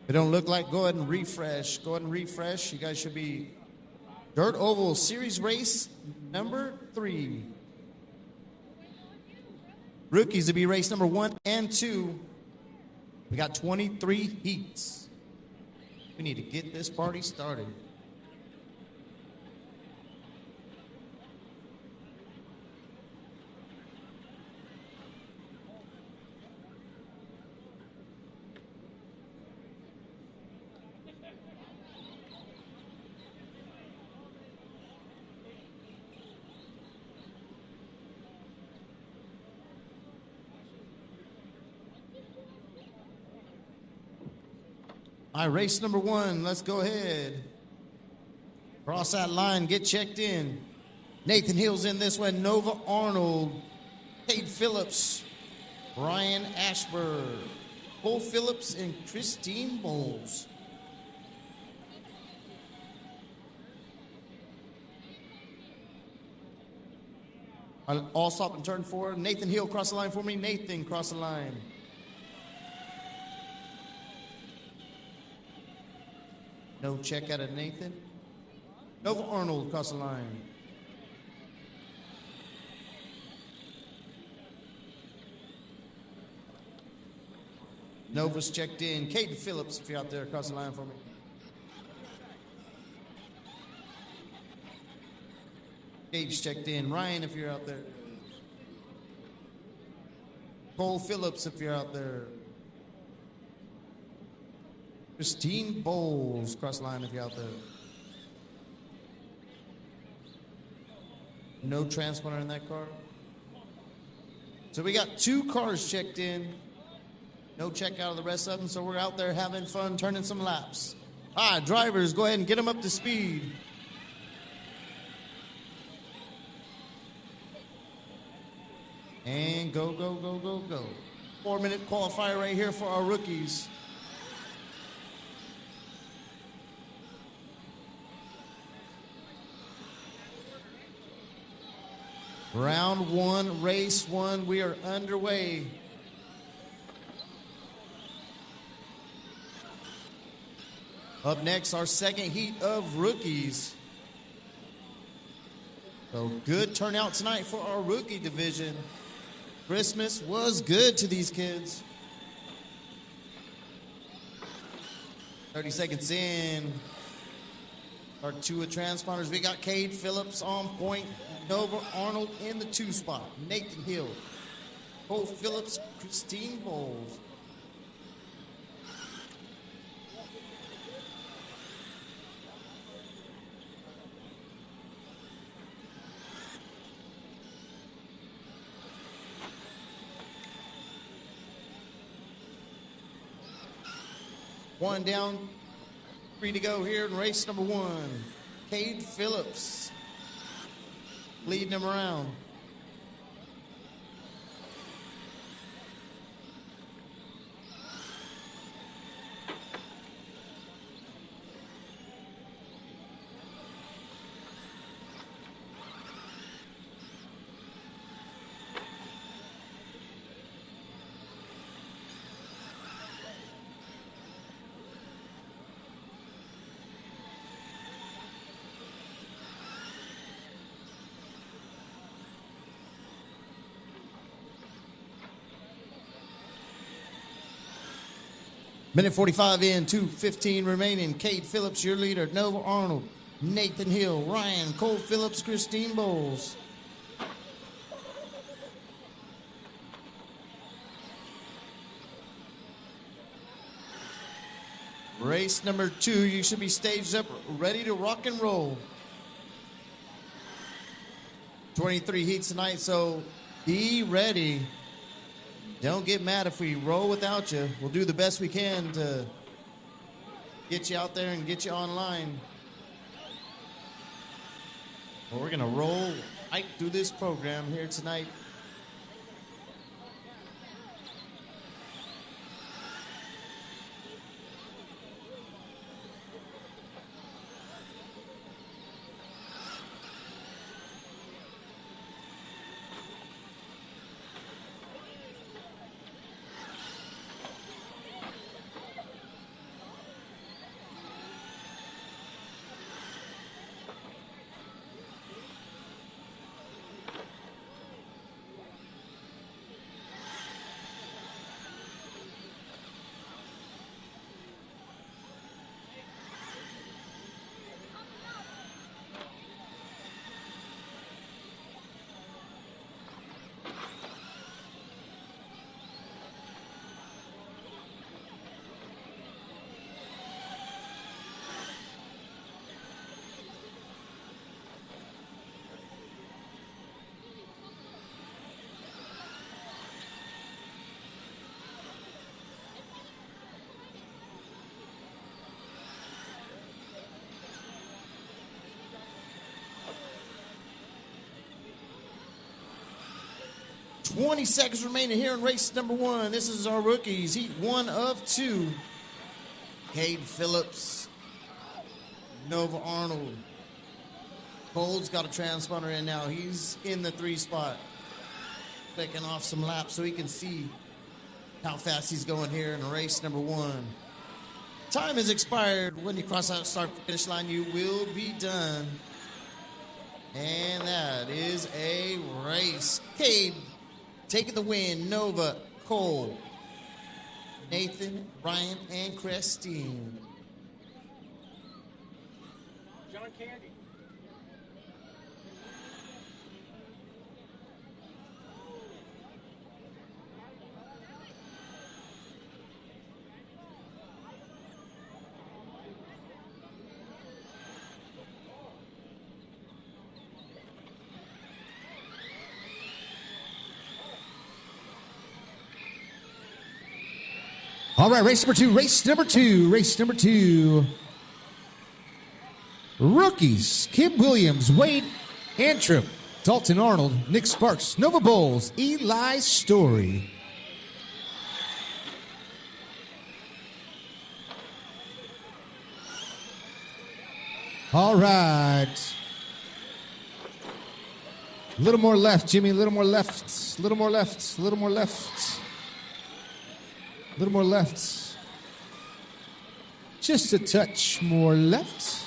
If it don't look like, go ahead and refresh. Go ahead and refresh. You guys should be Dirt Oval Series Race number 3. Rookies to be race number 1 and 2. We got 23 heats. We need to get this party started. All right, race number 1, let's go ahead. Cross that line, get checked in. Nathan Hill's in this one, Nova Arnold, Cade Phillips, Brian Ashburn, Cole Phillips, and Christine Bowles. All stop and turn 4. Nathan Hill, cross the line for me. Nathan, cross the line. No check out of Nathan. Nova Arnold, cross the line. Nova's checked in. Caden Phillips, if you're out there, cross the line for me. Cade's checked in. Ryan, if you're out there. Cole Phillips, if you're out there. Christine Bowles, cross the line if you're out there. No transponder in that car. So we got 2 cars checked in. No check out of the rest of them, so we're out there having fun, turning some laps. All right, drivers, go ahead and get them up to speed. And go, go, go, go, go. 4-minute qualifier right here for our rookies. Round 1, race 1, we are underway. Up next, our second heat of rookies. So good turnout tonight for our rookie division. Christmas was good to these kids. 30 seconds in. Our 2 transponders. We got Cade Phillips on point. Nova Arnold in the 2 spot. Nathan Hill. Cole Phillips, Christine Bowles. One down, 3 to go here in race number 1. Cade Phillips leading them around. Minute 45 in, 2:15 remaining. Cade Phillips, your leader. Nova Arnold, Nathan Hill, Ryan, Cole Phillips, Christine Bowles. Race number 2, you should be staged up, ready to rock and roll. 23 heats tonight, so be ready. Don't get mad if we roll without you. We'll do the best we can to get you out there and get you online. Well, we're going to roll right through this program here tonight. 20 seconds remaining here in race number 1. This is our rookies, heat 1 of 2. Cade Phillips, Nova Arnold. Cole's got a transponder in now. He's in the 3 spot. Taking off some laps so he can see how fast he's going here in race number 1. Time has expired. When you cross out start finish line, you will be done. And that is a race. Cade taking the win. Nova, Cole, Nathan, Ryan, and Christine. John Candy. All right, race number two. Rookies, Kim Williams, Wade Antrim, Dalton Arnold, Nick Sparks, Nova Bowles, Eli Story. All right. A little more left, Jimmy, a little more left, a little more left, a little more left. A little more left. Just a touch more left.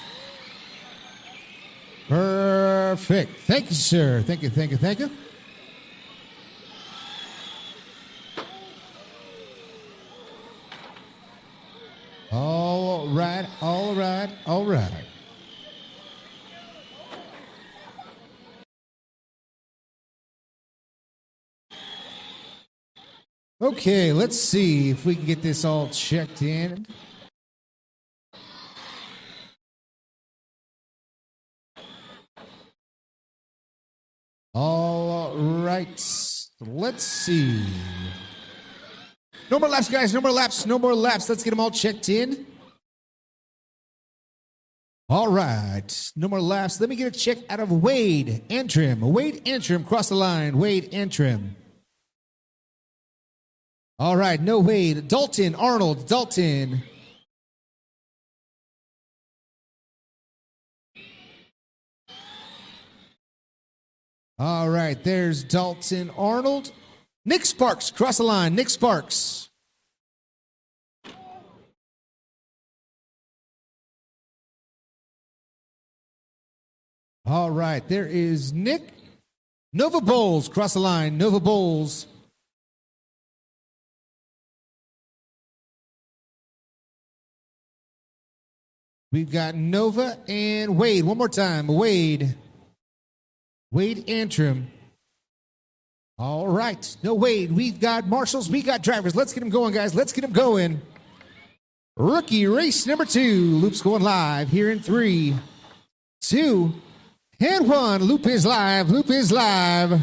Perfect. Thank you, sir. Thank you, thank you, thank you. All right, all right, all right. Okay, let's see if we can get this all checked in. All right, let's see. No more laps, guys. No more laps. No more laps. Let's get them all checked in. All right, no more laps. Let me get a check out of Wade Antrim. Wade Antrim, cross the line. Wade Antrim. All right, no Wade. Dalton Arnold. Dalton. All right, there's Dalton Arnold. Nick Sparks, cross the line. Nick Sparks. All right, there is Nick. Nova Bowles, cross the line. Nova Bowles. We've got Nova and Wade. One more time. Wade. Wade Antrim. All right. No, Wade. We've got marshals. We got drivers. Let's get them going, guys. Let's get them going. Rookie race number 2. Loop's going live here in 3, 2, and 1. Loop is live. Loop is live.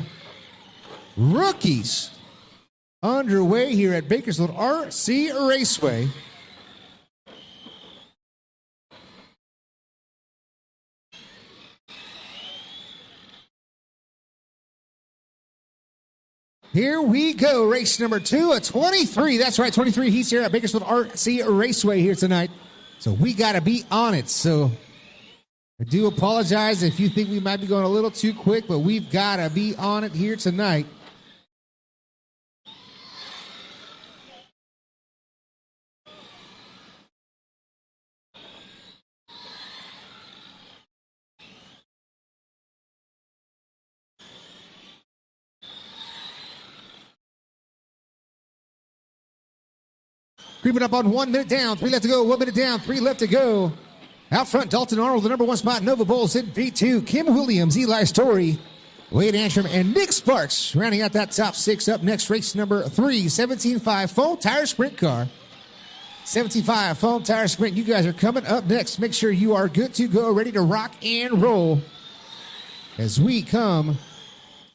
Rookies underway here at Bakersfield RC Raceway. Here we go, race number 2 at 23. That's right, 23. He's here at Bakersfield RC Raceway here tonight. So we got to be on it. So I do apologize if you think we might be going a little too quick, but we've got to be on it here tonight. Creeping up on 1 minute down, 3 left to go, 1 minute down, 3 left to go. Out front, Dalton Arnold, the number 1 spot. Nova Bowles in V2. Kim Williams, Eli Story, Wade Antrim, and Nick Sparks rounding out that top 6. Up next, race number 3, 17.5 Foam Tire Sprint car. 17.5 Foam Tire Sprint. You guys are coming up next. Make sure you are good to go, ready to rock and roll as we come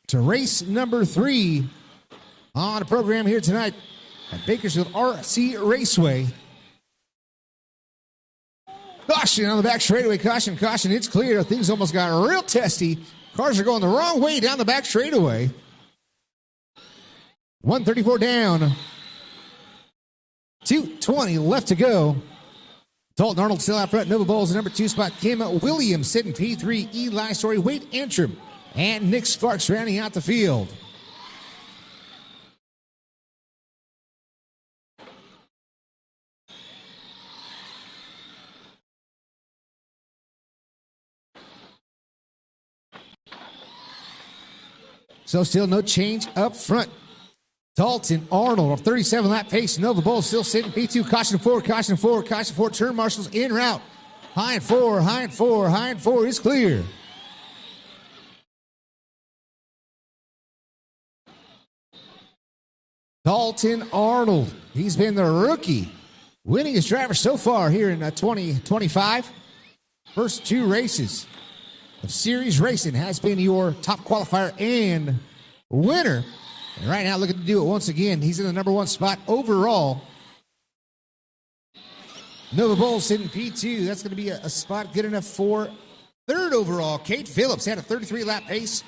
to race number 3 on the program here tonight at Bakersfield RC Raceway. Caution on the back straightaway. Caution, caution. It's clear. Things almost got real testy. Cars are going the wrong way down the back straightaway. 134 down. 2:20 left to go. Dalton Arnold still out front. Nova Bowles, the number 2 spot. Kim Williams sitting P3. Eli Story, Wade Antrim, and Nick Sparks rounding out the field. So still no change up front. Dalton Arnold, a 37-lap pace. Nova Bowles still sitting P2. Caution 4, caution 4, caution 4. Turn marshals en route. High and 4, high and 4, high and 4 is clear. Dalton Arnold, he's been the rookie, winningest driver so far here in 2025. First 2 races of series racing has been your top qualifier and winner. And right now looking to do it once again. He's in the number 1 spot overall. Nova Bowles sitting P2. That's going to be a spot good enough for 3rd overall. Kate Phillips had a 33-lap pace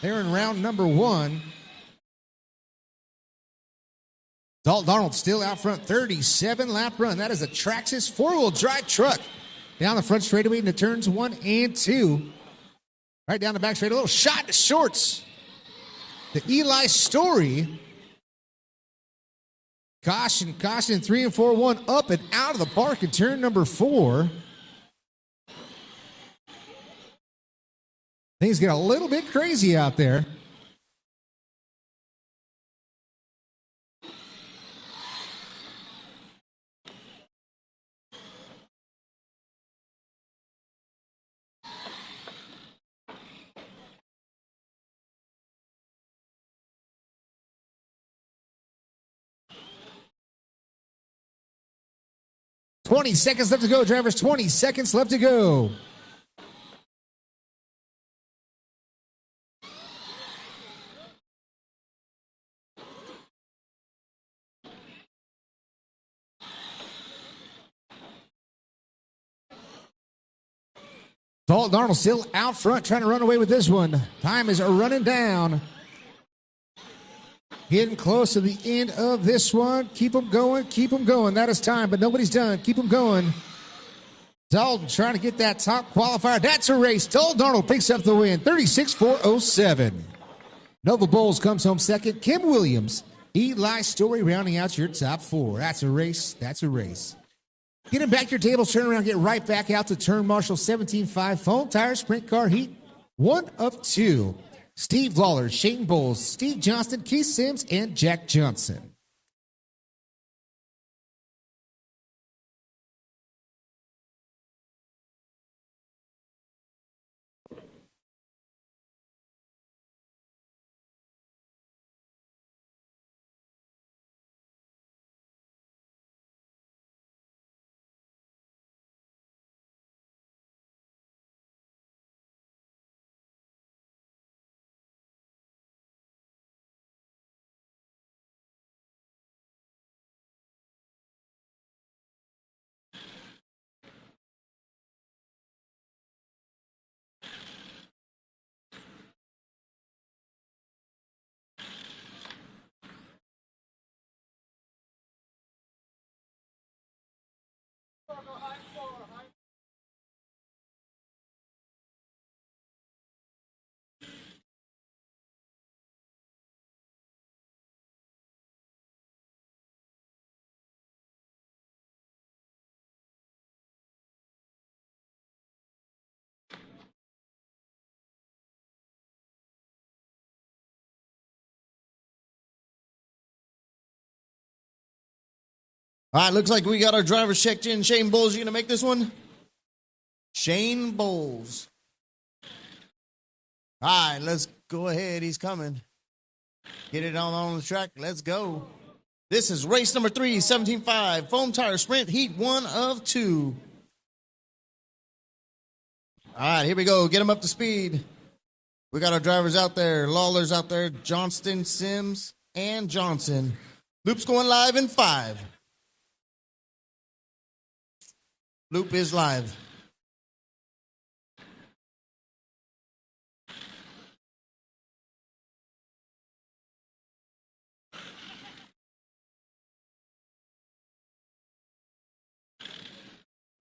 there in round number 1. Dalton Arnold still out front, 37-lap run. That is a Traxxas 4-wheel drive truck down the front straightaway into turns 1 and 2. Right down the back straight, a little shot to shorts. The Eli Story. Caution, 3 and 4, 1 up and out of the park in turn number 4. Things get a little bit crazy out there. $20 seconds left to go, drivers. 20 seconds left to go. Dalton Arnold still out front, trying to run away with this one. Time is running down. Getting close to the end of this one. Keep them going, keep them going. That is time, but nobody's done. Keep them going. Dalton trying to get that top qualifier. That's a race. Dalton Arnold picks up the win, 36-407. Nova Bowles comes home second. Kim Williams, Eli Story rounding out your top 4. That's a race. That's a race. Getting back to your tables, turn around, get right back out to turn marshal 17.5. Foam Tire Sprint Car Heat, 1 of 2. Steve Lawler, Shane Bowles, Steve Johnston, Keith Sims, and Jack Johnson. All right, looks like we got our drivers checked in. Shane Bowles, you going to make this one? Shane Bowles. All right, let's go ahead. He's coming. Get it on the track. Let's go. This is race number 3, 17.5. Foam Tire Sprint Heat 1 of 2. All right, here we go. Get them up to speed. We got our drivers out there. Lawler's out there. Johnston, Sims, and Johnson. Loop's going live in 5. Loop is live.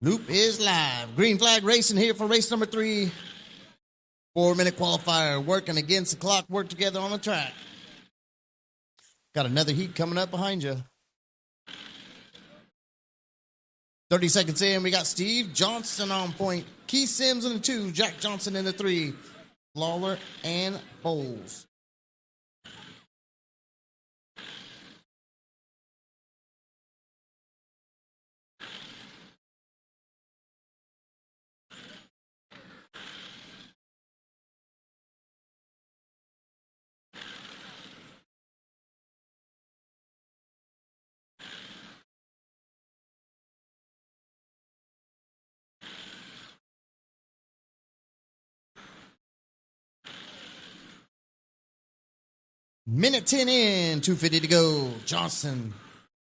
Loop is live. Green flag racing here for race number 3. 4-minute qualifier. Working against the clock. Work together on the track. Got another heat coming up behind you. 30 seconds in, we got Steve Johnson on point. Keith Sims in the 2. Jack Johnson in the 3. Lawler and Bowles. Minute 10 in, 2:50 to go. Johnson,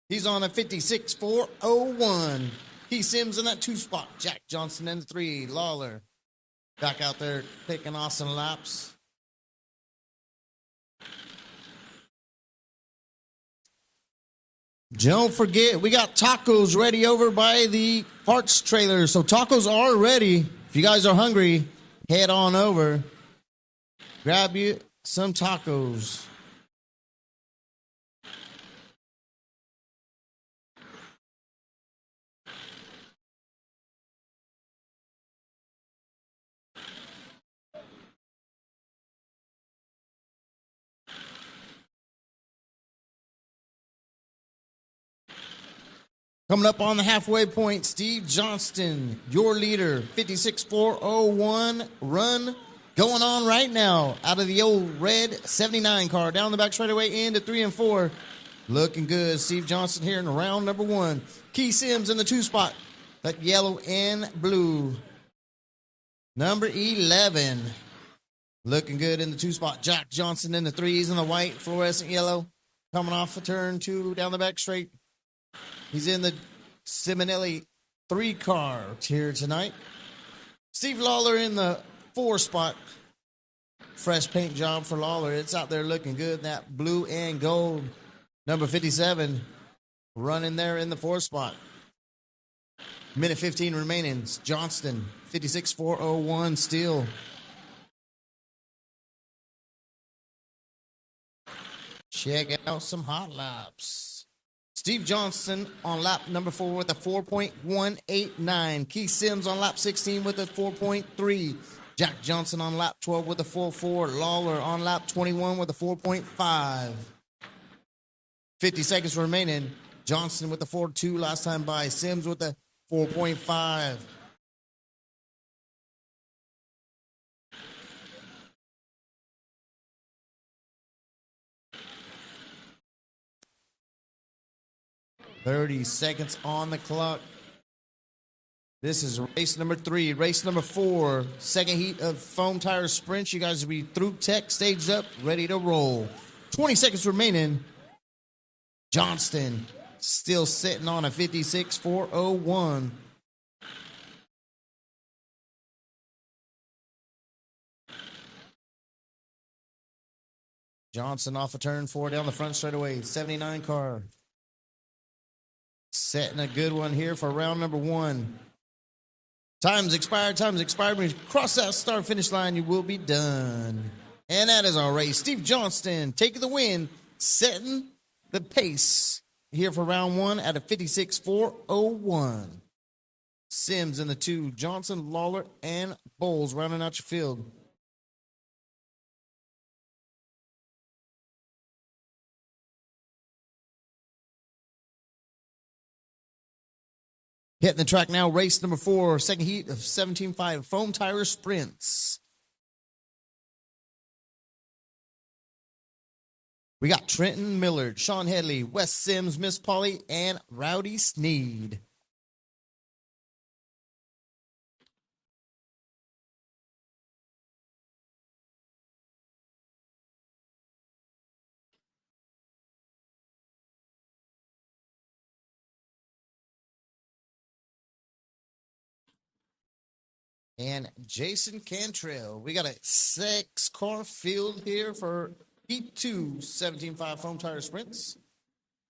he's on a 56.401. Keith Sims in that 2 spot. Jack Johnson in the 3. Lawler back out there taking awesome laps. Don't forget, we got tacos ready over by the parts trailer. So tacos are ready. If you guys are hungry, head on over. Grab you some tacos. Coming up on the halfway point, Steve Johnston, your leader, 56.401 run going on right now out of the old red 79 car. Down the back straightaway into 3 and 4. Looking good. Steve Johnston here in round number 1. Keith Sims in the 2 spot. That yellow and blue. Number 11. Looking good in the 2 spot. Jack Johnson in the 3s in the white fluorescent yellow. Coming off of turn 2 down the back straight. He's in the Simonelli 3 car here tonight. Steve Lawler in the 4 spot. Fresh paint job for Lawler. It's out there looking good. That blue and gold. Number 57 running there in the 4 spot. Minute 15 remaining. Johnston, 56.401 still. Check out some hot laps. Steve Johnson on lap number 4 with a 4.189. Keith Sims on lap 16 with a 4.3. Jack Johnson on lap 12 with a 4.4. Lawler on lap 21 with a 4.5. 50 seconds remaining. Johnson with the 4.2 last time by. Sims with the 4.5. .30 seconds on the clock. This is race number 3. Race number 4, second heat of foam tire sprints. You guys will be through tech, staged up, ready to roll. 20 seconds remaining. Johnston still sitting on a 56.401. Johnson off a turn 4 down the front straightaway. 79 car. Setting a good one here for round number 1. Time's expired. When you cross that start-finish line, you will be done. And that is our race. Steve Johnston taking the win, setting the pace here for round 1 at a 56.401. Sims in the 2. Johnson, Lawler, and Bowles rounding out your field. Hitting the track now, race number 4, second heat of 17.5 foam tire sprints. We got Trenton Millard, Sean Headley, Wes Sims, Miss Polly, and Rowdy Sneed. And Jason Cantrell. We got a 6-car field here for Heat 2, 17.5 foam tire sprints.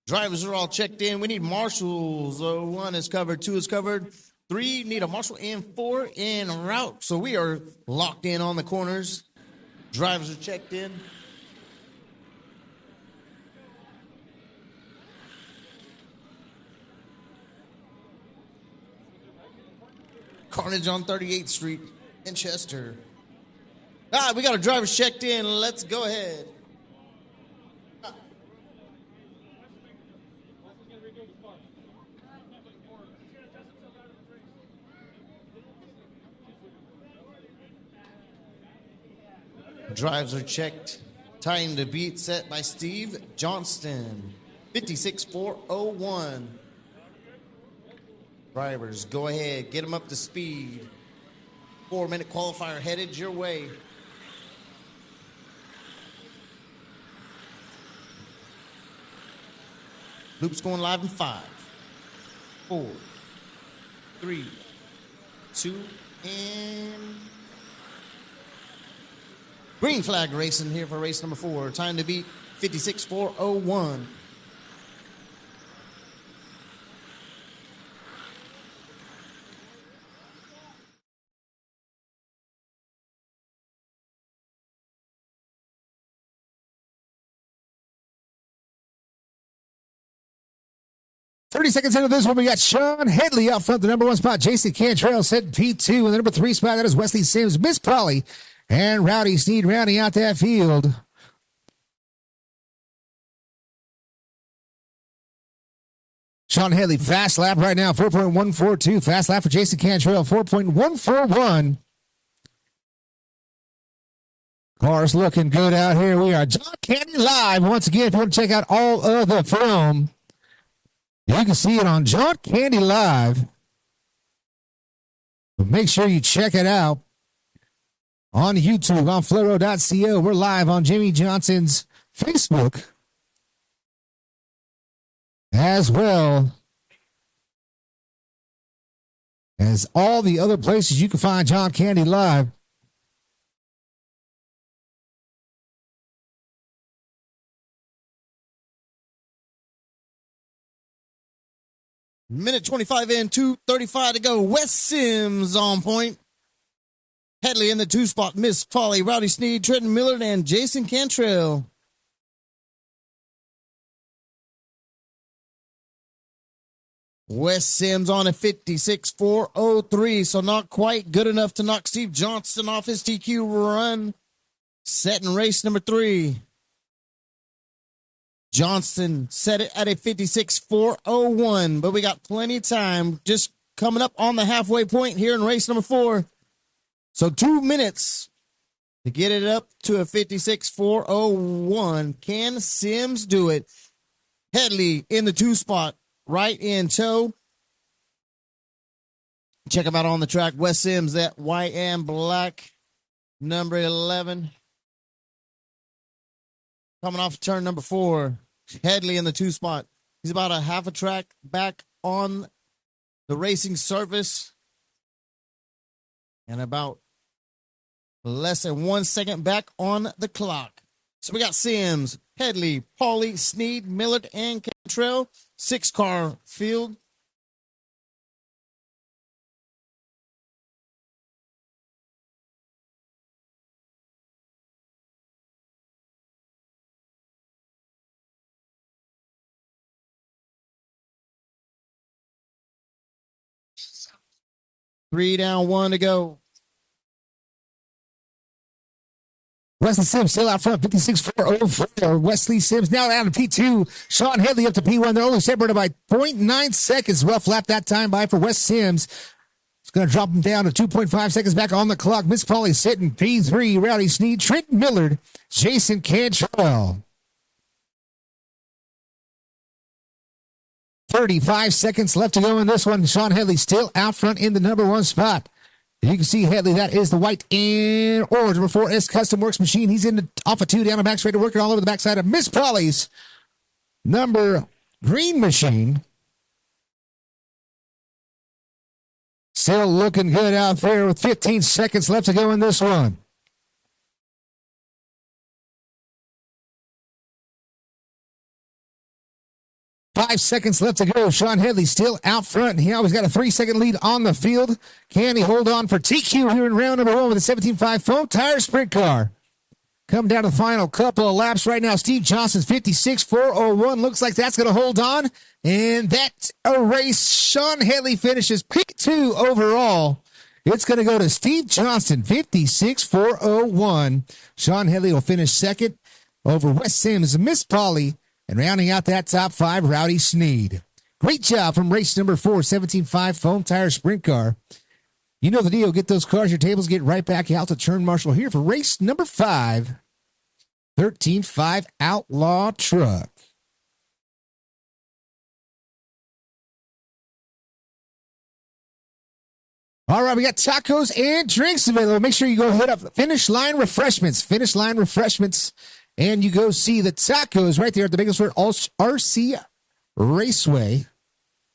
Drivers are all checked in. We need marshals. 1 is covered, 2 is covered, 3, need a marshal, and 4 en route. So we are locked in on the corners. Drivers are checked in. Carnage on 38th Street in Chester. All right, we got our drivers checked in. Let's go ahead. Drives are checked. Time to beat set by Steve Johnston. 56.401. Drivers, go ahead. Get them up to speed. 4-minute qualifier headed your way. Loop's going live in 5, 4, 3, 2, and... Green flag racing here for race number 4. Time to beat 56.401. Seconds into this one, we got Sean Headley out front, the number 1 spot. Jason Cantrell set P2, and the number 3 spot, that is Wesley Sims, Miss Polly, and Rowdy Sneed rounding out that field. Sean Headley, fast lap right now, 4.142. Fast lap for Jason Cantrell, 4.141. Cars looking good out here. We are John Candy Live. Once again, if you want to check out all of the film, you can see it on John Candy Live. But make sure you check it out on YouTube, on Floro.co. We're live on Jimmy Johnson's Facebook as well as all the other places you can find John Candy Live. Minute 25 in, 2:35 to go. Wes Sims on point. Headley in the 2 spot. Miss Polly, Rowdy Sneed, Trenton Millard, and Jason Cantrell. Wes Sims on a 56.403, so not quite good enough to knock Steve Johnston off his TQ run. Setting race number 3. Johnston set it at a 56.401, but we got plenty of time. Just coming up on the halfway point here in race number 4. So 2 minutes to get it up to a 56.401. Can Sims do it? Headley in the 2 spot, right in tow. Check him out on the track. Wes Sims, that white and black, number 11. Coming off turn number 4. Headley in the 2 spot. He's about a half a track back on the racing surface. And about less than 1 second back on the clock. So we got Sims, Headley, Pauly, Sneed, Millard, and Cantrell. 6-car field. Three down, 1 to go. Wesley Sims still out front, 56.404. Wesley Sims now down to P2. Sean Headley up to P1. They're only separated by 0.9 seconds. Rough lap that time by for Wes Sims. It's going to drop him down to 2.5 seconds back on the clock. Miss Polly sitting P3. Rowdy Sneed, Trenton Millard, Jason Cantrell. 35 seconds left to go in this one. Sean Headley still out front in the number 1 spot. You can see Headley, that is the white and orange number 4S Custom Works machine. He's in the off a 2 down the back straight, working all over the backside of Miss Polly's number green machine. Still looking good out there with 15 seconds left to go in this one. 5 seconds left to go. Sean Headley still out front. He always got a 3-second lead on the field. Can he hold on for TQ here in round number 1 with a 17.5 Foam Tire Sprint Car? Come down to the final couple of laps right now. Steve Johnson's 56.401. Looks like that's going to hold on. And that's a race. Sean Headley finishes P2 overall. It's going to go to Steve Johnson, 56.401. Sean Headley will finish second over Wes Sims, Miss Polly, and rounding out that top 5, Rowdy Sneed. Great job from race number 4, 17.5 Foam Tire Sprint Car. You know the deal. Get those cars, your tables, get right back out to Turn Marshall here for race number 5, 13.5 Outlaw Truck. All right, we got tacos and drinks available. Make sure you go hit up Finish Line Refreshments. Finish Line Refreshments. And you go see the tacos right there at the Bagelsford RC Raceway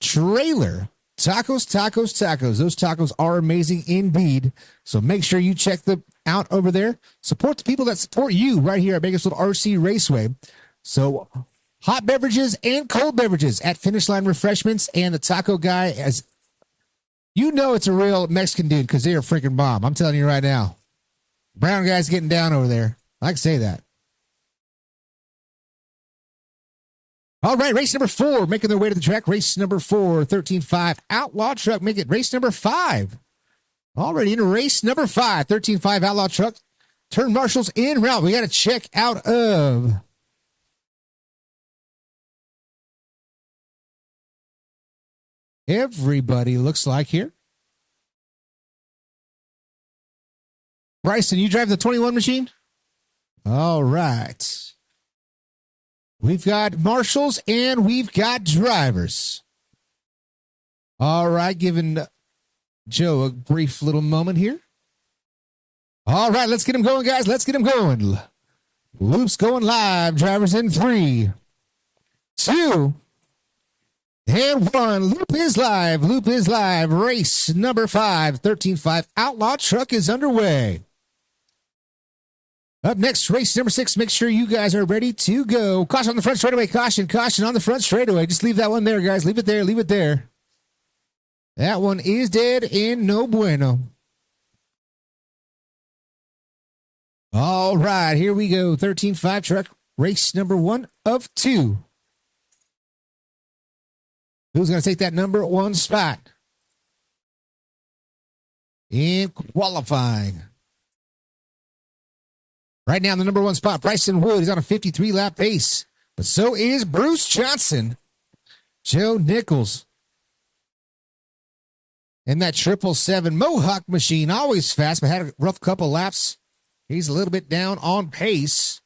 trailer. Tacos, tacos, tacos. Those tacos are amazing indeed. So make sure you check them out over there. Support the people that support you right here at Bakersfield RC Raceway. So hot beverages and cold beverages at Finish Line Refreshments. And the taco guy, as you know, it's a real Mexican dude because they're a freaking bomb. I'm telling you right now. Brown guy's getting down over there. I can say that. All right, race number 4, making their way to the track. Race number 4, 13.5 Outlaw Truck. Make it race number 5. Already into race number 5, 13.5 Outlaw Truck. Turn marshals in route. We got to check out of everybody, looks like here. Bryson, you drive the 21 machine? All right. We've got marshals and we've got drivers. All right, giving Joe a brief little moment here. All right, let's get him going, guys. Let's get him going. Loop's going live. Drivers in 3, 2, and 1. Loop is live. Loop is live. Race number 5, 13.5 Outlaw Truck is underway. Up next, race number 6. Make sure you guys are ready to go. Caution on the front straightaway. Caution, caution on the front straightaway. Just leave that one there, guys. Leave it there. Leave it there. That one is dead and no bueno. All right, here we go. 13.5 truck. Race number 1 of 2. Who's going to take that number 1 spot in qualifying? Right now, the number 1 spot, Bryson Wood, is on a 53-lap pace. But so is Bruce Johnson. Joe Nichols. And that 777 Mohawk machine, always fast, but had a rough couple laps. He's a little bit down on pace.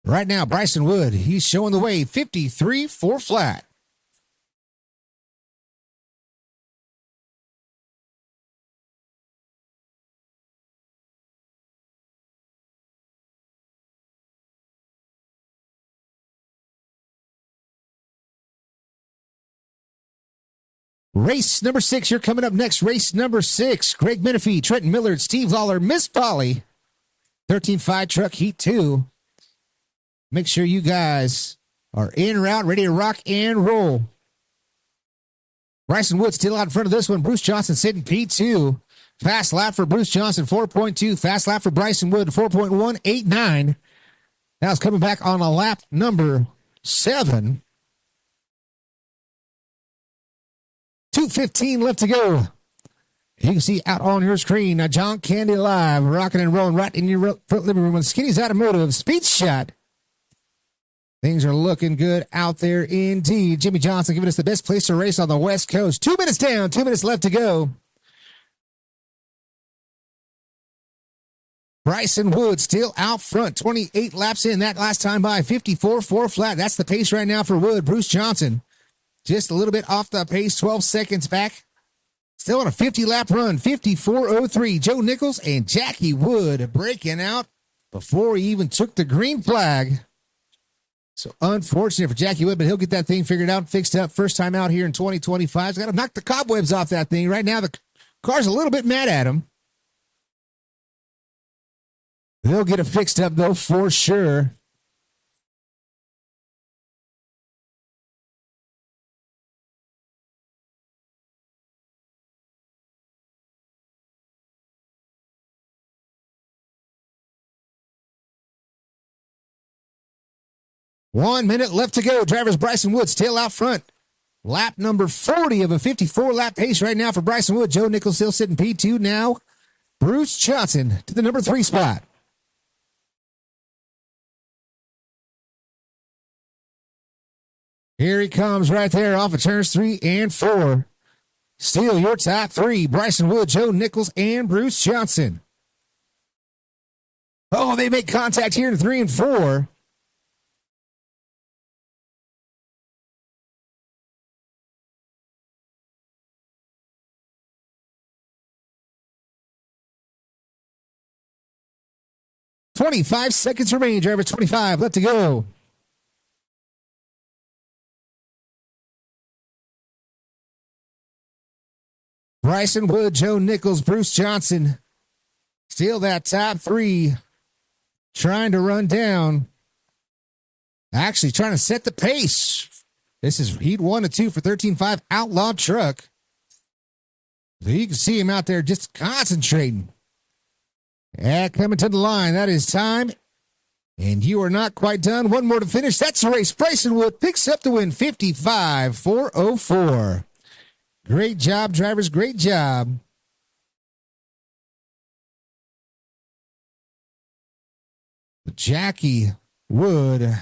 Right now, Bryson Wood, he's showing the way, 53 4 flat. Race number 6, you're coming up next. Race number 6, Greg Menifee, Trenton Millard, Steve Lawler, Miss Polly. 13.5 truck heat 2. Make sure you guys are en route, ready to rock and roll. Bryson Wood still out in front of this one. Bruce Johnson sitting P2. Fast lap for Bruce Johnson, 4.2. Fast lap for Bryson Wood, 4.189. Now it's coming back on a lap number 7. 2:15 left to go. You can see out on your screen, John Candy Live, rocking and rolling right in your front living room with Skinny's Automotive Speed Shot. Things are looking good out there indeed. Jimmy Johnson giving us the best place to race on the West Coast. 2 minutes down, 2 minutes left to go. Bryson Wood still out front, 28 laps in that last time by, 54 4 flat. That's the pace right now for Wood. Bruce Johnson just a little bit off the pace, 12 seconds back. Still on a 50-lap run, 54.03. Joe Nichols and Jackie Wood breaking out before he even took the green flag. So unfortunate for Jackie Wood, but he'll get that thing figured out and fixed up. First time out here in 2025. He's got to knock the cobwebs off that thing. Right now, the car's a little bit mad at him. They'll get it fixed up, though, for sure. 1 minute left to go. Drivers Bryson Wood still out front. Lap number 40 of a 54-lap pace right now for Bryson Wood. Joe Nichols still sitting P2 now. Bruce Johnson to the number 3 spot. Here he comes right there off of turns 3 and 4. Still your top 3, Bryson Wood, Joe Nichols, and Bruce Johnson. Oh, they make contact here in 3 and 4. "25 seconds remain, driver 25, left to go." Bryson Wood, Joe Nichols, Bruce Johnson. Still that top 3. Trying to run down. Actually trying to set the pace. This is heat 1 to 2 for 13.5 Outlaw Truck. So you can see him out there just concentrating. And coming to the line, that is time. And you are not quite done. One more to finish. That's the race. Bryson Wood picks up the win, 55.404. Great job, drivers. Great job. Jackie Wood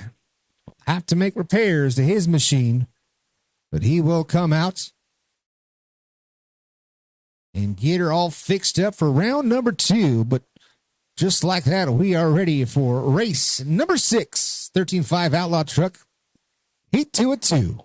have to make repairs to his machine, but he will come out and get her all fixed up for round number 2. But just like that, we are ready for race number 6, 13.5 Outlaw Truck, heat 2 at 2.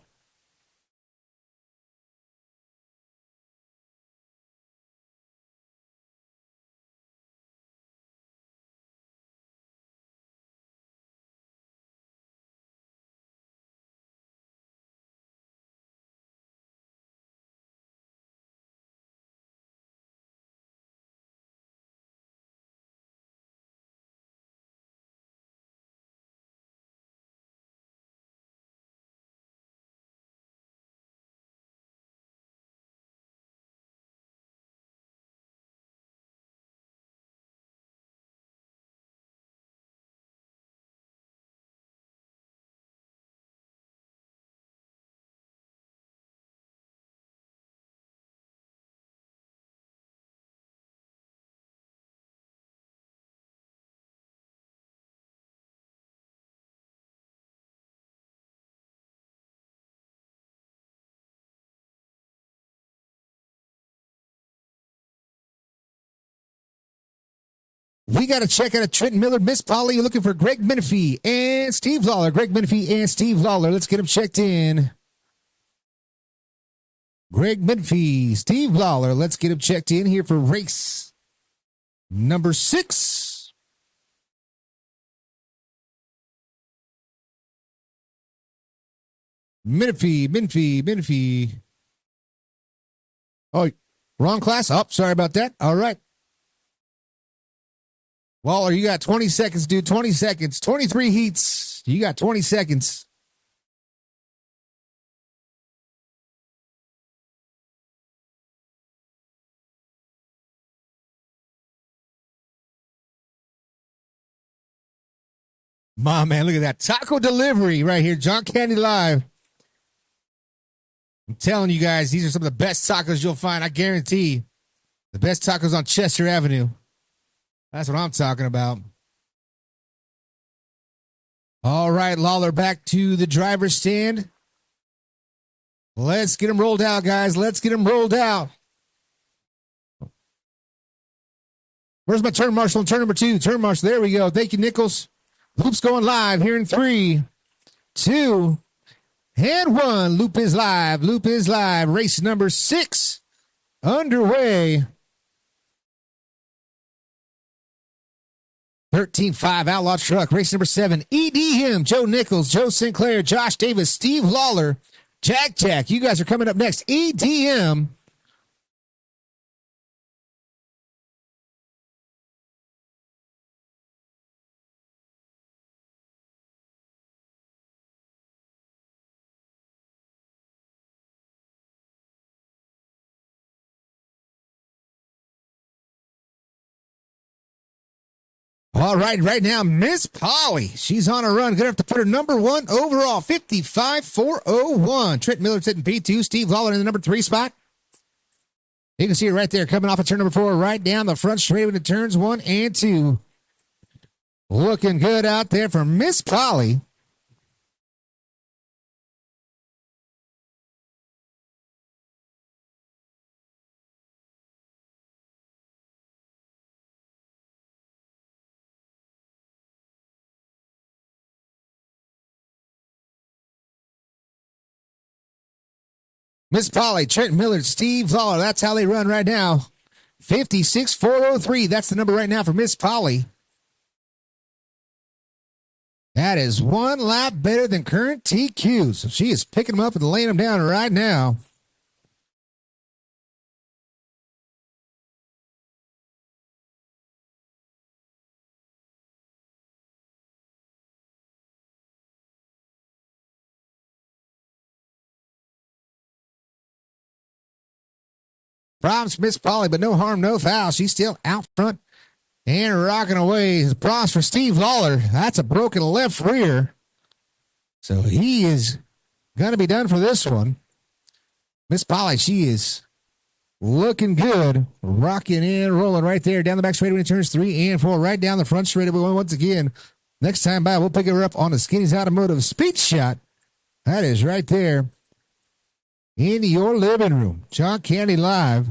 We got to check out a Trenton Miller. Miss Polly, you're looking for Greg Menifee and Steve Lawler. Greg Menifee and Steve Lawler. Let's get them checked in. Greg Menifee, Steve Lawler. Let's get them checked in here for race number 6. Menifee. Oh, wrong class. Oh, sorry about that. All right. Waller, you got 20 seconds, dude. 20 seconds. 23 heats. You got 20 seconds. My man, look at that. Taco delivery right here. John Candy Live. I'm telling you guys, these are some of the best tacos you'll find. I guarantee. The best tacos on Chester Avenue. That's what I'm talking about. All right, Lawler back to the driver's stand. Let's get him rolled out, guys. Let's get him rolled out. Where's my turn marshal on turn number 2? Turn marshal, there we go. Thank you, Nichols. Loop's going live here in 3, 2, and 1. Loop is live. Loop is live. Race number 6 underway. 13.5 Outlaw Truck. Race number 7. EDM. Joe Nichols, Joe Sinclair, Josh Davis, Steve Lawler, Jack. You guys are coming up next. EDM. All right now, Miss Polly. She's on a run. Going to have to put her number 1 overall, 55.401. Trent Miller sitting P2. Steve Lawler in the number 3 spot. You can see it right there coming off of turn number 4, right down the front straight when it turns 1 and 2. Looking good out there for Miss Polly. Miss Polly, Trent Miller, Steve Lawler. That's how they run right now. 56.403. That's the number right now for Miss Polly. That is 1 lap better than current TQ. So she is picking them up and laying them down right now. Problems for Miss Polly, but no harm, no foul. She's still out front and rocking away. Problems for Steve Lawler. That's a broken left rear. So he is going to be done for this one. Miss Polly, she is looking good. Rocking and rolling right there down the back straight when it turns 3 and 4. Right down the front straight once again. Next time by, we'll pick her up on the Skinny's Automotive Speed Shot. That is right there in your living room. John Candy Live.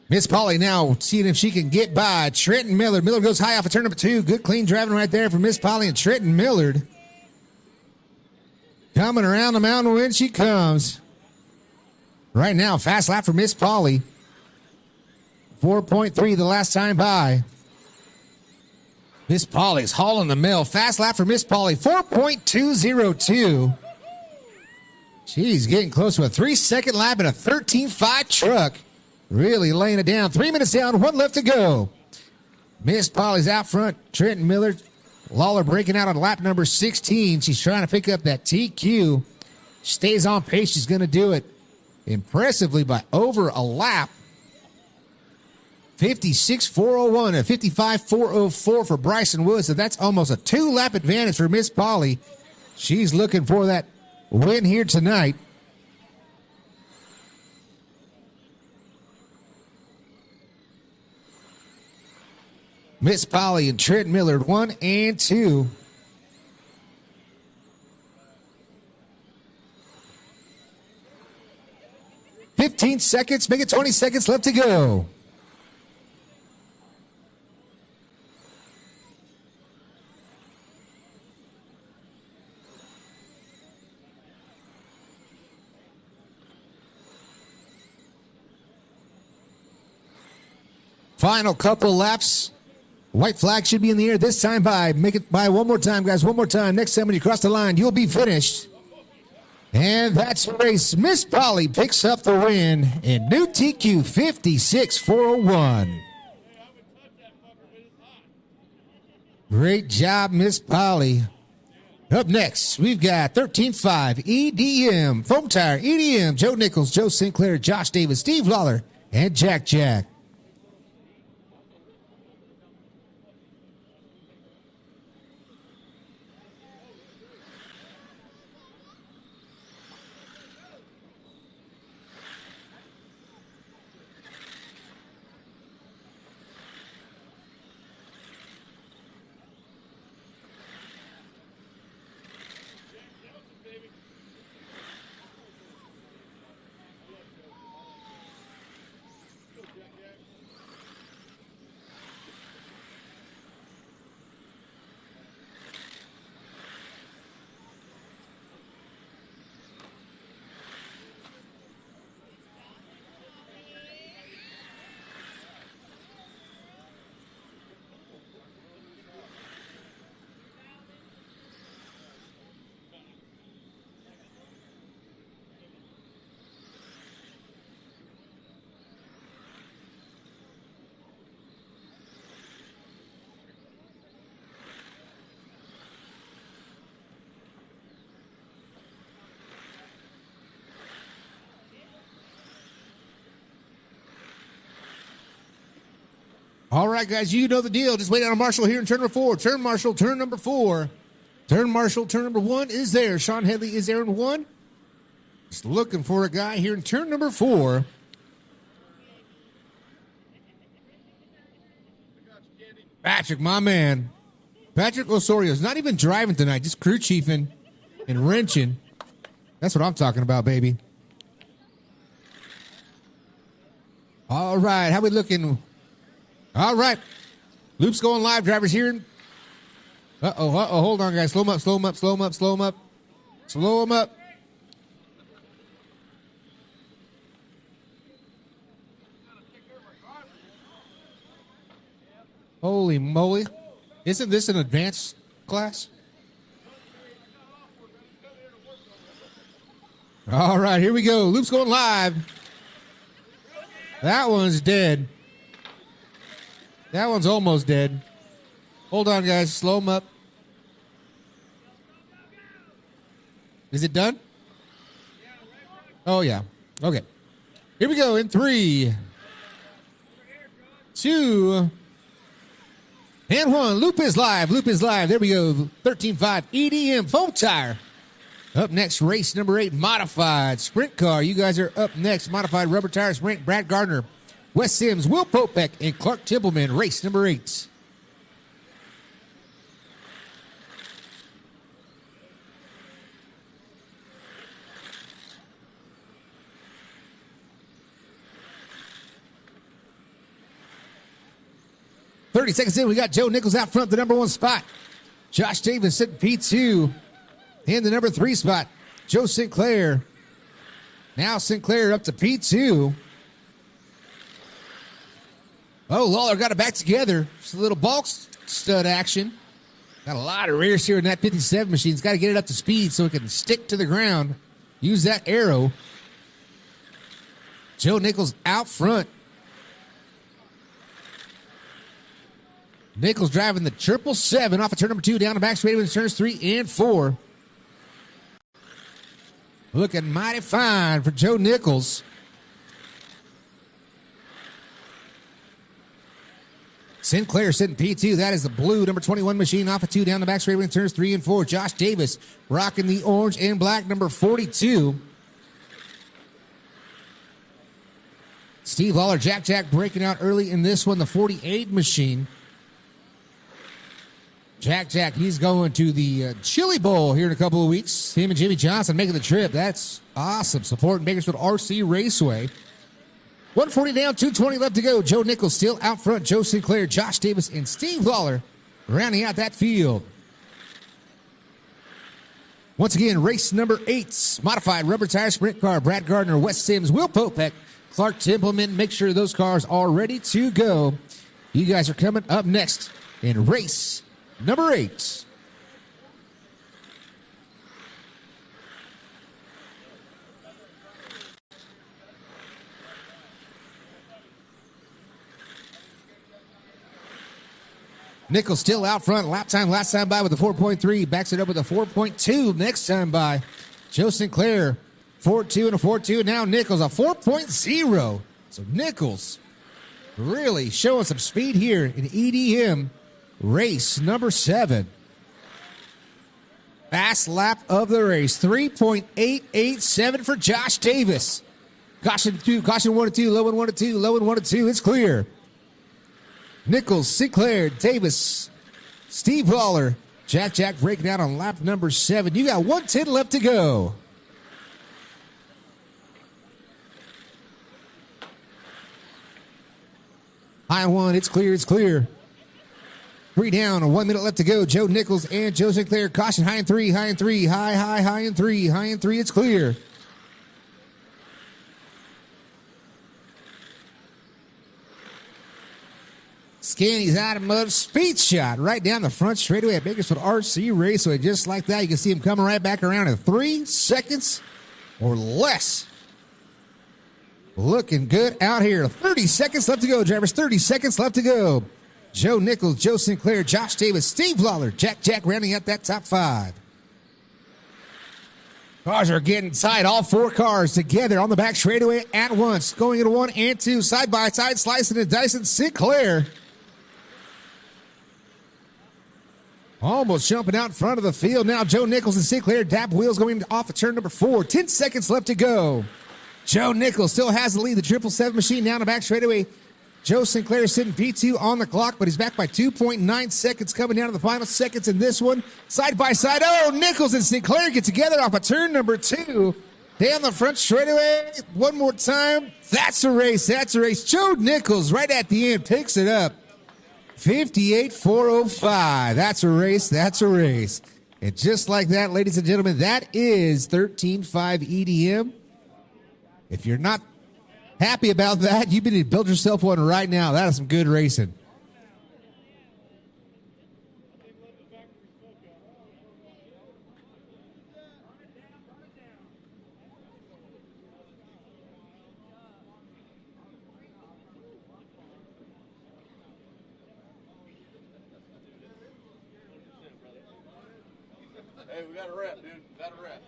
Miss Polly now seeing if she can get by Trenton Millard. Millard goes high off of turn number 2. Good clean driving right there for Miss Polly and Trenton Millard. Coming around the mountain when she comes. Right now, fast lap for Miss Polly. 4.3 the last time by. Miss Polly's hauling the mill. Fast lap for Miss Polly. 4.202. She's getting close to a 3-second lap in a 13.5 truck. Really laying it down. 3 minutes down, 1 left to go. Miss Polly's out front. Trenton Miller. Lawler breaking out on lap number 16. She's trying to pick up that TQ. Stays on pace. She's going to do it impressively by over a lap. 56.401 and 55.404 for Bryson Wood. So that's almost a 2-lap advantage for Miss Polly. She's looking for that win here tonight. Miss Polly and Trent Millard, 1 and 2. $15 seconds, make it 20 seconds left to go. Final couple laps. White flag should be in the air this time by. Make it by one more time, guys. One more time. Next time when you cross the line, you'll be finished. And that's the race. Miss Polly picks up the win in new TQ 56.401. Great job, Miss Polly. Up next, we've got 13.5 EDM, Foam Tire, EDM, Joe Nichols, Joe Sinclair, Josh Davis, Steve Lawler, and Jack Jack. All right, guys, you know the deal. Just wait on a marshal here in turn number 4. Turn marshal, turn number 4. Turn marshal, turn number 1 is there. Sean Headley is there in 1. Just looking for a guy here in turn number 4. Patrick, my man. Patrick Osorio is not even driving tonight, just crew chiefing and wrenching. That's what I'm talking about, baby. All right, how we looking? All right. Loop's going live, drivers here. Hold on, guys. Slow them up, slow them up, slow them up, slow them up. Slow them up. Holy moly. Isn't this an advanced class? All right, here we go. Loop's going live. That one's dead. That one's almost dead. Hold on, guys. Slow them up. Is it done? Oh, yeah. Okay. Here we go in 3, 2, and 1. Loop is live. Loop is live. There we go. 13.5 EDM foam tire. Up next, race number 8, modified sprint car. You guys are up next. Modified rubber tire sprint. Brad Gardner, Wes Sims, Will Popek, and Clark Templeman. Race number 8. Seconds in, we got Joe Nichols out front, the number 1 spot. Josh Davis sitting P2 in the number 3 spot. Joe Sinclair. Now Sinclair up to P2. Oh, Lawler got it back together. Just a little bulk stud action. Got a lot of rears here in that 57 machine. It's got to get it up to speed so it can stick to the ground. Use that arrow. Joe Nichols out front. Nichols driving the 777 off of turn number 2 down the back straight with turns 3 and 4. Looking mighty fine for Joe Nichols. Sinclair sitting P2. That is the blue number 21 machine off of 2 down the back straight with turns 3 and 4. Josh Davis rocking the orange and black number 42. Steve Lawler, Jack breaking out early in this one, the 48 machine. Jack, he's going to the Chili Bowl here in a couple of weeks. Him and Jimmy Johnson making the trip. That's awesome. Supporting Bakersfield RC Raceway. 140 down, 220 left to go. Joe Nichols still out front. Joe Sinclair, Josh Davis, and Steve Lawler rounding out that field. Once again, race number 8, modified rubber tire sprint car. Brad Gardner, Wes Sims, Will Popek, Clark Templeman. Make sure those cars are ready to go. You guys are coming up next in race number 8. Nichols still out front. Lap time last time by with a 4.3. Backs it up with a 4.2 next time by. Joe Sinclair, 4.2 and a 4.2. Now Nichols, a 4.0. So Nichols really showing some speed here in EDM. Race number 7. Fast lap of the race. 3.887 for Josh Davis. Caution 2, caution 1 and 2, low and 1 and 2, low and 1 and 2. It's clear. Nichols, Sinclair, Davis, Steve Lawler, Jack breaking out on lap number 7. You got 1:10 left to go. High 1, it's clear. 3 down, 1 minute left to go. Joe Nichols and Joe Sinclair. Caution, high and 3, high and 3, high and 3, high and 3. It's clear. Scanny's out of mud. Speed shot right down the front straightaway at Bakersfield RC Raceway. Just like that, you can see him coming right back around in 3 seconds or less. Looking good out here. 30 seconds left to go, drivers. 30 seconds left to go. Joe Nichols, Joe Sinclair, Josh Davis, Steve Lawler, Jack rounding out that top 5. Cars are getting tight. All 4 cars together on the back straightaway at once. Going into 1 and 2, side by side, slicing and dicing. Sinclair Almost jumping out in front of the field. Now Joe Nichols and Sinclair. Dap wheels going off of turn number 4. 10 seconds left to go. Joe Nichols still has the lead. The 777 machine down the back straightaway. Joe Sinclair is sitting V2 on the clock, but he's back by 2.9 seconds coming down to the final seconds in this one. Side by side. Oh, Nichols and Sinclair get together off of turn number 2. Down the front straightaway. One more time. That's a race. That's a race. Joe Nichols right at the end picks it up. 58.405. That's a race. That's a race. And just like that, ladies and gentlemen, that is 13.5 EDM. If you're not happy about that, you need to build yourself one right now. That is some good racing. Hey, we got a rep, dude. We got a rep.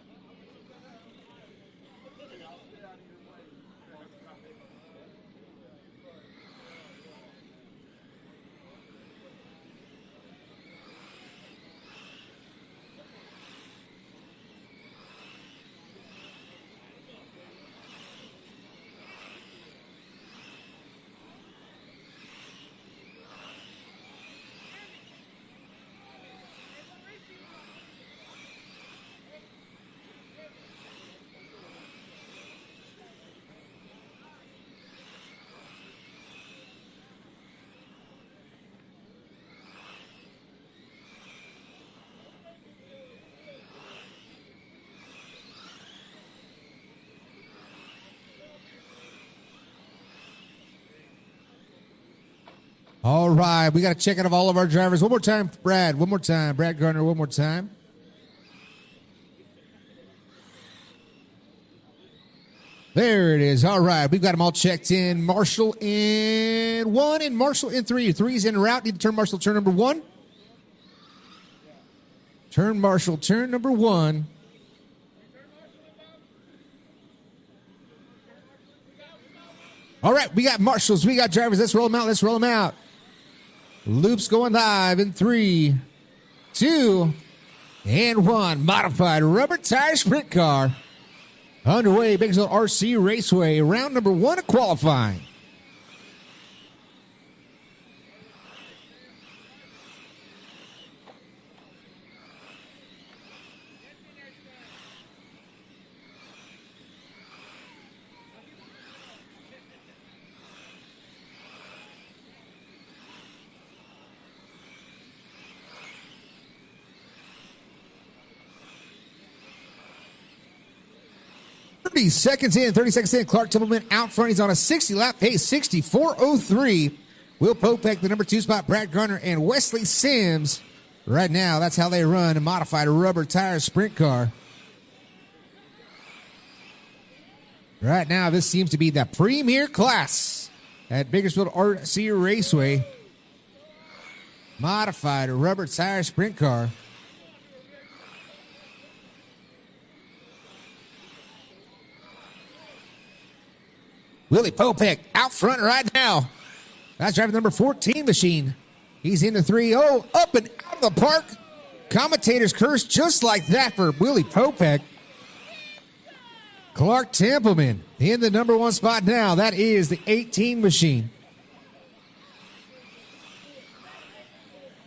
All right, we got to check out of all of our drivers. One more time, Brad. One more time. Brad Garner, one more time. There it is. All right, we've got them all checked in. Marshall in 1 and Marshall in 3. 3's in route. Need to turn Marshall turn number 1. Turn Marshall turn number 1. All right, we got marshals. We got drivers. Let's roll them out. Let's roll them out. Loops going live in 3, 2, and 1. Modified rubber tire sprint car. Underway, Bakersfield RC Raceway. Round number 1 of qualifying. Seconds in, 30 seconds in. Clark Templeman out front. He's on a 60-lap pace, 64.03. Will Popek, the number 2 spot. Brad Garner and Wesley Sims. Right now, that's how they run a modified rubber tire sprint car. Right now, this seems to be the premier class at Bakersfield RC Raceway. Modified rubber tire sprint car. Willie Popek out front right now. That's driving number 14 machine. He's into 3-0, up and out of the park. Commentators curse just like that for Willie Popek. Clark Templeman in the number 1 spot now. That is the 18 machine.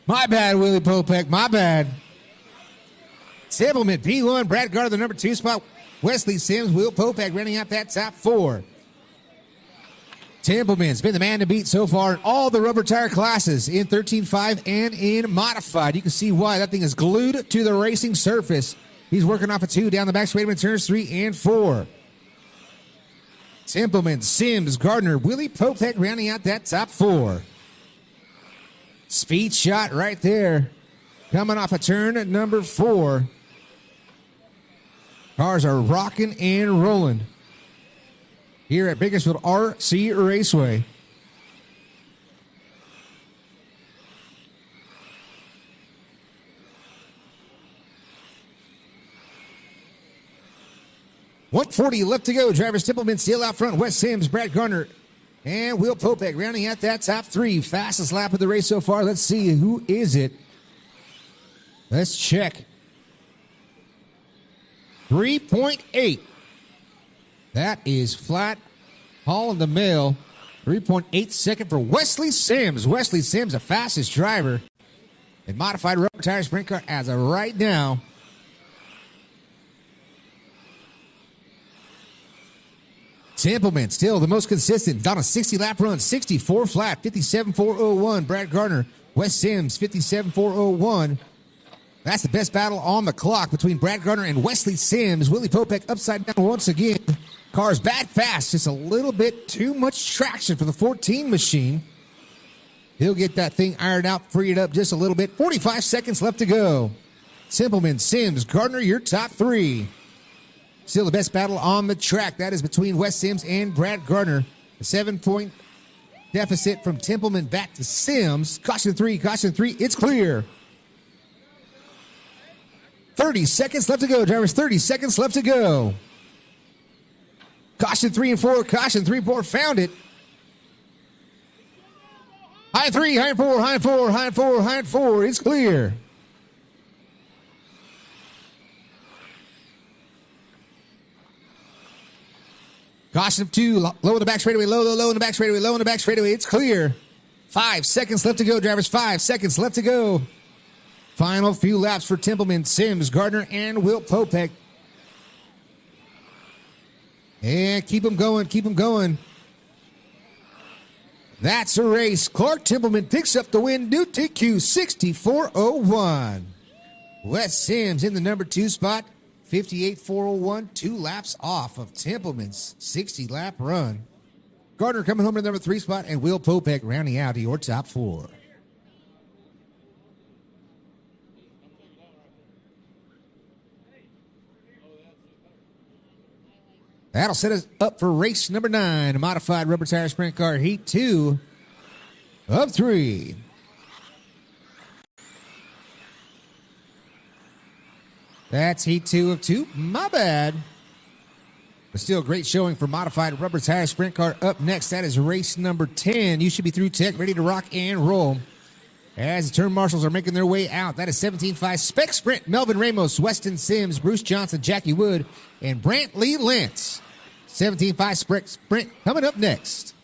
My bad, Willie Popek. My bad. Templeman, P1. Brad Garner, the number 2 spot. Wesley Sims, Will Popek running out that top 4. Templeman's been the man to beat so far in all the rubber tire classes in 13.5 and in modified. You can see why. That thing is glued to the racing surface. He's working off a 2 down the back straight in turns 3 and 4. Templeman, Sims, Gardner, Willie Popek rounding out that top 4. Speed shot right there. Coming off a turn number 4. Cars are rocking and rolling here at Bakersfield RC Raceway. .140 left to go. Drivers Templeman still out front. Wes Sims, Brad Garner, and Will Popek rounding out that top 3. Fastest lap of the race so far. Let's see, who is it? Let's check. 3.8. That is flat. Hauling the mail. 3.8 second for Wesley Sims. Wesley Sims, the fastest driver in modified rubber tire sprint car as of right now. Templeman still the most consistent. On a 60-lap run, 64 flat, 57.401. Brad Gardner, Wes Sims, 57.401. That's the best battle on the clock between Brad Gardner and Wesley Sims. Willie Popek upside down once again. Cars back fast, just a little bit too much traction for the 14 machine. He'll get that thing ironed out, free it up just a little bit. 45 seconds left to go. Simpleman, Sims, Gardner, your top three. Still the best battle on the track. That is between Wes Sims and Brad Gardner. A 7-point deficit from Templeman back to Sims. Caution three, it's clear. 30 seconds left to go, drivers. 30 seconds left to go. Caution 3 and 4, caution 3, 4, found it. High 3, high 4, high 4, high 4, high 4, it's clear. Caution 2, low in the back straightaway, low in the back straightaway, low in the back straightaway, it's clear. 5 seconds left to go, drivers, 5 seconds left to go. Final few laps for Templeman, Sims, Gardner, and Wilt Popek. And keep them going, keep them going. That's a race. Clark Templeman picks up the win. New TQ 64.01. Wes Sims in the number 2 spot. 58.401. 2 laps off of Templeman's 60-lap run. Gardner coming home to the number 3 spot. And Will Popek rounding out your top 4. That'll set us up for race number 9, a modified rubber tire sprint car, heat 2 of 3. That's heat 2 of 2. My bad. But still a great showing for modified rubber tire sprint car. Up next, that is race number 10. You should be through tech, ready to rock and roll. As the turn marshals are making their way out, that is 17.5 Spec Sprint. Melvin Ramos, Weston Sims, Bruce Johnson, Jackie Wood, and Brantley Lentz. 17.5 Spec Sprint coming up next.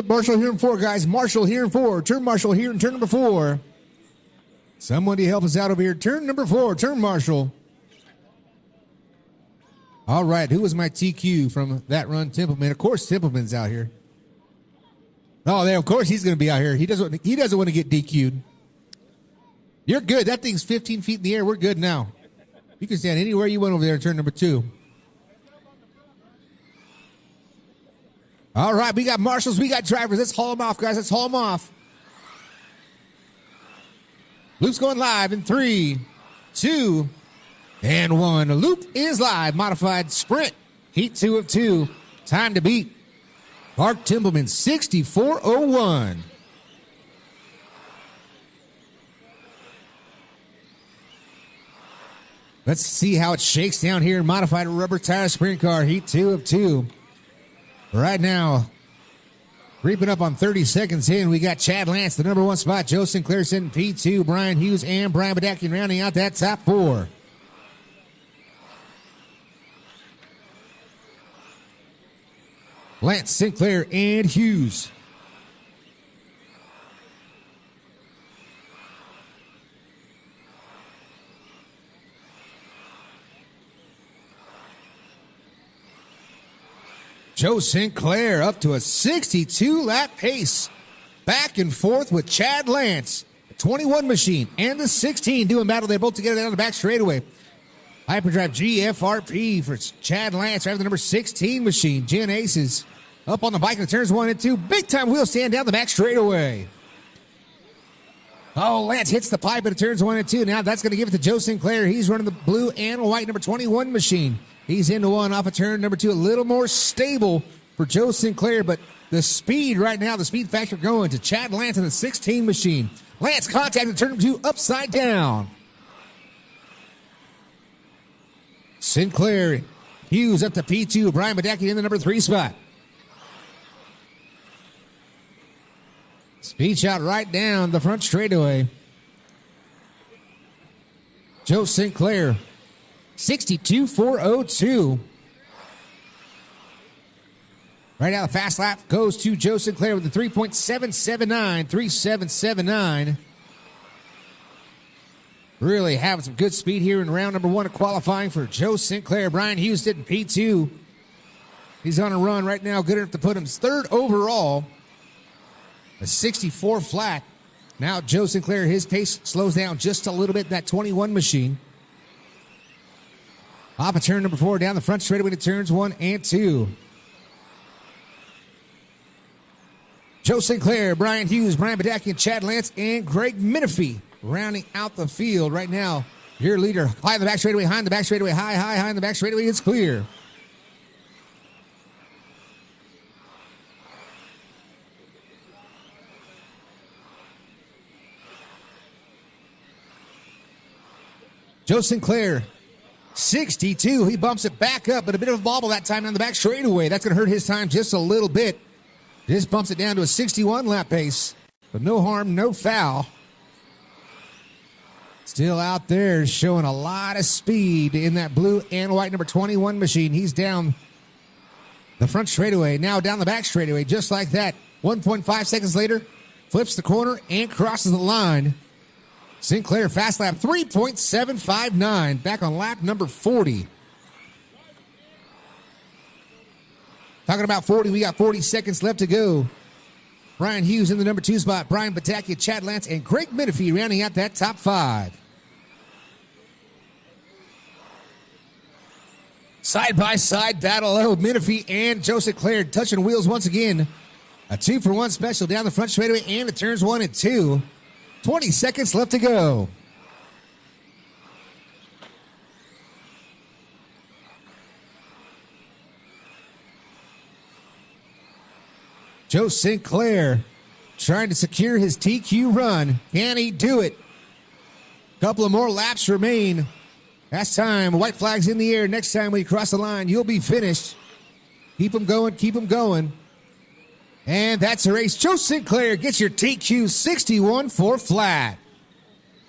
Marshall here in 4, guys. Marshall here in 4. Turn Marshall here in turn number 4. Somebody help us out over here. Turn number 4. Turn Marshall. All right. Who was my TQ from that run? Templeman. Of course, Templeman's out here. Oh, there. Of course, he's going to be out here. He doesn't want to get DQ'd. You're good. That thing's 15 feet in the air. We're good now. You can stand anywhere you want over there in turn number 2. All right, we got marshals, we got drivers. Let's haul them off, guys. Let's haul them off. Loop's going live in 3, 2, and 1. The loop is live. Modified sprint. Heat 2 of 2. Time to beat. Clark Templeman, 64.01. Let's see how it shakes down here in modified rubber tire sprint car. Heat 2 of 2. Right now, creeping up on 30 seconds in, we got Chad Lance, the number 1 spot. Joe Sinclair sitting P2. Brian Hughes and Brian Badakian rounding out that top 4. Lance, Sinclair, and Hughes. Joe Sinclair up to a 62-lap pace. Back and forth with Chad Lance. The 21 machine and the 16 doing battle. They're both together down the back straightaway. Hyperdrive GFRP for Chad Lance, driving the number 16 machine. Gen Aces up on the bike in the turns 1 and 2. Big time wheel stand down the back straightaway. Oh, Lance hits the pipe and it turns 1 and 2. Now that's going to give it to Joe Sinclair. He's running the blue and white number 21 machine. He's into one off of turn number 2. A little more stable for Joe Sinclair, but the speed right now, the speed factor going to Chad Lance in the 16 machine. Lance contacted turn number 2 upside down. Sinclair, Hughes up to P2. Brian Badaki in the number 3 spot. Speed shot right down the front straightaway. Joe Sinclair, 62.402. Right now, the fast lap goes to Joe Sinclair with the 3.779. 3.779. Really having some good speed here in round number 1 of qualifying for Joe Sinclair. Brian Hughes did in P2. He's on a run right now, good enough to put him 3rd overall. A 64 flat. Now Joe Sinclair, his pace slows down just a little bit in that 21 machine. Off of turn number 4, down the front straightaway to turns 1 and 2. Joe Sinclair, Brian Hughes, Brian Badaki, and Chad Lance, and Greg Menifee rounding out the field right now. Your leader, high in the back straightaway, high in the back straightaway, high in the back straightaway. It's clear. Joe Sinclair, 62. He bumps it back up, but a bit of a bobble that time on the back straightaway. That's going to hurt his time just a little bit. Just bumps it down to a 61 lap pace, but no harm, no foul. Still out there showing a lot of speed in that blue and white number 21 machine. He's down the front straightaway, now down the back straightaway, just like that. 1.5 seconds later, flips the corner and crosses the line. Sinclair fast lap 3.759, back on lap number 40. Talking about 40, we got 40 seconds left to go. Brian Hughes in the number 2 spot. Brian Bataki, Chad Lance, and Greg Menifee rounding out that top 5. Side-by-side battle of Menifee and Joe Sinclair touching wheels once again. A 2-for-1 special down the front straightaway and it turns 1 and 2. 20 seconds left to go. Joe Sinclair trying to secure his TQ run. Can he do it? Couple of more laps remain. That's time. White flag's in the air. Next time we cross the line, you'll be finished. Keep them going. Keep them going. And that's a race. Joe Sinclair gets your TQ 61-4 flat.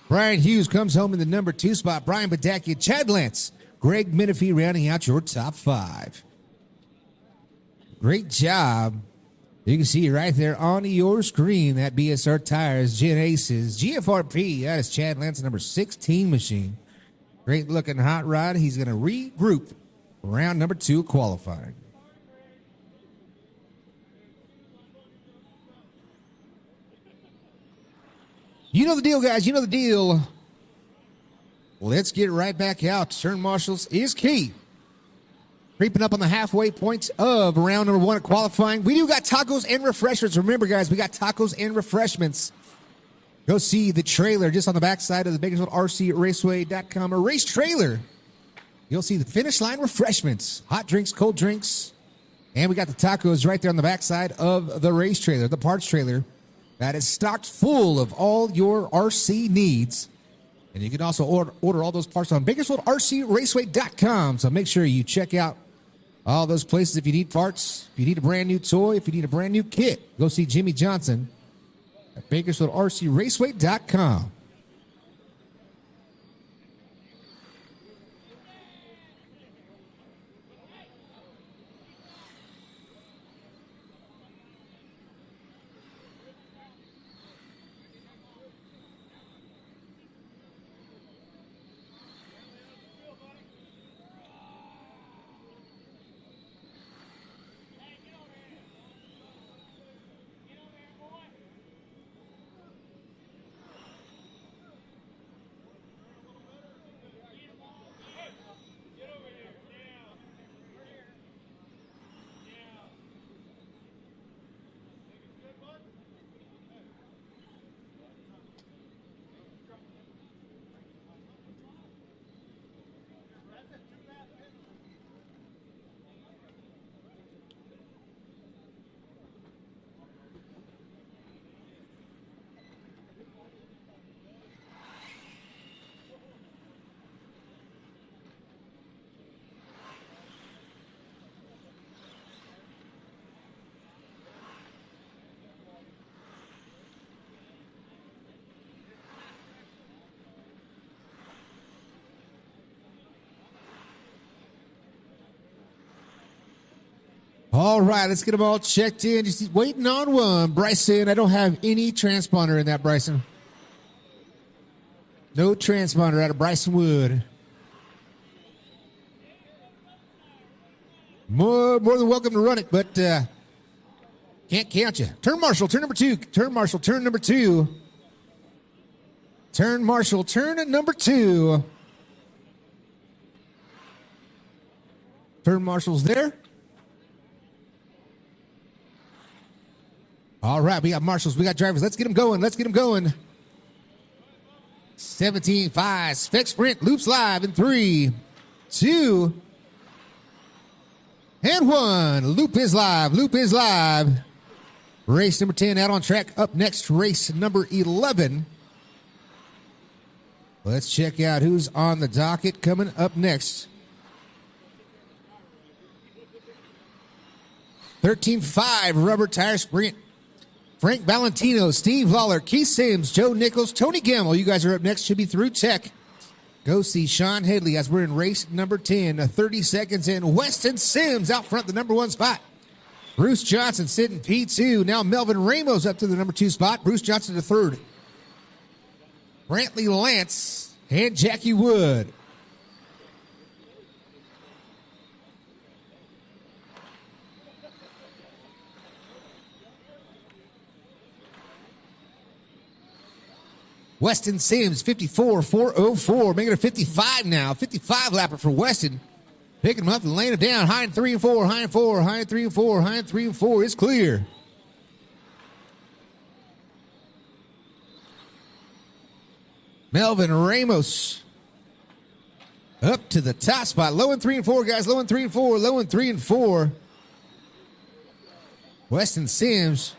Brian Hughes comes home in the number 2 spot. Brian Badaki, Chad Lance, Greg Menifee rounding out your top 5. Great job. You can see right there on your screen that BSR Tires, Gen Aces, GFRP. That is Chad Lance, number 16 machine. Great looking hot rod. He's going to regroup round number 2 qualifying. You know the deal, guys. You know the deal. Let's get right back out. Turn marshals is key. Creeping up on the halfway point of round number 1 of qualifying. We do got tacos and refreshments. Remember, guys, we got tacos and refreshments. Go see the trailer just on the backside of the Bakersfield RC Raceway.com, a race trailer. You'll see the finish line refreshments, hot drinks, cold drinks, and we got the tacos right there on the backside of the race trailer, the parts trailer. That is stocked full of all your RC needs. And you can also order all those parts on BakersfieldRCRaceway.com. So make sure you check out all those places if you need parts, if you need a brand new toy, if you need a brand new kit. Go see Jimmy Johnson at BakersfieldRCRaceway.com. All right, let's get them all checked in. Just waiting on one. Bryson, I don't have any transponder in that, Bryson. No transponder out of Bryson Wood. More than welcome to run it, but can't count you. Turn Marshall, turn number 2. Turn Marshall, turn number 2. Turn Marshall, turn at number 2. Turn Marshall's there. All right, we got marshals, we got drivers. Let's get them going. Let's get them going. 17.5, Spec Sprint loops live in 3, 2, and 1. Loop is live. Loop is live. Race number 10 out on track. Up next, race number 11. Let's check out who's on the docket coming up next. 13.5 Rubber Tire Sprint. Frank Valentino, Steve Lawler, Keith Sims, Joe Nichols, Tony Gamble. You guys are up next. Should be through tech. Go see Sean Headley as we're in race number 10. 30 seconds in. Weston Sims out front, the number 1 spot. Bruce Johnson sitting P2. Now Melvin Ramos up to the number 2 spot. Bruce Johnson to 3rd. Brantley Lance and Jackie Wood. Weston Sims, 54.404, making it a 55 now. 55 lapper for Weston. Picking him up and laying it down. High in 3 and 4, high in 4, high in 3 and 4, high in 3 and 4. It's clear. Melvin Ramos up to the top spot. Low in 3 and 4, guys. Low in 3 and 4, low in 3 and 4. Weston Sims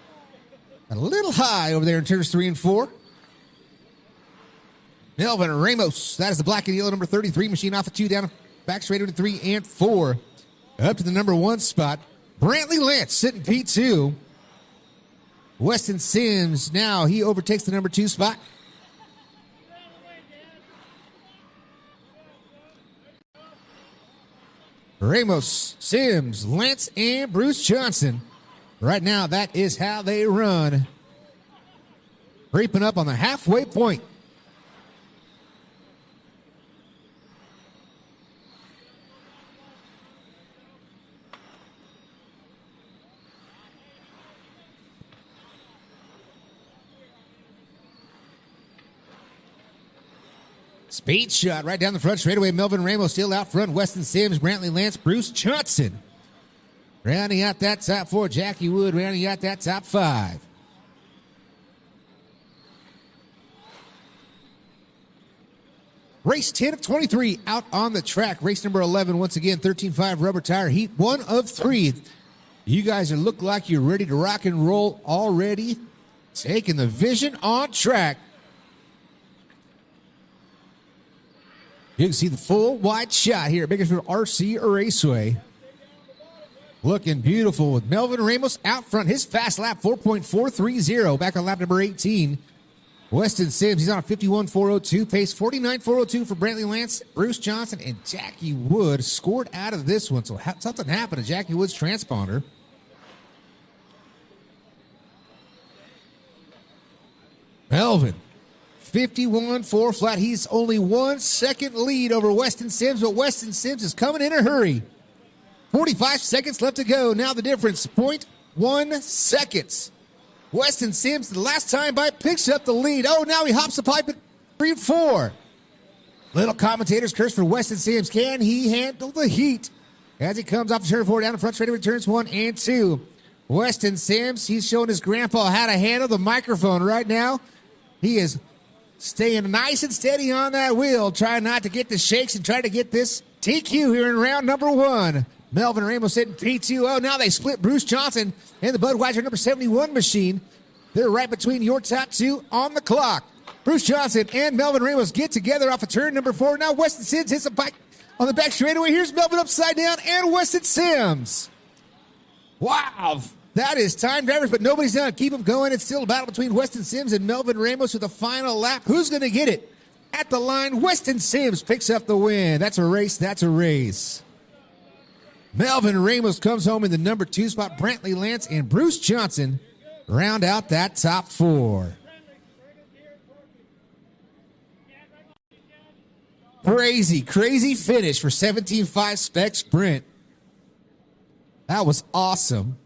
a little high over there in turns 3 and 4. Melvin Ramos, that is the black and yellow number 33 machine off of 2 down back straight into 3 and 4. Up to the number 1 spot. Brantley Lance sitting P2. Weston Sims, now he overtakes the number 2 spot. Ramos, Sims, Lance, and Bruce Johnson. Right now, that is how they run. Creeping up on the halfway point. Speed shot right down the front straightaway. Melvin Ramos still out front. Weston Sims, Brantley Lance, Bruce Johnson. Rounding out that top 4. Jackie Wood rounding out that top 5. Race 10 of 23 out on the track. Race number 11, once again, 13.5 Rubber Tire Heat 1 of 3. You guys are look like you're ready to rock and roll already. Taking the Vision on track. You can see the full wide shot here at Bakersfield RC Raceway. Looking beautiful with Melvin Ramos out front. His fast lap, 4.430. Back on lap number 18. Weston Sims, he's on a 51.402 pace. 49.402 for Brantley Lance. Bruce Johnson and Jackie Wood scored out of this one. So something happened to Jackie Wood's transponder. Melvin. 51.4 flat. He's only 1 second lead over Weston Sims, but Weston Sims is coming in a hurry. 45 seconds left to go. Now the difference, 0.1 seconds. Weston Sims, the last time by, picks up the lead. Oh, now he hops the pipe at 3 and 4. Little commentators curse for Weston Sims. Can he handle the heat? As he comes off the turn 4 down the front straight, returns 1 and 2. Weston Sims, he's showing his grandpa how to handle the microphone right now. He is staying nice and steady on that wheel, trying not to get the shakes and try to get this TQ here in round number 1. Melvin Ramos hitting P2. Oh, now they split Bruce Johnson and the Budweiser number 71 machine. They're right between your top 2 on the clock. Bruce Johnson and Melvin Ramos get together off of turn number 4. Now Weston Sims hits a bike on the back straightaway. Here's Melvin upside down and Weston Sims. Wow. That is time, drivers, but nobody's done. Keep them going. It's still a battle between Weston Sims and Melvin Ramos with the final lap. Who's going to get it? At the line, Weston Sims picks up the win. That's a race. That's a race. Melvin Ramos comes home in the number 2 spot. Brantley Lance and Bruce Johnson round out that top 4. Crazy finish for 17.5 Spec Sprint. That was awesome.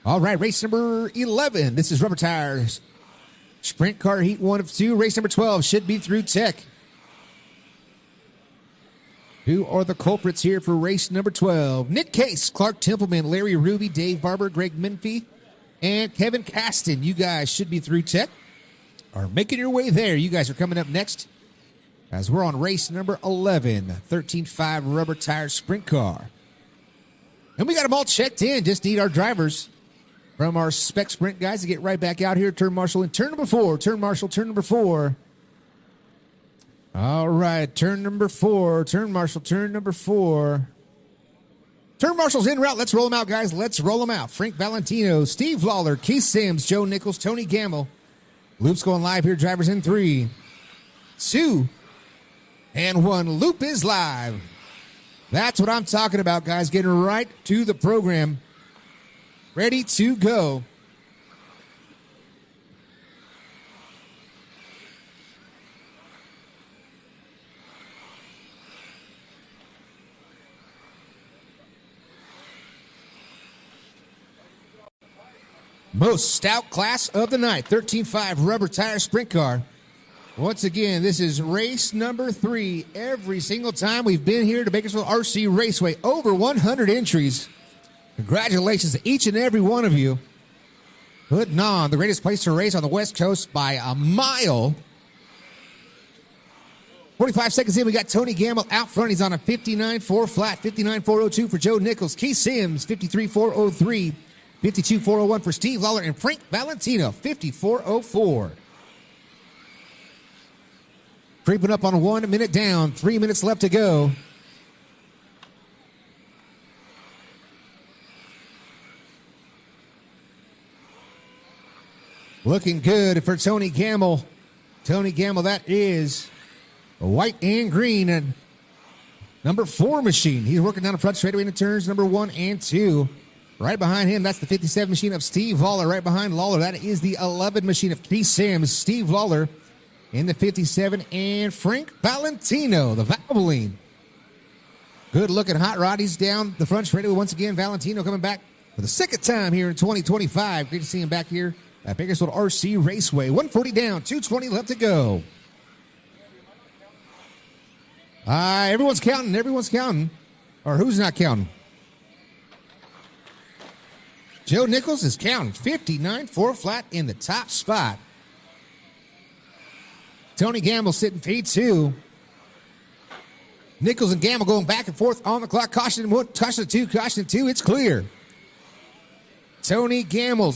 All right, race number 11. This is Rubber Tires. Sprint car heat 1 of 2. Race number 12 should be through Tech. Who are the culprits here for race number 12? Nick Case, Clark Templeman, Larry Ruby, Dave Barber, Greg Menfee, and Kevin Caston. You guys should be through Tech. Are making your way there. You guys are coming up next as we're on race number 11. 13.5 Rubber Tires Sprint car. And we got them all checked in. Just need our drivers from our Spec Sprint guys to get right back out here. Turn Marshal in turn number 4. Turn Marshal, turn number 4. All right, turn number 4. Turn Marshal, turn number 4. Turn Marshal's in route. Let's roll them out, guys. Let's roll them out. Frank Valentino, Steve Lawler, Keith Sims, Joe Nichols, Tony Gamble. Loop's going live here. Drivers in 3, 2, and 1. Loop is live. That's what I'm talking about, guys. Getting right to the program. Ready to go. Most stout class of the night. 13.5 Rubber Tire Sprint car. Once again, this is race number 3. Every single time we've been here to Bakersfield RC Raceway, over 100 entries. Congratulations to each and every one of you. Putting on the greatest place to race on the West Coast by a mile. 45 seconds in, we got Tony Gamble out front. He's on a 59.4 flat, 59.402 for Joe Nichols. Keith Sims, 53.403, 52.401 for Steve Lawler, and Frank Valentino, 54.04. Creeping up on 1 minute down, 3 minutes left to go. Looking good for Tony Gamble. Tony Gamble, that is a white and green and number 4 machine. He's working down the front straightaway into turns number 1 and 2. Right behind him, that's the 57 machine of Steve Lawler. Right behind Lawler, that is the 11 machine of Keith Sims. Steve Lawler in the 57, and Frank Valentino, the Valvoline. Good looking hot rod. He's down the front straightaway once again. Valentino coming back for the second time here in 2025. Great to see him back here at Bakersfield RC Raceway. 140 down, 220 left to go. Everyone's counting. Or who's not counting? Joe Nichols is counting. 59.4 flat in the top spot. Tony Gamble sitting P2. Nichols and Gamble going back and forth on the clock. Caution 1, caution 2, caution 2. It's clear. Tony Gamble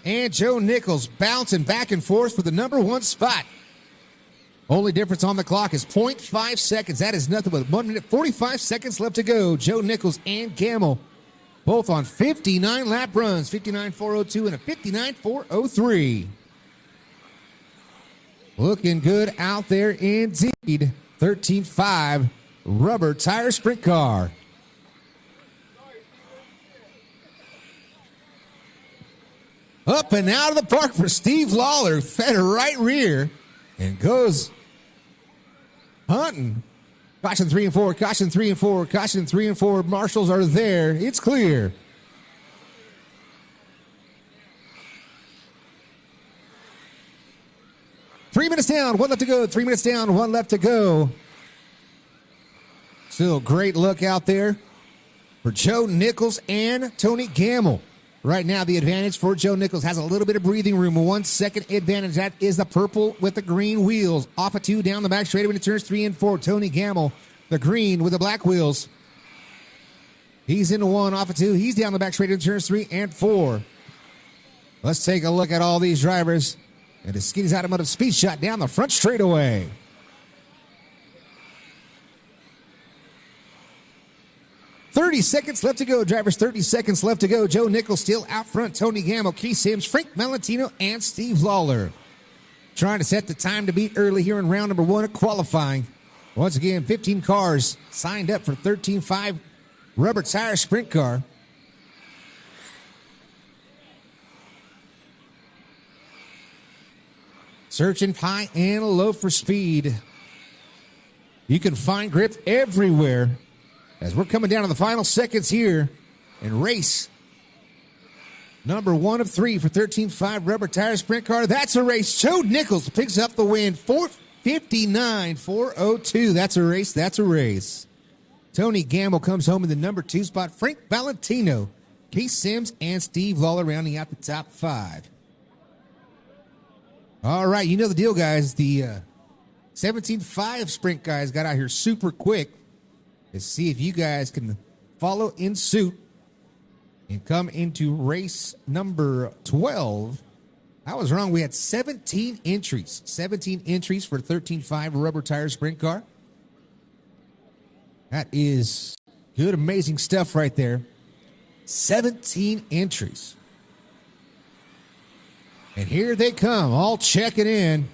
and Joe Nichols bouncing back and forth for the number 1 spot. Only difference on the clock is 0.5 seconds. That is nothing but 1 minute, 45 seconds left to go. Joe Nichols and Gamble both on 59 lap runs, 59.402 and a 59.403. Looking good out there indeed. 13.5 Rubber Tire Sprint car. Up and out of the park for Steve Lawler. Fed right rear and goes hunting. Caution 3 and 4, caution 3 and 4, caution 3 and 4. Marshals are there. It's clear. Three minutes down, 1 left to go. 3 minutes down, 1 left to go. Still great look out there for Joe Nichols and Tony Gamble. Right now, the advantage for Joe Nichols has a little bit of breathing room. 1 second advantage. That is the purple with the green wheels. Off a 2 down the back straightaway into turns 3 and 4. Tony Gamble, the green with the black wheels. He's into 1, off a 2. He's down the back straight into turns 3 and 4. Let's take a look at all these drivers. And the Skinny's Automotive Speed Shot down the front straightaway. "30 seconds left to go, drivers. 30 seconds left to go. Joe Nichols still out front. Tony Gamble, Keith Sims, Frank Valentino, and Steve Lawler. Trying to set the time to beat early here in round number 1 of qualifying. Once again, 15 cars signed up for 13.5 rubber tire sprint car. Searching high and low for speed. You can find grip everywhere as we're coming down to the final seconds here in race number 1 of 3 for 13.5 rubber tire sprint car. That's a race. Joe Nichols picks up the win. 4:59.402. That's a race. That's a race. Tony Gamble comes home in the number 2 spot. Frank Valentino, Keith Sims, and Steve Lawler rounding out the top 5. All right, you know the deal, guys. The 17.5 sprint guys got out here super quick. Let's see if you guys can follow in suit and come into race number 12. I was wrong. We had 17 entries. 17 entries for 13.5 rubber tire sprint car. That is good, amazing stuff right there. 17 entries. And here they come, all checking in.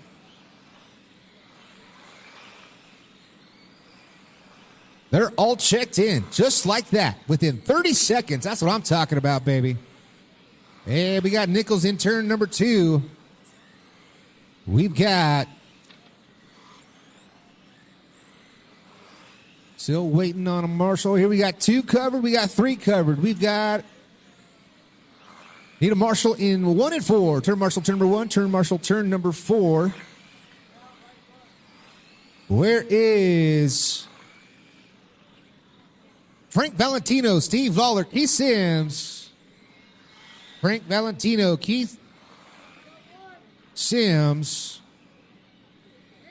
They're all checked in, just like that, within 30 seconds. That's what I'm talking about, baby. And we got Nichols in turn number 2. We've got... Still waiting on a Marshall. Here we got 2 covered. We got 3 covered. We've got... Need a Marshall in 1 and 4. Turn Marshall, turn number 1. Turn Marshall, turn number 4. Where is Frank Valentino, Steve Lawler, Keith Sims? Frank Valentino, Keith Sims,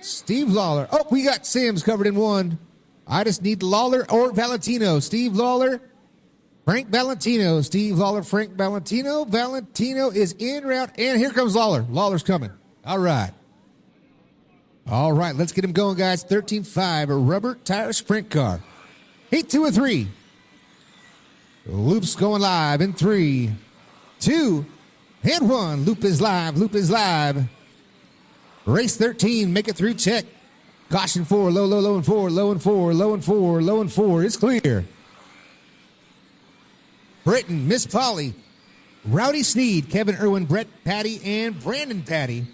Steve Lawler. Oh, we got Sims covered in 1. I just need Lawler or Valentino. Steve Lawler, Frank Valentino, Steve Lawler, Frank Valentino. Valentino is en route, and here comes Lawler. Lawler's coming. All right. All right, let's get him going, guys. 13.5, a rubber tire sprint car. Heat 2 and 3. Loop's going live in 3, 2, and 1. Loop is live. Loop is live. Race 13, make it through check. Caution 4, low, low, low, and 4, low, and 4, low, and 4, low, and 4. It's clear. Britton, Miss Polly, Rowdy Sneed, Kevin Irwin, Brett Patty, and Brandon Patty.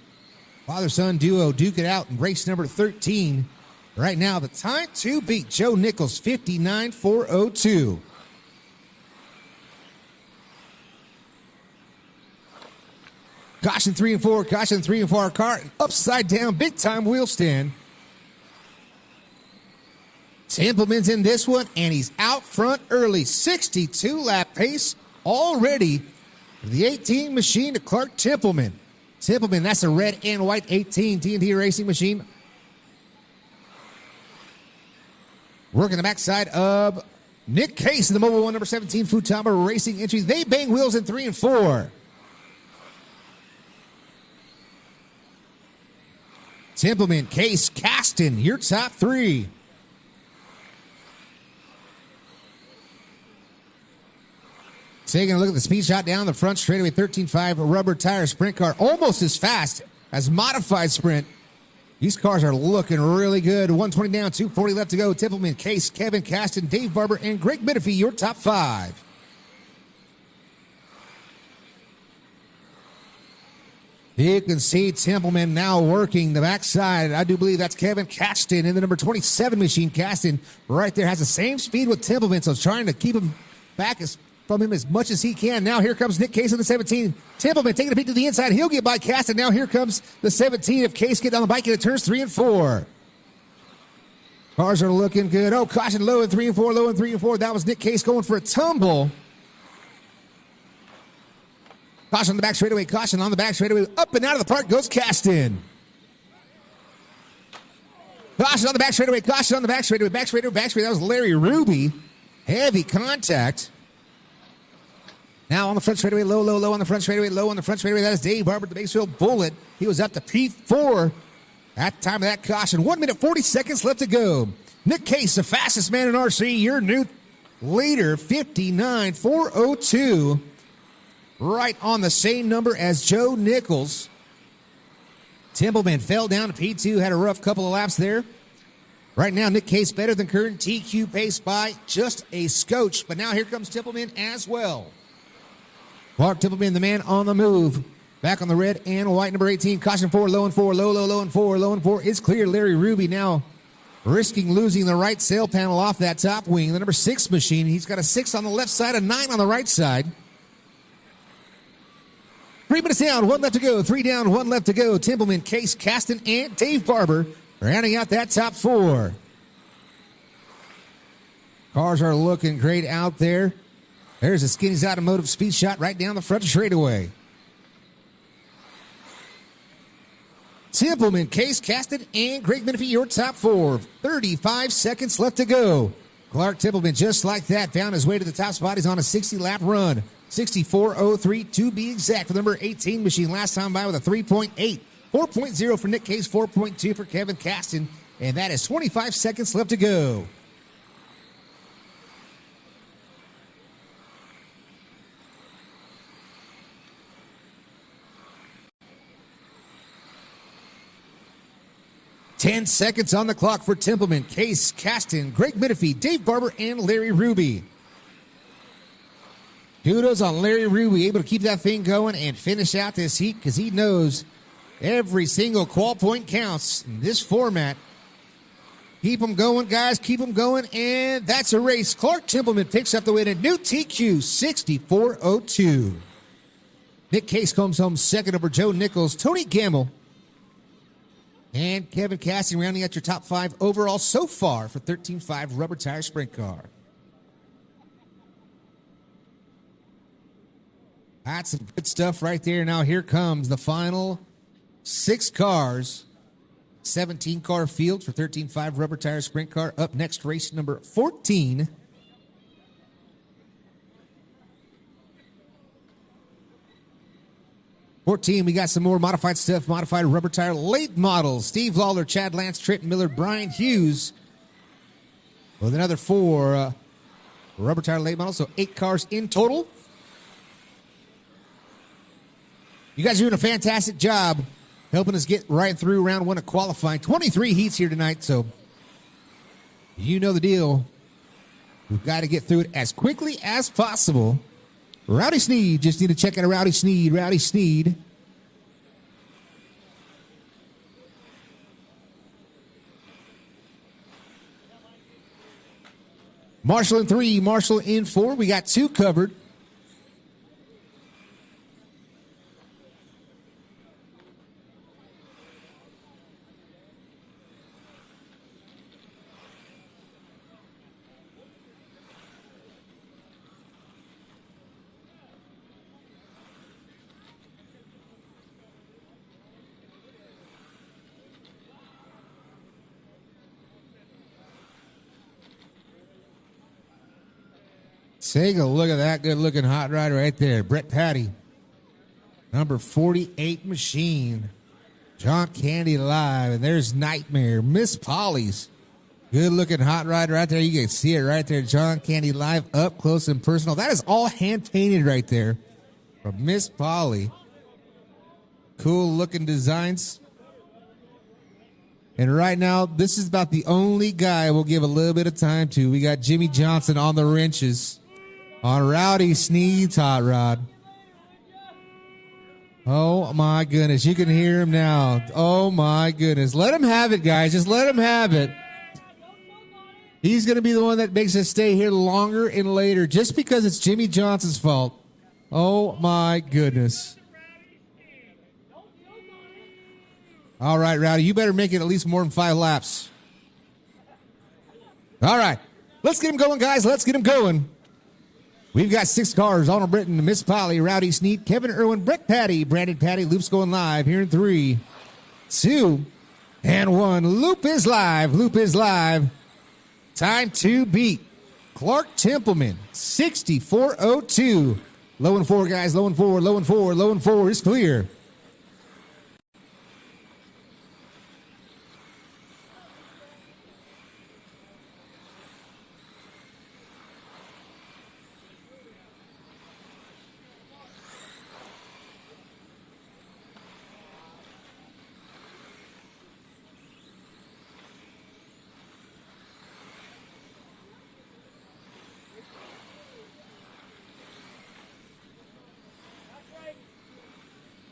Father-son duo duke it out in race number 13. Right now, the time to beat Joe Nichols, 59.402. Caution 3 and 4, caution 3 and 4. Car upside down, big time wheel stand. Templeman's in this one, and he's out front early. 62 lap pace already. The 18 machine to Clark Templeman. Templeman, that's a red and white 18 TNT Racing machine. Working the backside of Nick Case in the Mobile 1, number 17, Futaba Racing entries. They bang wheels in 3 and 4. Templeman, Case, Caston, your top 3. Taking a look at the speed shot down the front straightaway, 13.5 rubber tire sprint car, almost as fast as modified sprint. These cars are looking really good. 120 down, 240 left to go. Templeman, Case, Kevin, Caston, Dave Barber, and Greg Menifee, your top 5. You can see Templeman now working the backside. I do believe that's Kevin Caston in the number 27 machine. Caston right there has the same speed with Templeman, so trying to keep him back from him as much as he can. Now here comes Nick Case on the 17. Templeman taking a peek to the inside. He'll get by Caston. Now here comes the 17 of Case getting on the bike, and it turns 3 and 4. Cars are looking good. Oh, caution low in 3 and 4, low in 3 and 4. That was Nick Case going for a tumble. Caution on the back straightaway. Caution on the back straightaway. Up and out of the park goes Caston. Caution on the back straightaway. Caution on the back straightaway. Back straightaway. Back straightaway. That was Larry Ruby. Heavy contact. Now on the front straightaway, low on the front straightaway, low on the front straightaway. That is Dave Barber, the Bakersfield Bullet. He was up to P4 at the time of that caution. 1 minute, 40 seconds left to go. Nick Case, the fastest man in RC, your new leader, 59.402. Right on the same number as Joe Nichols. Templeman fell down to P2, had a rough couple of laps there. Right now, Nick Case better than current TQ pace by just a scotch. But now here comes Templeman as well. Clark Templeman, the man on the move. Back on the red and white, number 18. Caution 4, low and 4, low and 4, low and 4. It's clear. Larry Ruby now risking losing the right sail panel off that top wing. The number 6 machine. He's got a 6 on the left side, a 9 on the right side. 3 minutes down, 1 left to go. 3 down, 1 left to go. Templeman, Case, Caston, and Dave Barber rounding out that top 4. Cars are looking great out there. There's a Skinny's Automotive speed shot right down the front straightaway. Templeman, Case, Caston, and Greg Menifee, your top 4. 35 seconds left to go. Clark Templeman, just like that, found his way to the top spot. He's on a 60-lap run. 64.03 to be exact for the number 18 machine. Last time by with a 3.8. 4.0 for Nick Case, 4.2 for Kevin Caston. And that is 25 seconds left to go. Ten seconds on the clock for Templeman, Case, Caston, Greg Menifee, Dave Barber, and Larry Ruby. Kudos on Larry Ruby, able to keep that thing going and finish out this heat because he knows every single qual point counts in this format. Keep them going, guys. Keep them going, and that's a race. Clark Templeman picks up the win in new TQ 64.02. Nick Case comes home second over Joe Nichols, Tony Gamble, and Kevin Caston rounding out your top 5 overall so far for 13.5 Rubber Tire Sprint Car. That's some good stuff right there. Now here comes the final 6 cars. 17-car field for 13.5 Rubber Tire Sprint Car. Up next, race number 14. We got some more modified stuff, modified rubber tire late models. Steve Lawler, Chad Lance, Trenton Miller, Brian Hughes. With another 4 rubber tire late models, so 8 cars in total. You guys are doing a fantastic job helping us get right through round 1 of qualifying. 23 heats here tonight, so you know the deal. We've got to get through it as quickly as possible. Rowdy Sneed, just need to check out Rowdy Sneed. Rowdy Sneed. Marshall in 3, Marshall in 4. We got 2 covered. Take a look at that good-looking hot rod right there. Brett Patty, number 48 machine. John Candy Live, and there's Nightmare. Miss Polly's good-looking hot rod right there. You can see it right there. John Candy Live up close and personal. That is all hand-painted right there from Miss Polly. Cool-looking designs. And right now, this is about the only guy we'll give a little bit of time to. We got Jimmy Johnson on the wrenches on Rowdy Sneed's hot rod. Oh, my goodness. You can hear him now. Oh, my goodness. Let him have it, guys. Just let him have it. He's going to be the one that makes us stay here longer and later just because it's Jimmy Johnson's fault. Oh, my goodness. All right, Rowdy, you better make it at least more than 5 laps. All right. Let's get him going, guys. Let's get him going. We've got 6 cars. Arnold Britton, Miss Polly, Rowdy Sneed, Kevin Irwin, Brett Patty, Brandon Patty. Loop's going live here in 3, 2, and 1. Loop is live. Loop is live. Time to beat. Clark Templeman, 64.02. Low and four, guys. Low and four, low and four, low and four. It's clear.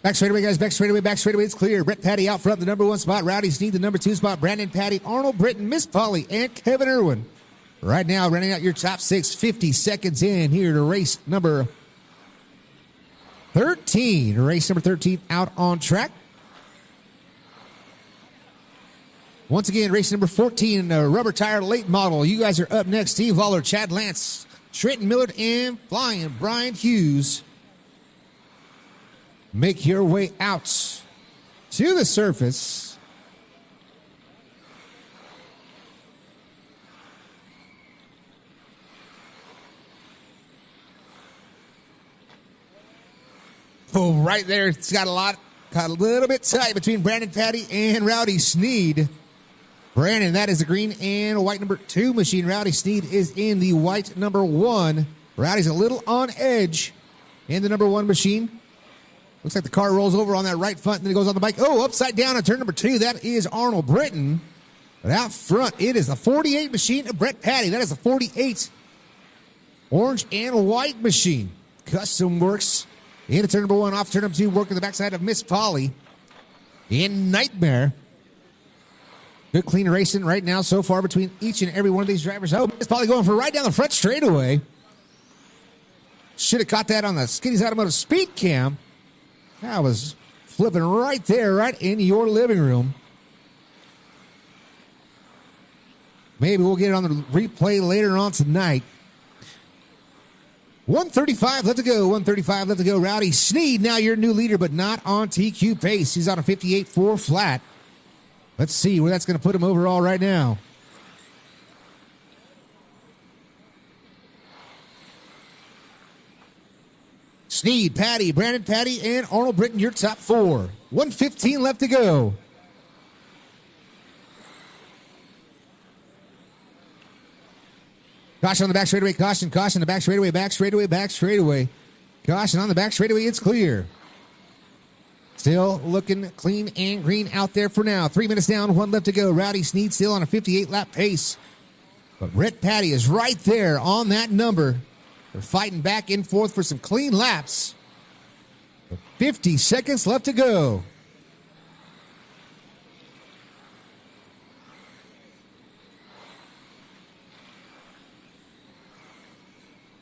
Back straightaway, guys. Back straightaway, back straightaway. It's clear. Brett Patty out front, the number 1 spot. Rowdy Sneed, the number 2 spot. Brandon Patty, Arnold Britton, Miss Polly, and Kevin Irwin. Right now, running out your top 6, 50 seconds in here to race number 13. Race number 13 out on track. Once again, race number 14, rubber tire late model. You guys are up next. Steve Lawler, Chad Lance, Trenton Millard, and flying Brian Hughes. Make your way out to the surface. Oh, right there. It's got a little bit tight between Brandon Patty and Rowdy Sneed. Brandon, that is the green and white number 2 machine. Rowdy Sneed is in the white number 1. Rowdy's a little on edge in the number 1 machine. Looks like the car rolls over on that right front, and then it goes on the bike. Oh, upside down on turn number 2. That is Arnold Britton. But out front, it is the 48 machine of Brett Patty. That is the 48 orange and white machine. Custom Works into turn number 1, off turn number 2, working the backside of Miss Polly in Nightmare. Good clean racing right now so far between each and every one of these drivers. Oh, Miss Polly going for right down the front straightaway. Should have caught that on the Skinny's Automotive Speed Cam. That was flipping right there, right in your living room. Maybe we'll get it on the replay later on tonight. 135 left to go. 135 left to go. Rowdy Sneed, now your new leader, but not on TQ pace. He's on a 58.4 flat. Let's see where that's going to put him overall right now. Sneed, Patty, Brandon Patty, and Arnold Britton, your top 4. 1:15 left to go. Caution on the back straightaway. Caution, caution. The back straightaway, back straightaway, back straightaway. Caution on the back straightaway. It's clear. Still looking clean and green out there for now. 3 minutes down, 1 left to go. Rowdy Sneed still on a 58-lap pace. But Brett Patty is right there on that number. They're fighting back and forth for some clean laps. 50 seconds left to go.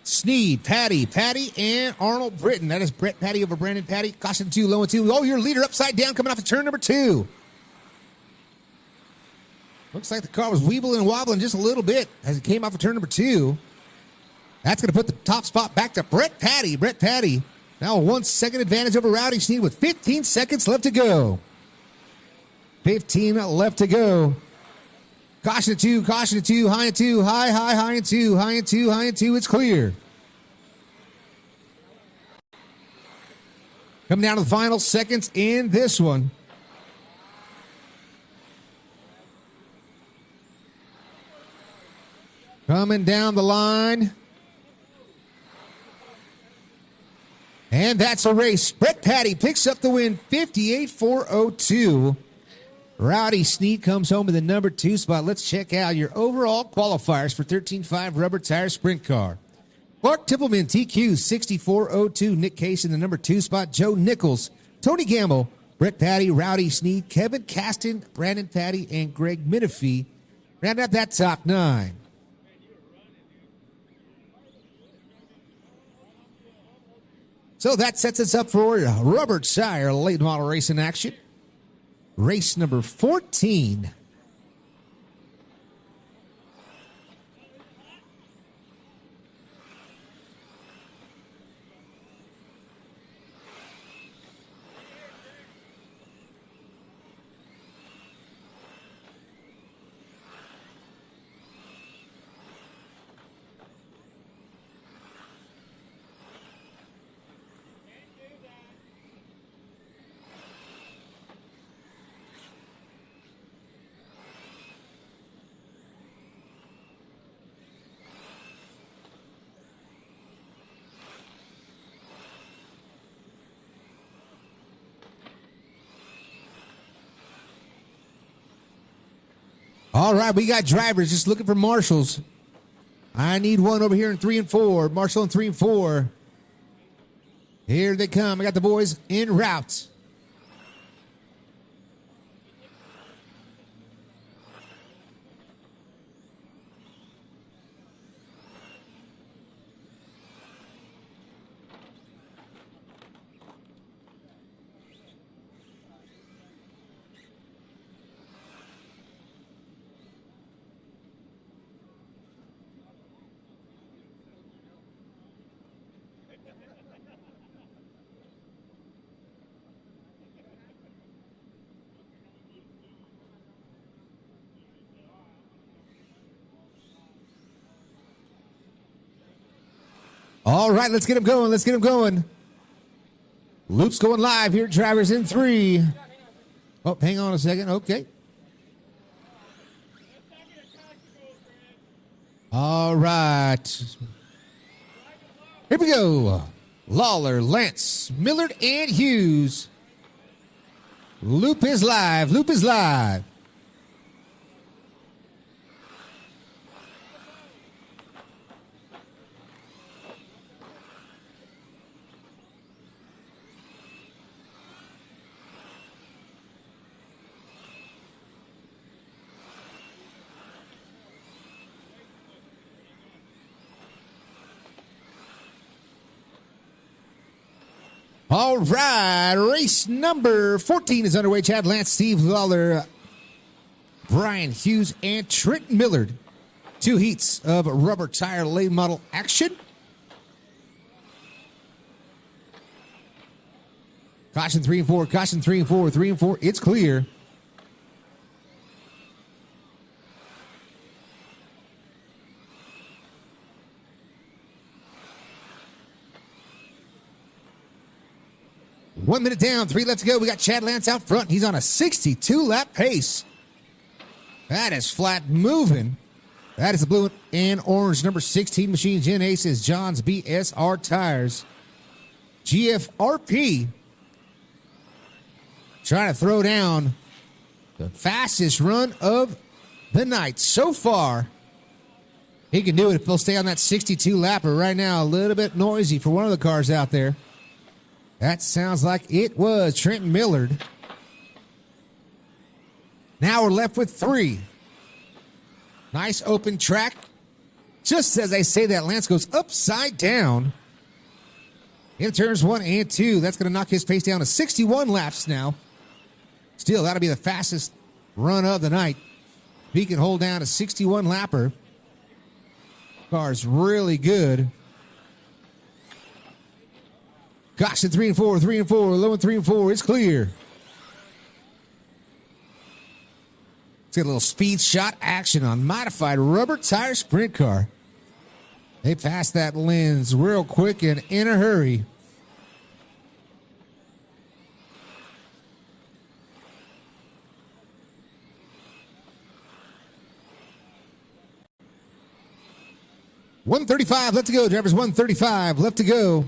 Sneed, Patty, and Arnold Britton. That is Brett Patty over Brandon Patty. Caution 2, low and 2. Oh, your leader upside down coming off of turn number 2. Looks like the car was weebling and wobbling just a little bit as it came off of turn number 2. That's going to put the top spot back to Brett Patty. Brett Patty now a 1 second advantage over Rowdy Sneed with 15 seconds left to go. 15 left to go. Caution at 2, caution at 2, high and 2, high and 2, high and 2, high and 2. It's clear. Coming down to the final seconds in this one. Coming down the line. And that's a race. Brett Patty picks up the win, 58.402. Rowdy Sneed comes home in the number 2 spot. Let's check out your overall qualifiers for 13.5 rubber tire sprint car. Clark Tippelman, TQ, 64.02. Nick Case in the number 2 spot. Joe Nichols, Tony Gamble, Brett Patty, Rowdy Sneed, Kevin Caston, Brandon Patty, and Greg Minifee. Round out that top 9. So that sets us up for rubber tire late model racing action. Race number 14. All right, we got drivers just looking for marshals. I need one over here in 3 and 4. Marshall in 3 and 4. Here they come. I got the boys en route. All right, let's get them going. Let's get them going. Loop's going live here. Drivers in 3. Oh, hang on a second. Okay. All right. Here we go. Lawler, Lance, Millard, and Hughes. Loop is live. Loop is live. All right, race number 14 is underway. Chad Lance, Steve Lawler, Brian Hughes, and Trent Millard. 2 heats of rubber tire late model action. Caution 3 and 4, caution 3 and 4, 3 and 4. It's clear. One minute down, 3 left to go. We got Chad Lance out front. He's on a 62-lap pace. That is flat moving. That is the blue and orange number 16 machine. Gen Aces, John's BSR tires. GFRP trying to throw down the fastest run of the night so far. He can do it if he'll stay on that 62-lapper. Right now, a little bit noisy for one of the cars out there. That sounds like it was Trent Millard. Now we're left with 3. Nice open track. Just as I say that, Lance goes upside down in turns 1 and 2. That's going to knock his pace down to 61 laps now. Still, that'll be the fastest run of the night. If he can hold down a 61 lapper, car's really good. Caution 3 and 4, 3 and 4, low and 3 and 4. It's clear. Let's get a little speed shot action on modified rubber tire sprint car. They passed that lens real quick and in a hurry. $135 left to go, drivers. $135 left to go.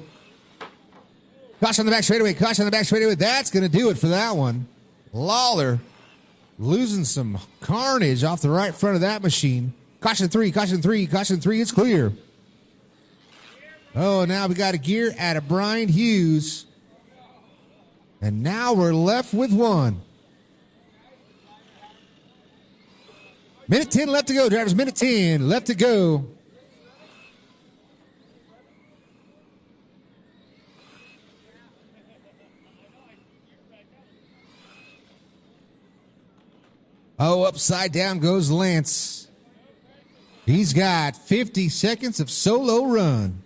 Caution on the back straightaway. Caution on the back straightaway. That's going to do it for that one. Lawler losing some carnage off the right front of that machine. Caution 3, caution 3, caution 3. It's clear. Oh, now we got a gear out of Brian Hughes. And now we're left with 1. Minute 10 left to go, drivers. Minute 10 left to go. Oh, upside down goes Lance. He's got 50 seconds of solo run.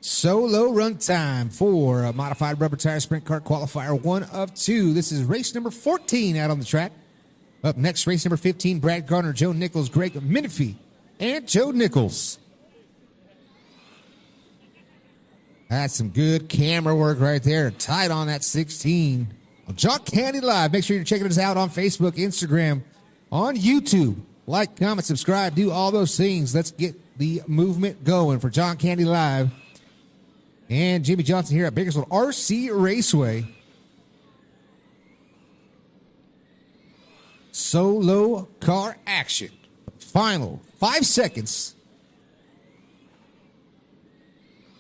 Solo run time for a modified rubber tire sprint car qualifier 1 of 2. This is race number 14 out on the track. Up next, race number 15, Brad Garner, Joe Nichols, Greg Menifee, and Joe Nichols. That's some good camera work right there. Tight on that 16. John Candy Live. Make sure you're checking us out on Facebook, Instagram, on YouTube. Like, comment, subscribe, do all those things. Let's get the movement going for John Candy Live. And Jimmy Johnson here at Bakersfield RC Raceway. solo car action. Final 5 seconds.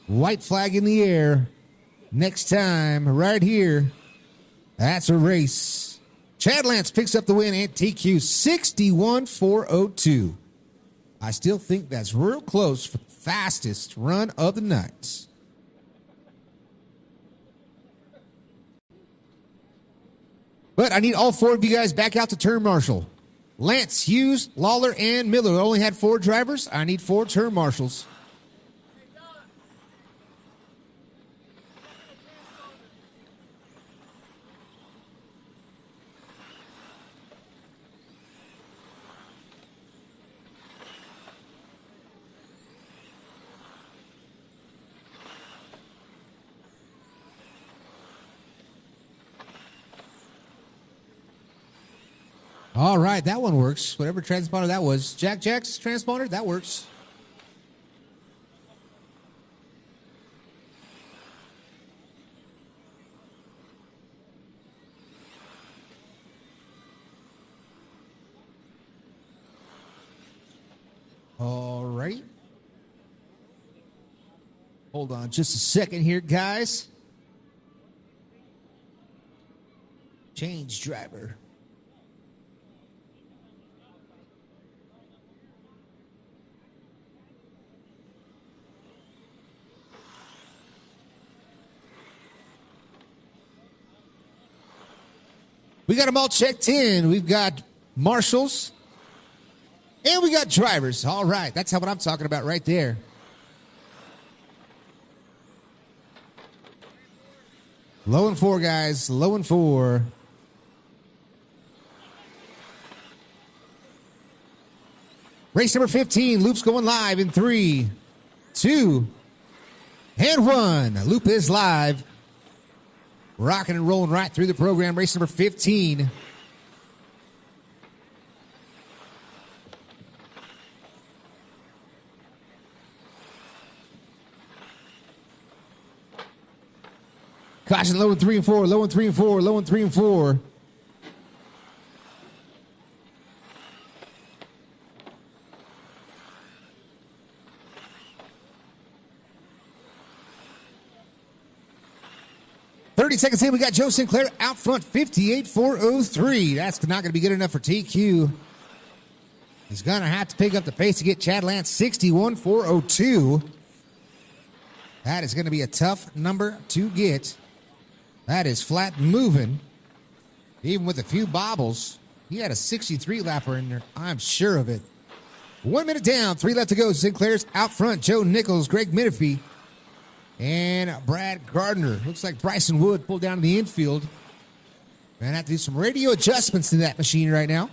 White flag in the air. Next time, right here, that's a race. Chad Lance picks up the win at TQ 61-402. I still think that's real close for the fastest run of the night. But I need all four of you guys back out to turn marshal. Lance, Hughes, Lawler, and Miller only had 4 drivers. I need 4 turn marshals. All right, that one works. Whatever transponder that was. Jack's transponder, that works. All right. Hold on just a second here, guys. Change driver. We got them all checked in. We've got marshals and we got drivers. All right, that's what I'm talking about right there. Low and 4, guys. Low and 4. Race number 15. Loop's going live in 3, 2, and 1. Loop is live. Rocking and rolling right through the program. Race number 15. Caution low and 3 and 4, low and 3 and 4, low and 3 and 4. Seconds in, we got Joe Sinclair out front, 58-403. That's not going to be good enough for TQ. He's going to have to pick up the pace to get Chad Lance, 61-402. That is going to be a tough number to get. That is flat moving. Even with a few bobbles, he had a 63 lapper in there. I'm sure of it. 1 minute down, 3 left to go. Sinclair's out front. Joe Nichols, Greg Menifee, and Brad Gardner. Looks like Bryson Wood pulled down in the infield. Man, I have to do some radio adjustments to that machine right now.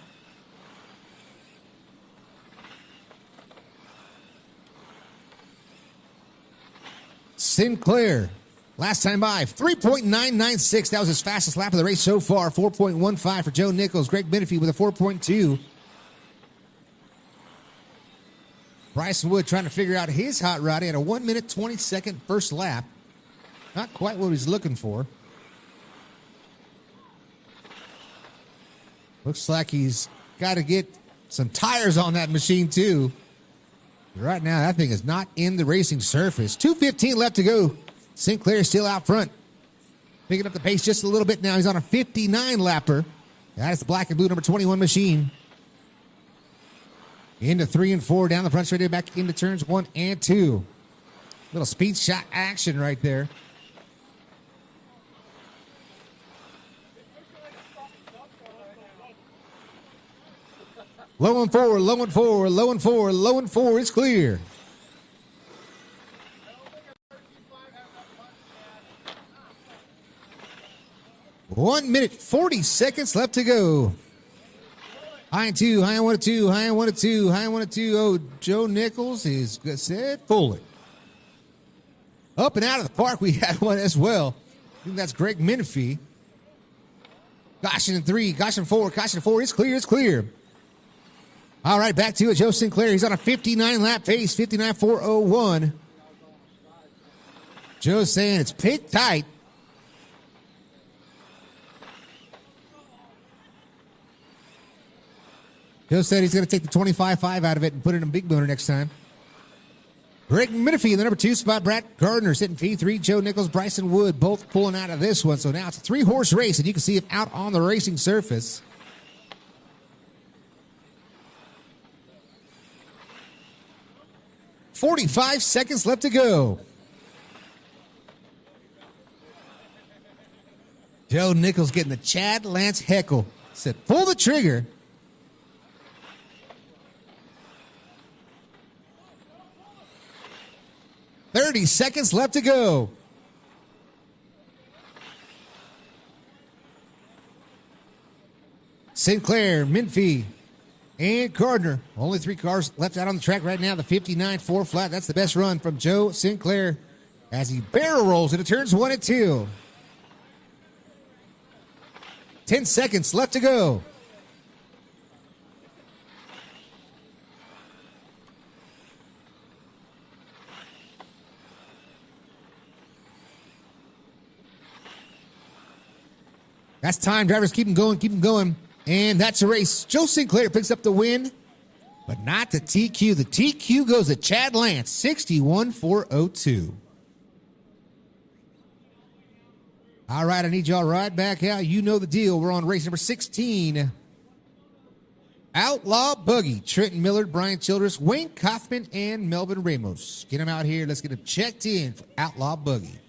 Sinclair, last time by, 3.996. That was his fastest lap of the race so far. 4.15 for Joe Nichols. Greg Menifee with a 4.2. Bryson Wood trying to figure out his hot rod. He had a 1 minute 20-second first lap. Not quite what he's looking for. Looks like he's got to get some tires on that machine too. Right now, that thing is not in the racing surface. 2:15 left to go. Sinclair still out front. Picking up the pace just a little bit now. He's on a 59 lapper. That is the black and blue number 21 machine. Into 3 and 4, down the front straight, back into turns 1 and 2. Little speed shot action right there. Low and 4, low and 4, low and 4, low and 4 is clear. One minute, 40 seconds left to go. High and 2, high and 1 and 2, high and 1 and 2, high and 1 and 2. Oh, Joe Nichols is set fully. Up and out of the park, we had one as well. I think that's Greg Menifee. Caution in 3, caution 4, caution 4. It's clear, it's clear. All right, back to it. Joe Sinclair, he's on a 59-lap pace, 59.401. Joe's saying it's pit tight. Joe said he's going to take the 25.5 out of it and put it in a big booner next time. Greg Menifee in the number 2 spot. Brad Gardner sitting P3. Joe Nichols, Bryson Wood both pulling out of this one. So now it's a 3-horse race, and you can see it out on the racing surface. "45 seconds left to go." Joe Nichols getting the Chad Lance heckle. Said, pull the trigger. "30 seconds left to go." Sinclair, Menifee, and Gardner. Only 3 cars left out on the track right now. The 59 4 flat. That's the best run from Joe Sinclair as he barrel rolls into turns 1 and 2. 10 seconds left to go. That's time. Drivers keep them going, keep them going. And that's a race. Joe Sinclair picks up the win, but not the TQ. The TQ goes to Chad Lance, 61-402. All right, I need y'all right back out. You know the deal. We're on race number 16. Outlaw Buggy. Trenton Millard, Brian Childress, Wayne Kaufman, and Melvin Ramos. Get them out here. Let's get them checked in for Outlaw Buggy.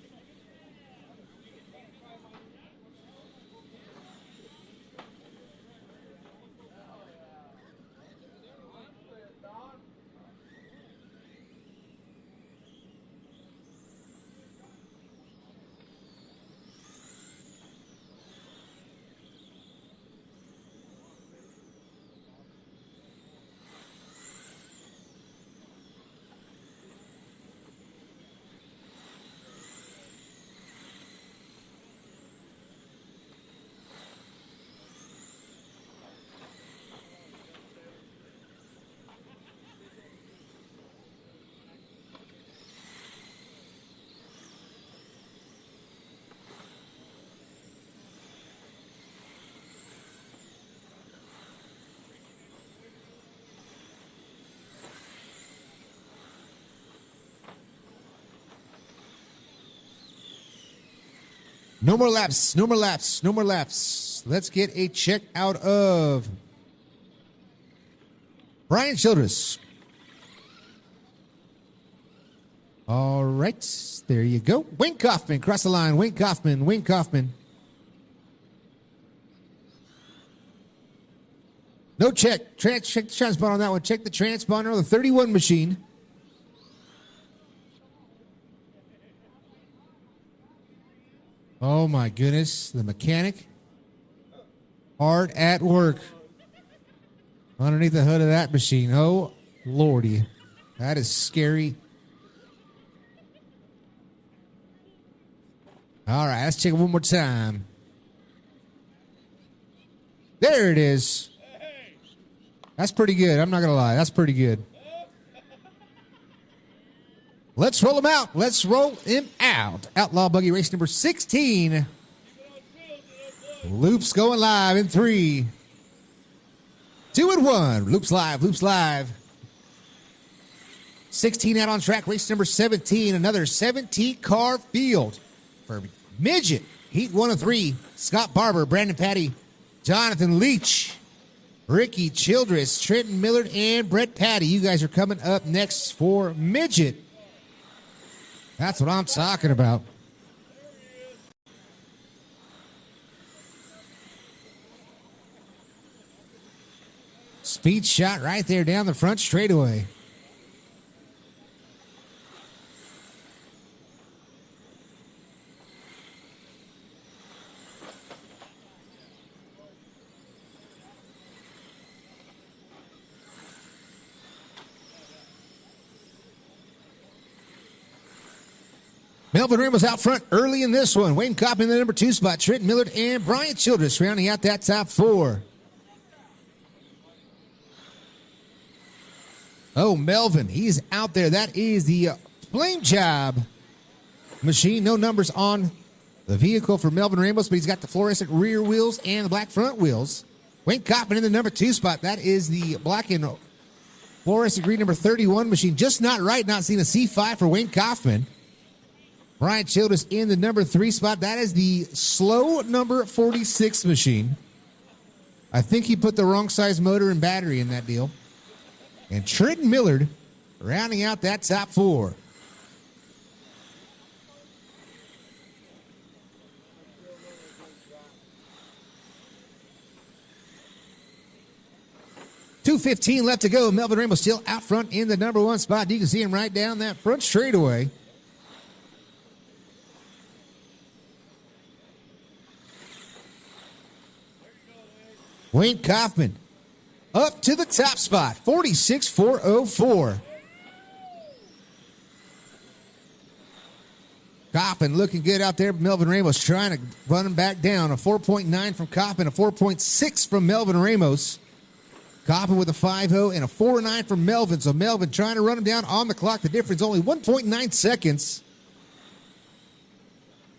No more laps, no more laps, no more laps. Let's get a check out of Brian Childress. All right, there you go. Wayne Kaufman, cross the line. Wayne Kaufman, Wayne Kaufman. No check. Check the transponder on that one. Check the transponder on the 31 machine. Oh my goodness, the mechanic hard at work underneath the hood of that machine. Oh Lordy, that is scary. All right, let's check it one more time. There it is. That's pretty good. I'm not going to lie. That's pretty good. Let's roll him out. Let's roll him out. Outlaw Buggy race number 16. Loops going live in 3, 2, and 1. Loops live. Loops live. 16 out on track. Race number 17. Another 17-car field for midget. Heat 1 of 3. Scott Barber, Brandon Patty, Jonathan Leach, Ricky Childress, Trenton Millard, and Brett Patty. You guys are coming up next for midget. That's what I'm talking about. Speed shot right there down the front straightaway. Melvin Ramos out front early in this one. Wayne Kaufman in the number 2 spot. Trenton Millard and Brian Childress rounding out that top 4. Oh, Melvin, he's out there. That is the Flame Job machine. No numbers on the vehicle for Melvin Ramos, but he's got the fluorescent rear wheels and the black front wheels. Wayne Kaufman in the number 2 spot. That is the black and fluorescent green number 31 machine. Just not right. Not seeing a C5 for Wayne Kaufman. Brian Childress in the number 3 spot. That is the slow number 46 machine. I think he put the wrong size motor and battery in that deal. And Trenton Millard rounding out that top 4. .215 left to go. Melvin Ramos still out front in the number 1 spot. You can see him right down that front straightaway. Wayne Kaufman up to the top spot, 46,404. Kaufman looking good out there. Melvin Ramos trying to run him back down. A 4.9 from Kaufman, a 4.6 from Melvin Ramos. Kaufman with a 5.0 and a 4.9 from Melvin. So Melvin trying to run him down on the clock. The difference only 1.9 seconds.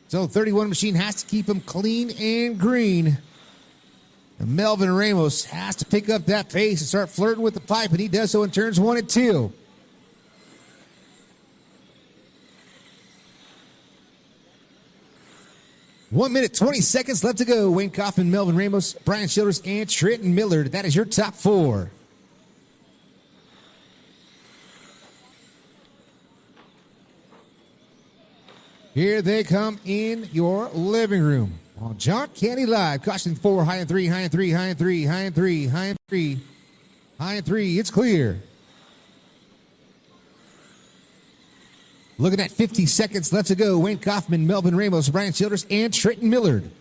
So 31 machine has to keep him clean and green. And Melvin Ramos has to pick up that pace and start flirting with the pipe, and he does so in turns 1 and 2. One minute, 20 seconds left to go. Wayne Kaufman, Melvin Ramos, Brian Childress, and Trenton Millard. That is your top 4. Here they come in your living room on John Candy Live. Caution 4, high and 3, high and 3, high and 3, high and 3, high and 3, high and 3. It's clear. Looking at 50 seconds left to go. Wayne Kaufman, Melvin Ramos, Brian Childress, and Trenton Millard.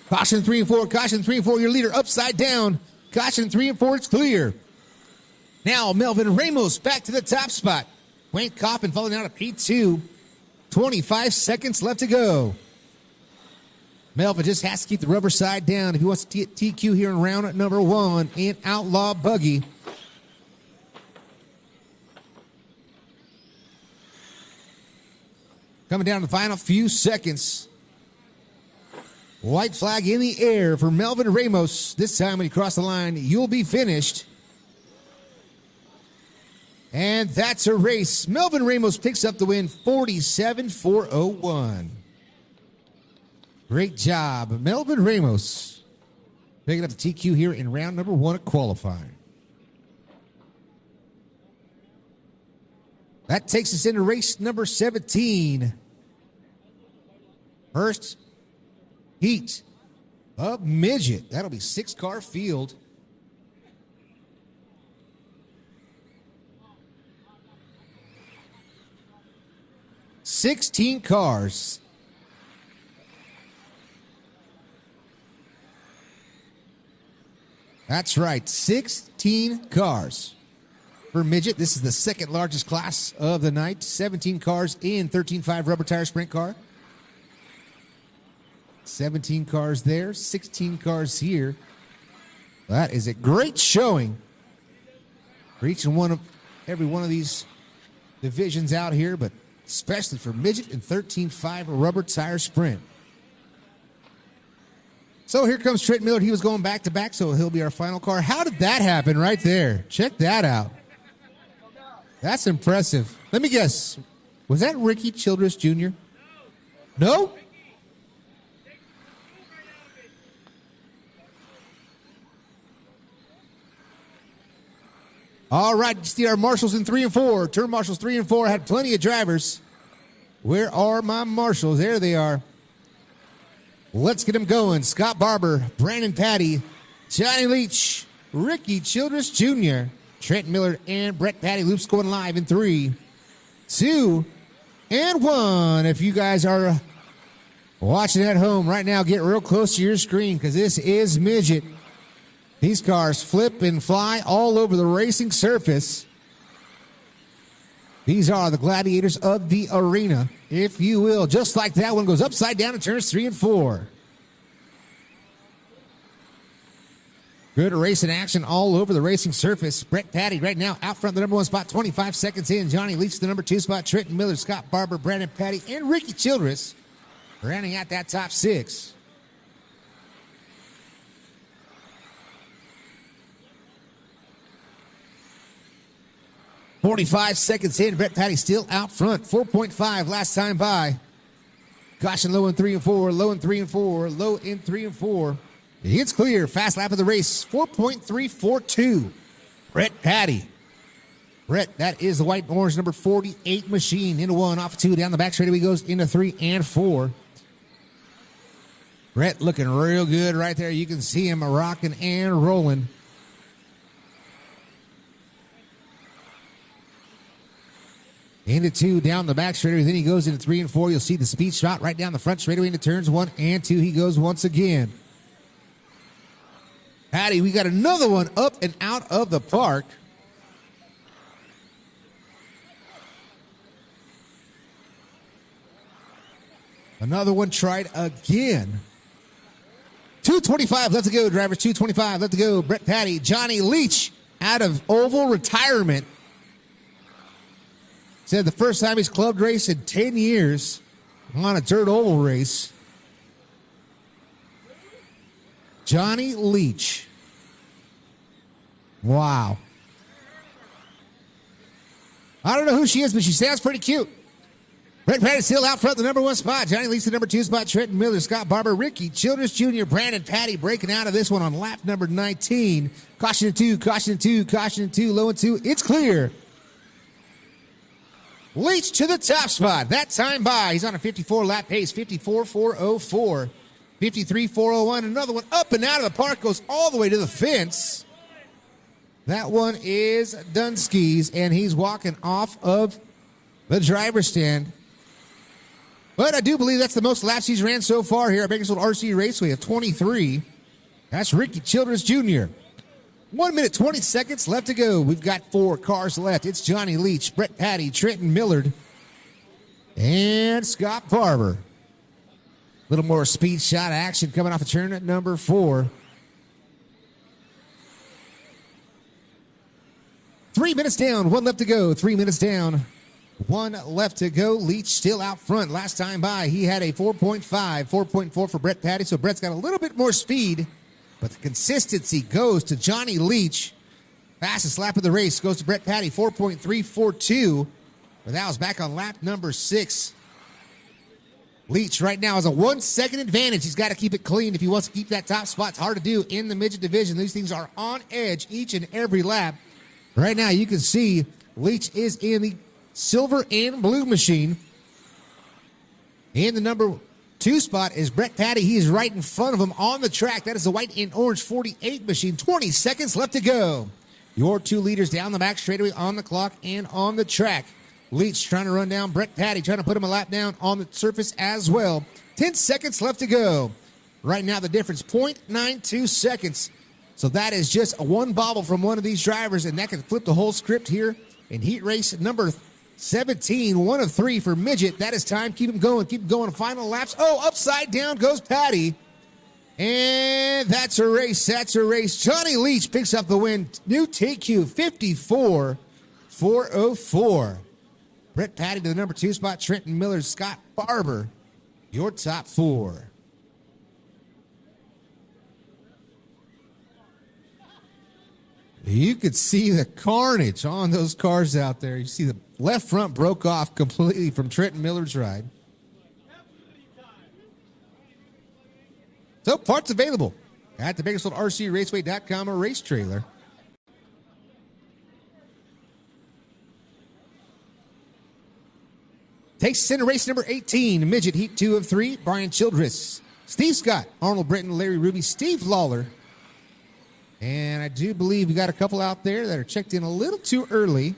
Caution 3 and 4, caution 3 and 4, your leader upside down. Caution 3 and 4, it's clear. Now Melvin Ramos back to the top spot. Wayne Kaufman falling out of P2. 25 seconds left to go. Melvin just has to keep the rubber side down if he wants to TQ here in round number 1 in Outlaw Buggy. Coming down to the final few seconds. White flag in the air for Melvin Ramos. This time when you cross the line, you'll be finished. And that's a race. Melvin Ramos picks up the win, 47,401. Great job, Melvin Ramos. Picking up the TQ here in round number 1 of qualifying. That takes us into race number 17. First heat of midget. That'll be 6-car field. $16 cars. That's right, 16 cars for midget. This is the second largest class of the night. 17 cars in 13.5 rubber tire sprint car. 17 cars there, 16 cars here. That is a great showing for each and every one of these divisions out here, but especially for midget and 13.5 rubber tire sprint. So here comes Trent Millard. He was going back to back, so he'll be our final car. How did that happen right there? Check that out. That's impressive. Let me guess. Was that Ricky Childress Jr.? No? All right, you see our marshals in 3 and 4. Turn marshals 3 and 4 had plenty of drivers. Where are my marshals? There they are. Let's get them going. Scott Barber, Brandon Patty, Johnny Leach, Ricky Childress Jr., Trent Millard, and Brett Patty. Loops going live in 3, 2, and 1. If you guys are watching at home right now, get real close to your screen because this is midget. These cars flip and fly all over the racing surface. These are the gladiators of the arena, if you will. Just like that one goes upside down in turns 3 and 4. Good racing action all over the racing surface. Brett Patty right now out front, the number 1 spot, 25 seconds in. Johnny Leach, the number 2 spot. Trenton Miller, Scott Barber, Brandon Patty, and Ricky Childress rounding out that top 6. "45 seconds in. Brett Patty still out front. 4.5 last time by. Caution low in 3 and 4. Low in 3 and 4. Low in 3 and 4. It's clear. Fast lap of the race. 4.342. Brett Patty. Brett, that is the white and orange number 48 machine. Into 1, off 2, down the back straightaway goes into 3 and 4. Brett looking real good right there. You can see him rocking and rolling. Into 2, down the back straightaway. Then he goes into 3 and 4. You'll see the speed shot right down the front straightaway into turns 1 and 2. He goes once again. Patty, we got another one up and out of the park. Another one tried again. 2:25 left to go, drivers. 2:25 left to go. Brett Patty, Johnny Leach out of oval retirement. Said the first time he's clubbed race in 10 years on a dirt oval race. Johnny Leach. Wow. I don't know who she is, but she sounds pretty cute. Brett Patty still out front, the number 1 spot. Johnny Leach, the number 2 spot. Trenton Miller, Scott Barber, Ricky Childress Jr., Brandon Patty breaking out of this one on lap number 19. Caution in 2, caution in 2, caution in 2, low in 2. It's clear. Leach to the top spot. That time by. He's on a 54 lap pace. 54.404. 53.401. Another one up and out of the park. Goes all the way to the fence. That one is Dunsky's, and he's walking off of the driver's stand. But I do believe that's the most laps he's ran so far here at Bakersfield RC Raceway of 23. That's Ricky Childress Jr. 1 minute, 20 seconds left to go. We've got 4 cars left. It's Johnny Leach, Brett Patty, Trenton Millard, and Scott Barber. A little more speed shot action coming off of turn at number 4. 3 minutes down, 1 left to go. 3 minutes down, 1 left to go. Leach still out front. Last time by, he had a 4.5, 4.4 for Brett Patty, so Brett's got a little bit more speed, but the consistency goes to Johnny Leach. Fastest lap of the race goes to Brett Patty, 4.342, but that was back on lap number 6. Leach right now has a 1 second advantage. He's got to keep it clean if he wants to keep that top spot. It's hard to do in the midget division. These things are on edge each and every lap. Right now, you can see Leach is in the silver and blue machine. And the number 2 spot is Brett Patty. He is right in front of him on the track. That is the white and orange 48 machine. 20 seconds left to go. Your 2 leaders down the back straightaway on the clock and on the track. Leach trying to run down Brett Patty, trying to put him a lap down on the surface as well. 10 seconds left to go. Right now, the difference, 0.92 seconds. So that is just a 1 bobble from one of these drivers, and that can flip the whole script here in heat race number 17, 1 of 3 for midget. That is time. Keep him going. Keep going. Final laps. Oh, upside down goes Patty. And that's a race. That's a race. Johnny Leach picks up the win. New TQ 54.404. Brett Patty to the number 2 spot. Trenton Miller, Scott Barber, your top 4. You could see the carnage on those cars out there. You see the left front broke off completely from Trenton Miller's ride. So parts available at the Bakersfield RC Raceway.com or race trailer. Takes us into race number 18, midget heat 2 of 3. Brian Childress, Steve Scott, Arnold Britton, Larry Ruby, Steve Lawler. And I do believe we got a couple out there that are checked in a little too early.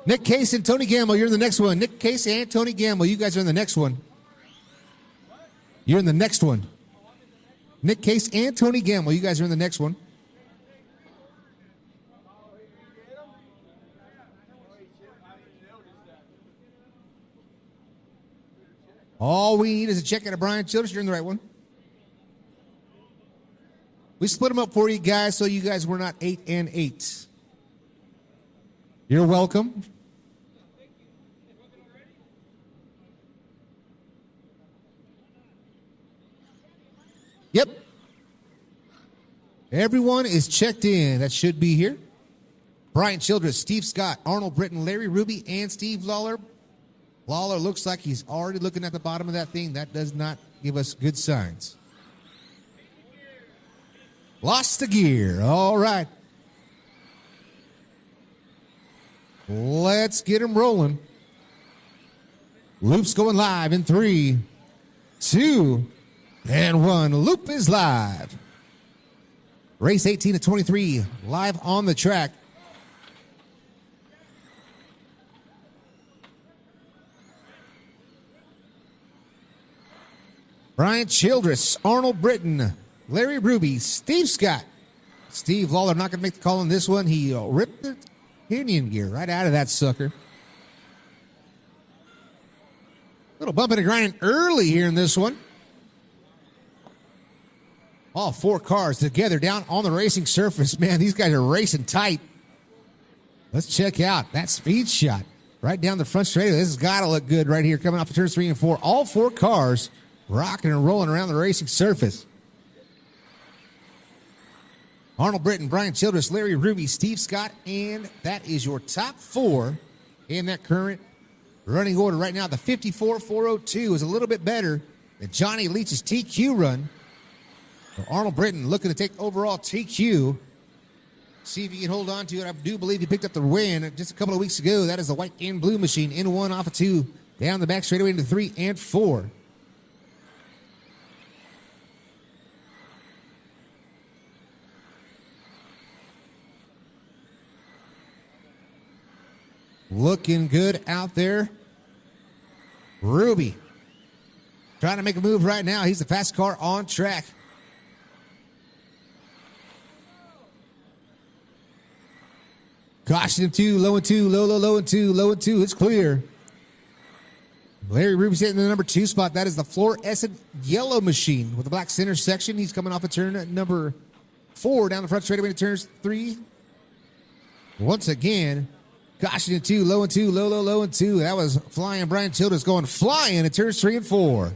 Nick Case and Tony Gamble, you're in the next one. Nick Case and Tony Gamble, you guys are in the next one. You're in the next one. Nick Case and Tony Gamble, you guys are in the next one. All we need is a check out of Brian Childress. You're in the right one. We split them up for you guys so you guys were not 8 and 8. You're welcome. Yep. Everyone is checked in. That should be here. Brian Childress, Steve Scott, Arnold Britton, Larry Ruby, and Steve Lawler. Lawler looks like he's already looking at the bottom of that thing. That does not give us good signs. Lost the gear. All right. Let's get him rolling. Loop's going live in 3, 2, and 1. Loop is live. Race 18 to 23 live on the track. Brian Childress, Arnold Britton, Larry Ruby, Steve Scott. Steve Lawler not going to make the call on this one. He ripped the pinion gear right out of that sucker. Little bumping and grinding early here in this one. All 4 cars together down on the racing surface. Man, these guys are racing tight. Let's check out that speed shot right down the front straight. This has got to look good right here coming off of turns 3 and 4. All 4 cars rocking and rolling around the racing surface. Arnold Britton, Brian Childress, Larry Ruby, Steve Scott, and that is your top 4 in that current running order. Right now, the 54.402 is a little bit better than Johnny Leach's TQ run. So Arnold Britton looking to take overall TQ. See if he can hold on to it. I do believe he picked up the win just a couple of weeks ago. That is the white and blue machine in 1 off of 2. Down the back straightaway into 3 and 4. Looking good out there. Ruby trying to make a move right now. He's the fast car on track. Caution him 2, low and 2, low and 2, low and 2. It's clear. Larry Ruby's hitting the number 2 spot. That is the fluorescent yellow machine with the black center section. He's coming off a turn at number 4 down the front straightaway to turns 3. Once again, caution him 2, low and 2, low and 2. That was flying. Brian Childress going flying at turns 3 and 4.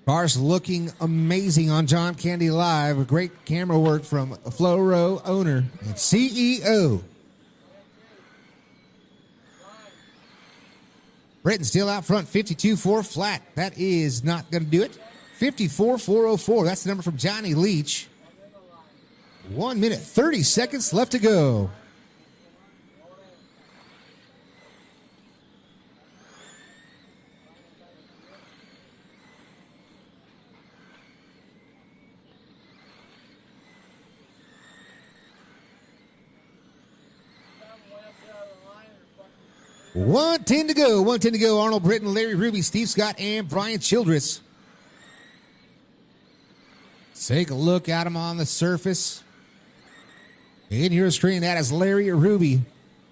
Cars looking amazing on John Candy Live. Great camera work from Floro owner and CEO. Britton still out front, 52.4 flat. That is not going to do it. 54.404. That's the number from Johnny Leach. 1 minute, 30 seconds left to go. One ten to go. 1:10 to go. Arnold Britton, Larry Ruby, Steve Scott, and Brian Childress. Take a look at him on the surface. In your screen, that is Larry Ruby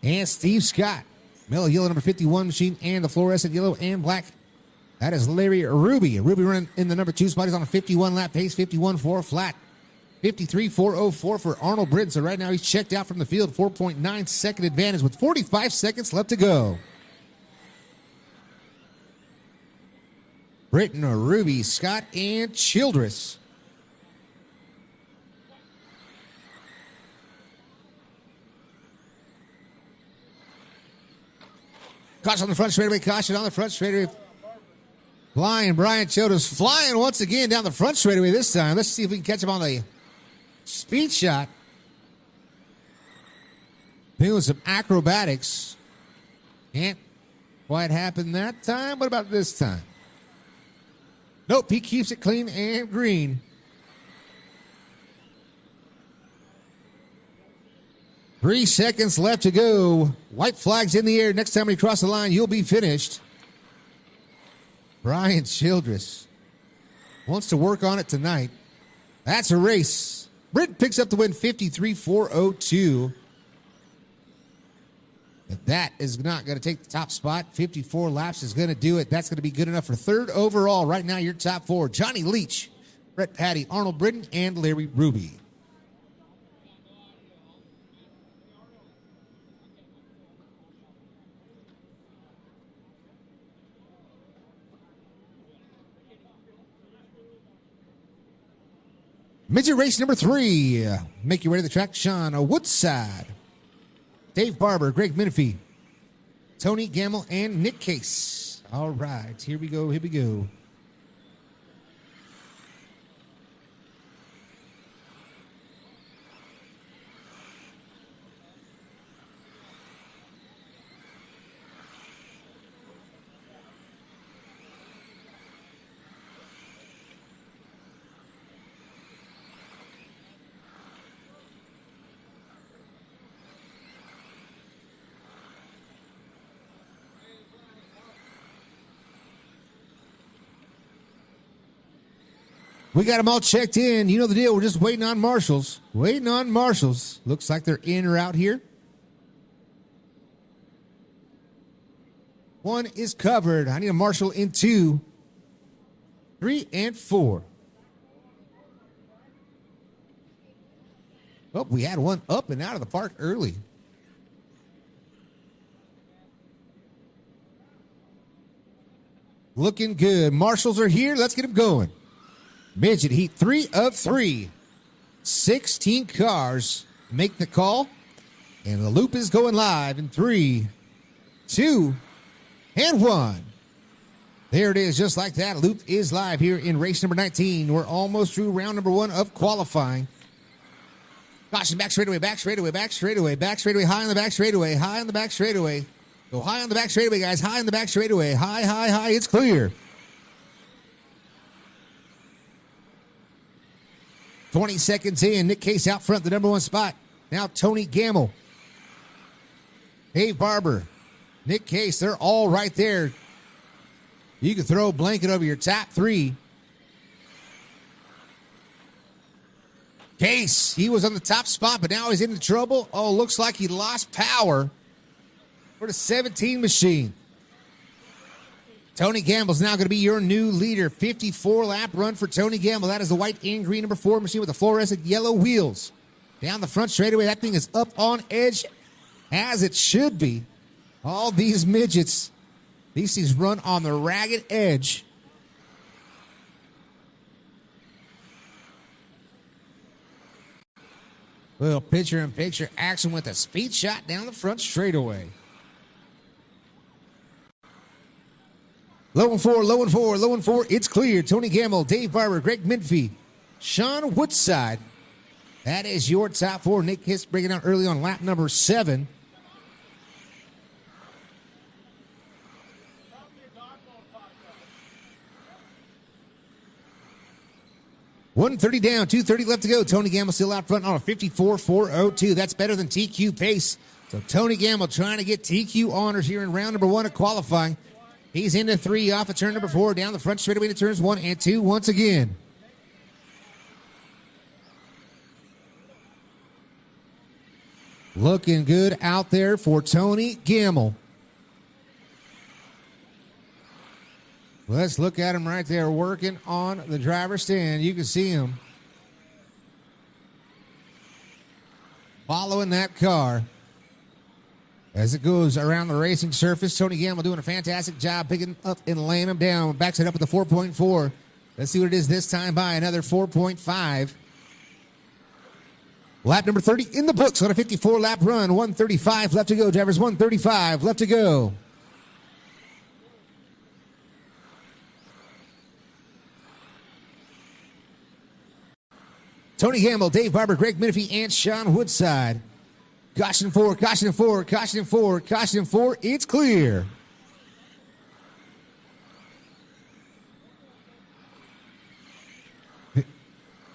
and Steve Scott. Mellow yellow number 51 machine and the fluorescent yellow and black. That is Larry Ruby. Ruby running in the number 2 spot. He's on a 51 lap pace, 51.4 flat. 53.404 for Arnold Britton. So right now he's checked out from the field. 4.9 second advantage with 45 seconds left to go. Britton, Ruby, Scott, and Childress. Caution on the front straightaway. Caution on the front straightaway. Flying Brian Childress. Flying once again down the front straightaway this time. Let's see if we can catch him on the speed shot. Doing some acrobatics. Can't quite happen that time. What about this time? Nope, he keeps it clean and green. Three seconds left to go. White flags in the air. Next time we cross the line, you'll be finished. Brian Childress wants to work on it tonight. That's a race Britain picks up the win 53-402. If that is not going to take the top spot, 54 laps is going to do it. That's going to be good enough for third overall. Right now, your top four: Johnny Leach, Brett Patty, Arnold Britton, and Larry Ruby. Midget race number 3. Make your way to the track. Sean Woodside, Dave Barber, Greg Menifee, Tony Gamble, and Nick Case. All right, here we go, here we go. We got them all checked in. You know the deal. We're just waiting on marshals. Waiting on marshals. Looks like they're in or out here. 1 is covered. I need a marshal in 2, 3, and 4. Oh, we had one up and out of the park early. Looking good. Marshals are here. Let's get them going. Midget Heat 3 of 3. 16 cars make the call. And the loop is going live in 3, 2, and 1. There it is, just like that. Loop is live here in race number 19. We're almost through round number 1 of qualifying. Caution, back straightaway, back straightaway, back straightaway, back straightaway, high on the back straightaway, high on the back straightaway. Go high on the back straightaway, guys, high on the back straightaway. High, high, high, it's clear. 20 seconds in. Nick Case out front, the number 1 spot. Now Tony Gamble, Dave Barber, Nick Case, they're all right there. You can throw a blanket over your top 3. Case, he was on the top spot, but now he's into trouble. Oh, looks like he lost power for the 17 machine. Tony Gamble's now going to be your new leader. 54-lap run for Tony Gamble. That is the white and green number 4 machine with the fluorescent yellow wheels. Down the front straightaway, that thing is up on edge, as it should be. All these midgets, these things run on the ragged edge. Little picture-in-picture action with a speed shot down the front straightaway. Low and 4, low and 4, low and 4. It's clear. Tony Gamble, Dave Barber, Greg Menifee, Sean Woodside. That is your top 4. Nick Case breaking out early on lap number 7. $130 down, $230 left to go. Tony Gamble still out front on a 54-402. That's better than TQ pace. So Tony Gamble trying to get TQ honors here in round number 1 of qualifying. He's into 3 off of turn number 4, down the front straightaway to turns 1 and 2 once again. Looking good out there for Tony Gamble. Let's look at him right there working on the driver's stand. You can see him following that car as it goes around the racing surface. Tony Gamble doing a fantastic job picking up and laying him down. Backs it up with a 4.4. Let's see what it is this time by another 4.5. Lap number 30 in the books on a 54-lap run. 135 left to go, drivers. 135 left to go. Tony Gamble, Dave Barber, Greg Menifee, and Sean Woodside. Caution 4, caution 4, caution 4, caution 4. It's clear.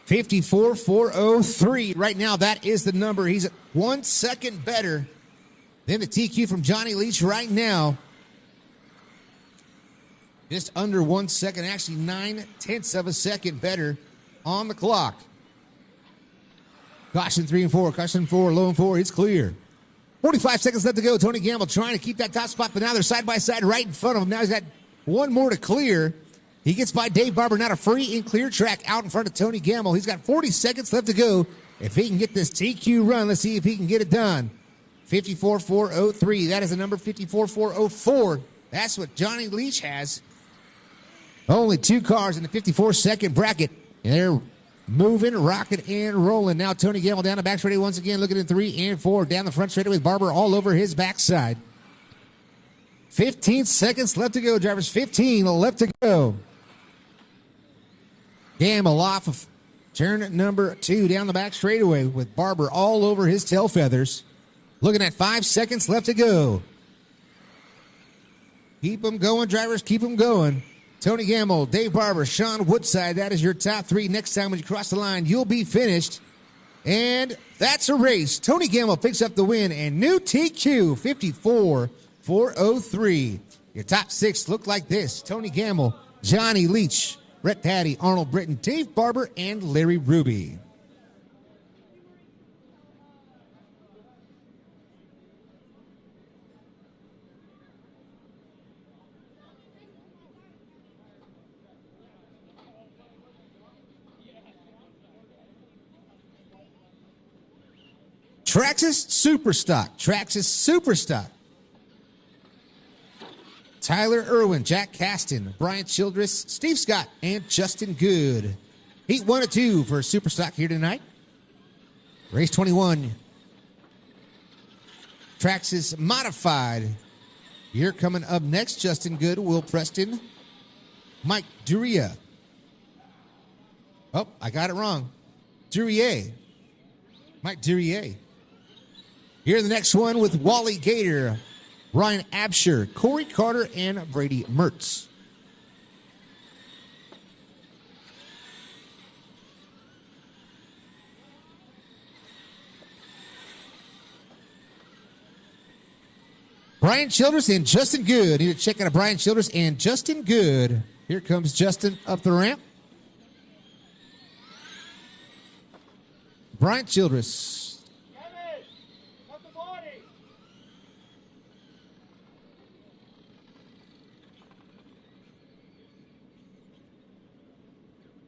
$54.403. Right now, that is the number. He's 1 second better than the TQ from Johnny Leach right now. Just under 1 second, actually 9/10 of a second better on the clock. Caution 3 and 4. Caution 4, low and 4. It's clear. 45 seconds left to go. Tony Gamble trying to keep that top spot, but now they're side by side right in front of him. Now he's got one more to clear. He gets by Dave Barber. Not a free and clear track out in front of Tony Gamble. He's got 40 seconds left to go. If he can get this TQ run, let's see if he can get it done. 54.403. That is the number 54.404. That's what Johnny Leach has. Only 2 cars in the 54-second bracket. And they're moving, rocking, and rolling. Now Tony Gamble down the back straightaway once again, looking at 3 and 4. Down the front straightaway with Barber all over his backside. 15 seconds left to go, drivers. 15 left to go. Gamble off of turn number 2 down the back straightaway with Barber all over his tail feathers. Looking at 5 seconds left to go. Keep them going, drivers. Keep them going. Tony Gamble, Dave Barber, Sean Woodside. That is your top 3. Next time when you cross the line, you'll be finished. And that's a race. Tony Gamble picks up the win and new TQ 54.403. Your top 6 look like this. Tony Gamble, Johnny Leach, Brett Patty, Arnold Britton, Dave Barber, and Larry Ruby. Traxxas Superstock. Traxxas Superstock. Tyler Irwin, Jack Caston, Brian Childress, Steve Scott, and Justin Good. Heat 1 and 2 for Superstock here tonight. Race 21. Traxxas Modified. Here coming up next, Justin Good, Will Preston, Mike Duria. Oh, I got it wrong. Duryea. Mike Duryea. Here the next one with Wally Gator, Ryan Absher, Corey Carter, and Brady Mertz. Brian Childress and Justin Good. Need to check out Brian Childress and Justin Good. Here comes Justin up the ramp. Brian Childress.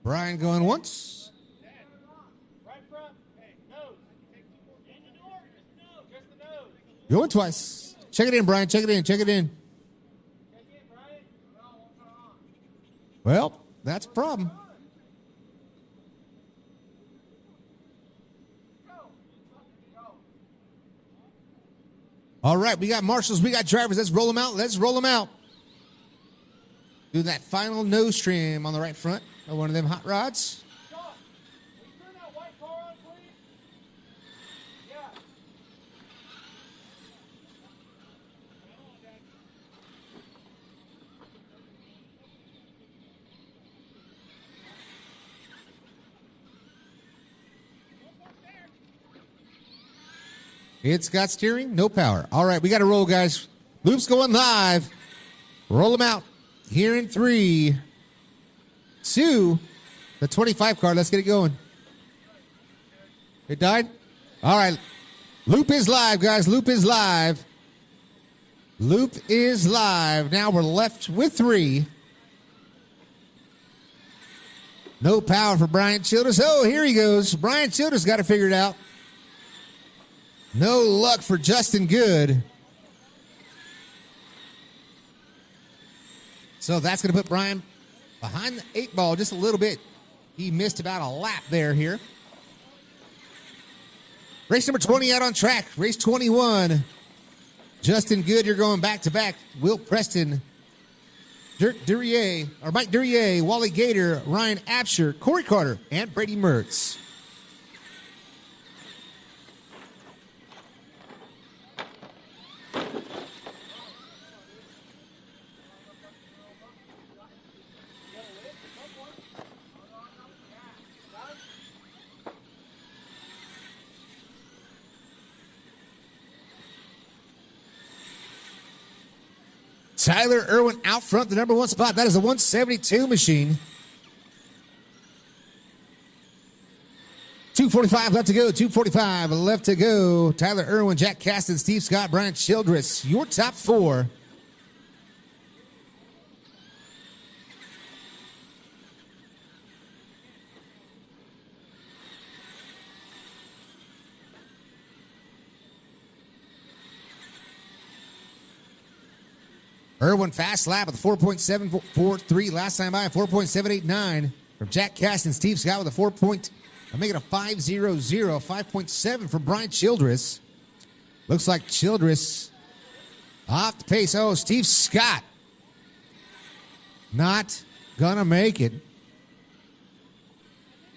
Brian going once. Right front. Hey, nose. In the door. Just the nose. Going twice. Check it in, Brian. Check it in. Check it in. Check in, Brian. No, won't turn on. Well, that's a problem. All right, we got marshals, we got drivers. Let's roll them out. Let's roll them out. Do that final nose trim on the right front of one of them hot rods. Sean, will you turn that white car on, please? Yeah. It's got steering, no power. All right, we got to roll, guys. Loop's going live. Roll them out. Here in 3, 2, the 25 car. Let's get it going. It died? All right. Loop is live, guys. Loop is live. Loop is live. Now we're left with 3. No power for Brian Childress. Oh, here he goes. Brian Childress got to figure it out. No luck for Justin Good. So that's going to put Brian behind the 8 ball just a little bit. He missed about a lap there. Race number 20 out on track. Race 21. Justin Good, you're going back to back. Will Preston, Duryea, or Mike Duryea, Wally Gator, Ryan Absher, Corey Carter, and Brady Mertz. Tyler Irwin out front, the number 1 spot. That is a 172 machine. 2:45 left to go. 2:45 left to go. Tyler Irwin, Jack Caston, Steve Scott, Brian Childress. Your top four. Irwin fast lap with a 4.743 last time by, 4.789 from Jack Caston. Steve Scott with a 4. I'm making a 5.00, 5.7 from Brian Childress. Looks like Childress off the pace. Oh, Steve Scott not gonna make it.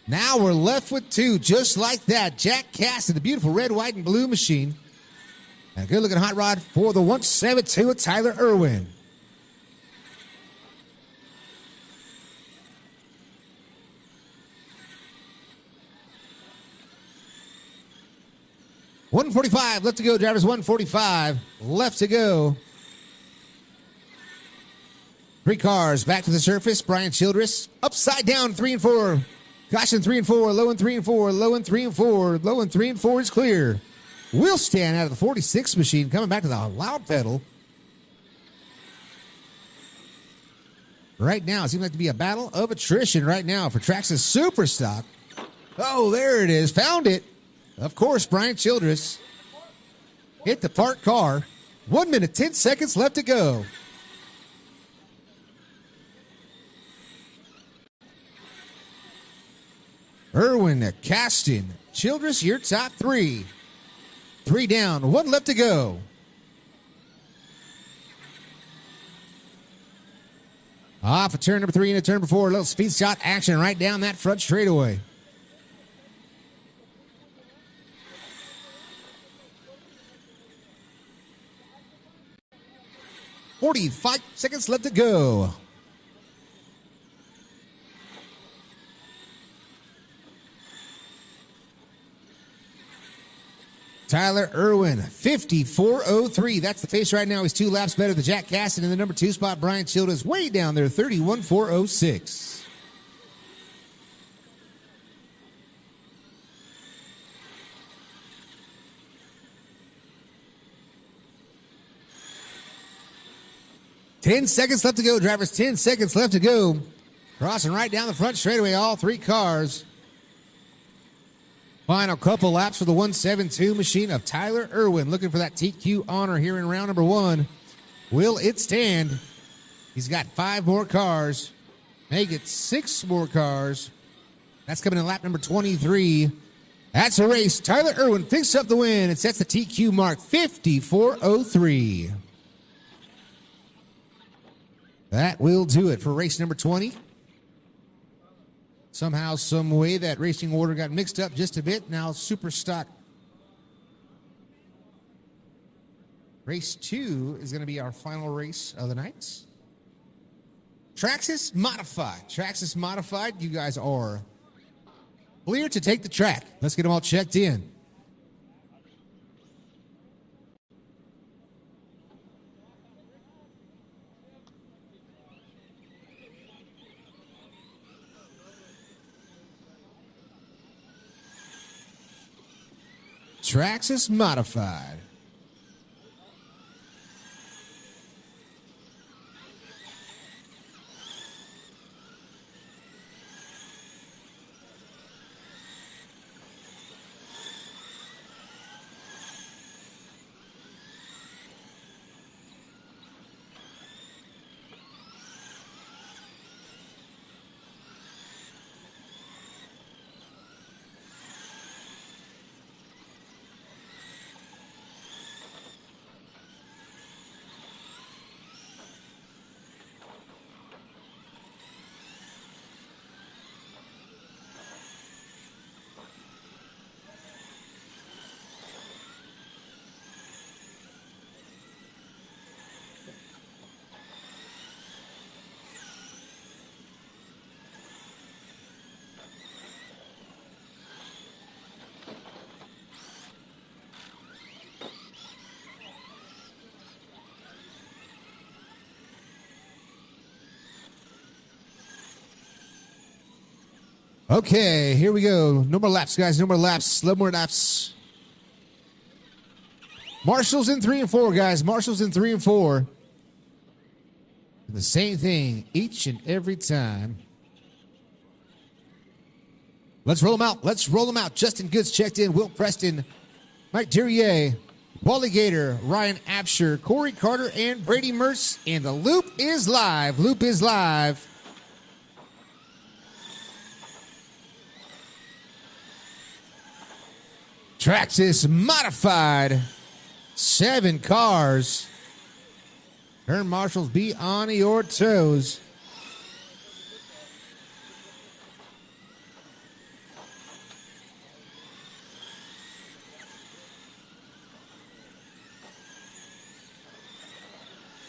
Now we're left with two, just like that. Jack Caston, the beautiful red, white, and blue machine. And a good-looking hot rod for the 172 with Tyler Irwin. $145 left to go, drivers. $145 left to go. 3 cars back to the surface. Brian Childress upside down 3 and 4. Caution 3 and 4. Low and 3 and 4. Low and 3 and 4. Low and 3 and 4 is clear. Will stand out of the 46 machine, coming back to the loud pedal. Right now, it seems like to be a battle of attrition right now for Traxxas Superstock. Oh, there it is. Found it. Of course, Brian Childress hit the parked car. 1 minute, 10 seconds left to go. Irwin, Caston, Childress, your top 3. 3 down, 1 left to go. Off of turn number 3 into turn number 4. A little speed shot action right down that front straightaway. $45 seconds left to go. Tyler Irwin, 54.03. That's the pace right now. He's 2 laps better than Jack Caston in the number 2 spot. Brian Childress way down there, 31.406. $10 seconds left to go, drivers. 10 seconds left to go. Crossing right down the front straightaway, all 3 cars. Final couple laps for the 172 machine of Tyler Irwin. Looking for that TQ honor here in round number 1. Will it stand? He's got 5 more cars. Make it 6 more cars. That's coming in lap number 23. That's a race. Tyler Irwin picks up the win and sets the TQ mark, 54.03. That will do it for race number 20. Somehow, some way, that racing order got mixed up just a bit. Now, super stock. Race 2 is going to be our final race of the night. Traxxas Modified. Traxxas Modified, you guys are clear to take the track. Let's get them all checked in. Traxxas Modified. Okay, here we go. No more laps, guys. No more laps. No more laps. Marshall's in 3 and 4, guys. Marshall's in 3 and 4. The same thing each and every time. Let's roll them out. Let's roll them out. Justin Goods checked in. Will Preston, Mike Duryea, Wally Gator, Ryan Absher, Corey Carter, and Brady Mertz. And the loop is live. Loop is live. Traxxas modified. 7 cars. Turn marshals, be on your toes.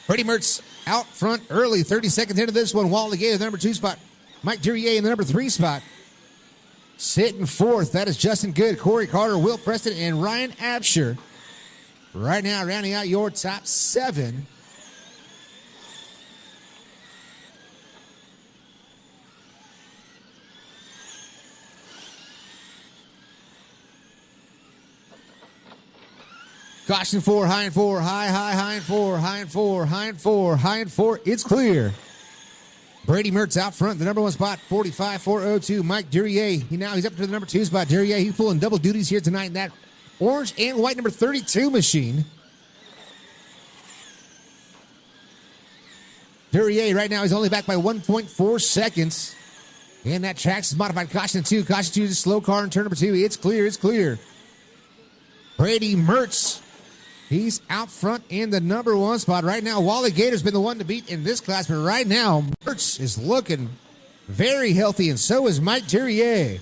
Brady Mertz out front early, 30 seconds into this one. Wally Gator, the number 2 spot. Mike Duryea in the number 3 spot. Sitting fourth, that is Justin Good, Corey Carter, Will Preston, and Ryan Absher. Right now, rounding out your top 7. Caution 4, high and 4, high and 4, high and 4, high and 4, high and 4. It's clear. Brady Mertz out front, the number 1 spot, 45.402. Mike Duryea. He's up to the number 2 spot. Duryea, he's pulling double duties here tonight in that orange and white number 32 machine. Duryea right now is only back by 1.4 seconds. And that Traxxas modified caution 2. Caution 2 is a slow car in turn number 2. It's clear, it's clear. Brady Mertz. He's out front in the number 1 spot. Right now, Wally Gator's been the one to beat in this class, but right now, Mertz is looking very healthy, and so is Mike Duryea.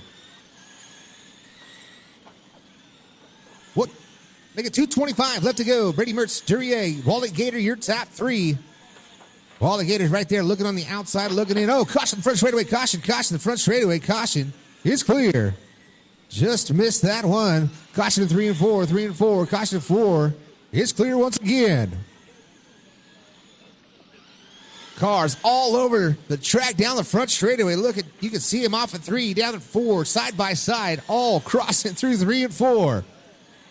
What? Make it 2:25 left to go. Brady Mertz, Duryea, Wally Gator, your top 3. Wally Gator's right there looking on the outside, looking in. Oh, caution, front straightaway, caution, the front straightaway, caution. It's clear. Just missed that one. Caution to 3 and 4, 3 and 4, caution to 4. It's clear once again. Cars all over the track down the front straightaway. Look, you can see him off at 3, down at 4, side by side, all crossing through 3 and 4.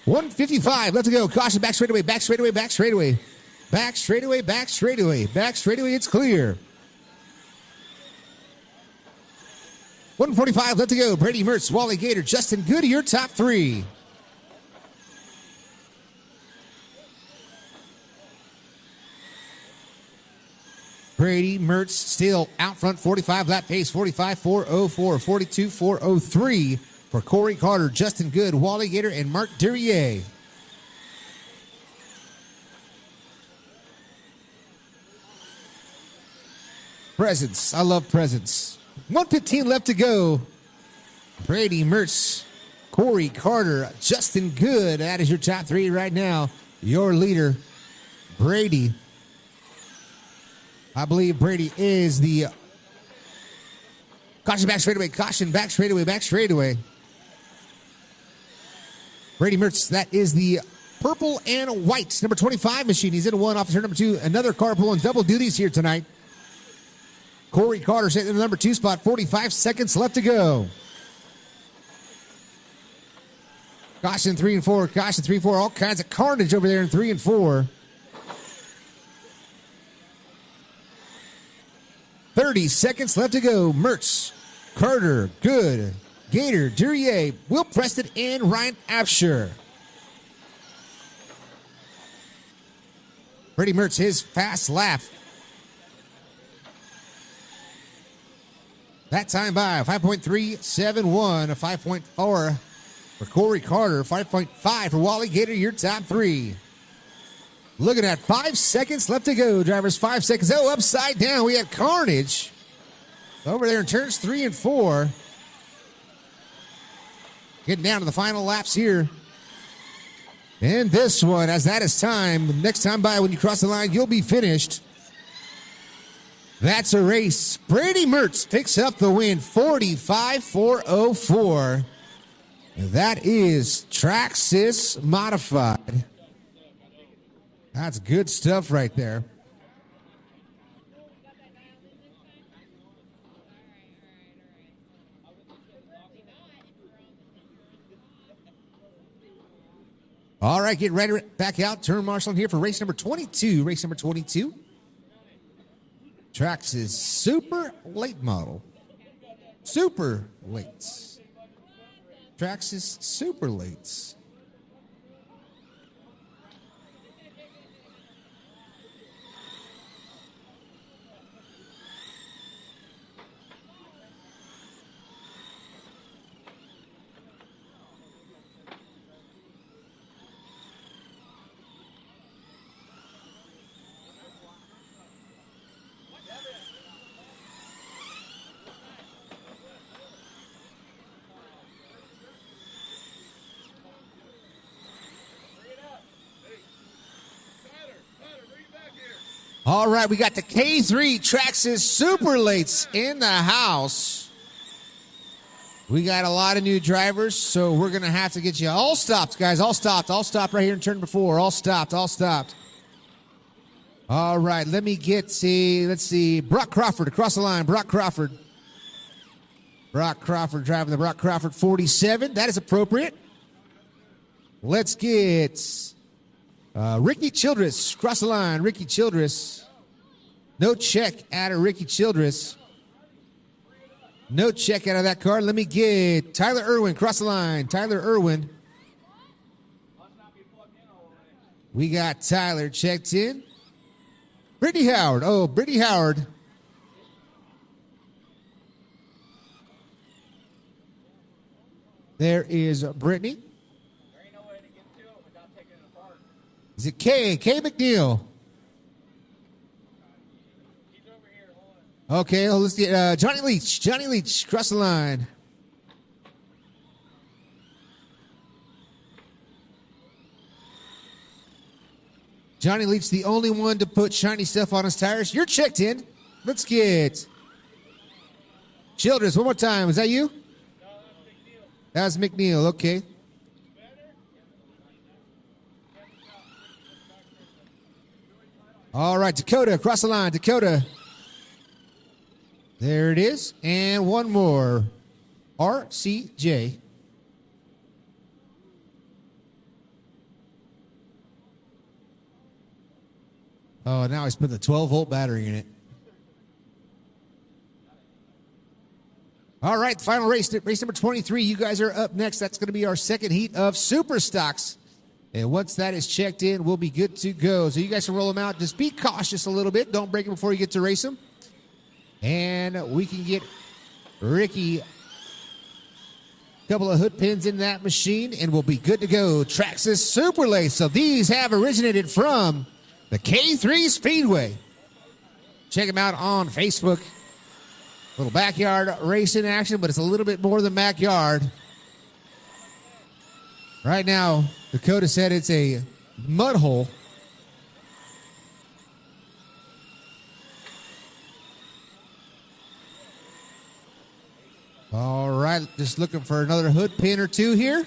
155 left to go. Caution, back straightaway, back straightaway, back straightaway. Back straightaway, back straightaway, back straightaway. It's clear. 145 left to go. Brady Mertz, Wally Gator, Justin Good, your top 3. Brady Mertz still out front, 45 lap pace, 45.404, 42.403 for Corey Carter, Justin Good, Wally Gator, and Mark Duryea. Presents. I love presents. 1:15 left to go. Brady Mertz, Corey Carter, Justin Good. That is your top 3 right now. Your leader, Brady. I believe Brady is the caution back straightaway, caution back straightaway, back straightaway. Brady Mertz, that is the purple and white number 25 machine. He's in 1 off turn number 2. Another car pulling double duties here tonight. Corey Carter sitting in the number 2 spot, 45 seconds left to go. Caution 3 and 4, caution 3 4. All kinds of carnage over there in 3 and 4. 30 seconds left to go. Mertz, Carter, Good, Gator, Duryea, Will Preston, and Ryan Absher. Brady Mertz, his fast lap. That time by 5.371, a 5.4 for Corey Carter, 5.5 for Wally Gator, your top 3. Looking at 5 seconds left to go, drivers. 5 seconds. Oh, upside down. We have carnage over there in turns 3 and 4. Getting down to the final laps here. And this one, as that is time. Next time by, when you cross the line, you'll be finished. That's a race. Brady Mertz picks up the win, 45.404. That is Traxxas modified. That's good stuff right there. All right, get ready back out. Turn Marshall here for race number 22. Race number 22. Traxxas super late model. Super late. Traxxas super late. All right, we got the K3 Traxxas Super Lates in the house. We got a lot of new drivers, so we're going to have to get you all stopped, guys. All stopped. All stopped right here in turn number 4. All stopped. All stopped. All right, let me let's see. Brock Crawford across the line. Brock Crawford. Brock Crawford driving the Brock Crawford 47. That is appropriate. Let's get Ricky Childress across the line. Ricky Childress. No check out of Ricky Childress. No check out of that car. Let me get Tyler Irwin across the line. Tyler Irwin. We got Tyler checked in. Brittany Howard. Oh, Brittany Howard. There is Brittany. Is it Kay? Kay McNeil. Okay, well, let's get Johnny Leach. Johnny Leach, cross the line. Johnny Leach, the only one to put shiny stuff on his tires. You're checked in. Let's get Childress one more time. Was that you? No, that was McNeil. Okay. All right, Dakota, across the line. Dakota. There it is. And one more. RCJ. Oh, now he's put the 12-volt battery in it. All right, final race number 23. You guys are up next. That's going to be our second heat of Super Stocks. And once that is checked in, we'll be good to go. So you guys can roll them out. Just be cautious a little bit. Don't break them before you get to race them. And we can get Ricky a couple of hood pins in that machine, and we'll be good to go. Traxxas Super Late. So these have originated from the K3 Speedway. Check them out on Facebook. Little backyard racing action, but it's a little bit more than backyard. Right now, Dakota said it's a mud hole. All right, just looking for another hood pin or two here.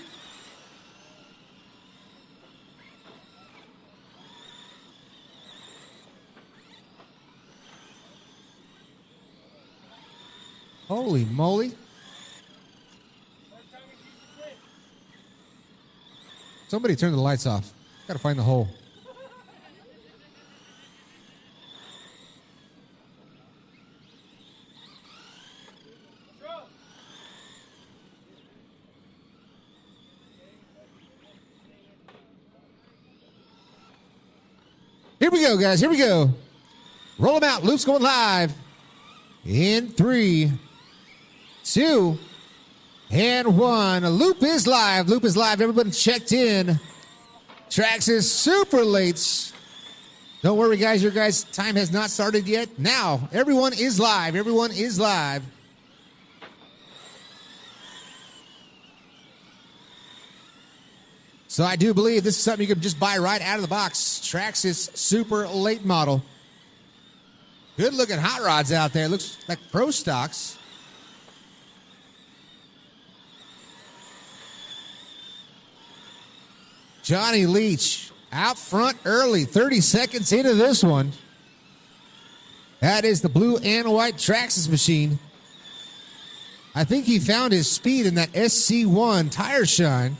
Holy moly. Somebody turn the lights off. Got to find the hole. Here we go, guys. Here we go. Roll them out. Loop's going live. In 3, 2, and 1. A loop is live. Loop is live. Everybody checked in. Traxxas Super Lates. Don't worry, guys. Your guys' time has not started yet. Now, everyone is live. Everyone is live. So I do believe this is something you can just buy right out of the box. Traxxas Super Late Model. Good looking hot rods out there. Looks like pro stocks. Johnny Leach out front early, 30 seconds into this one. That is the blue and white Traxxas machine. I think he found his speed in that SC1 tire shine.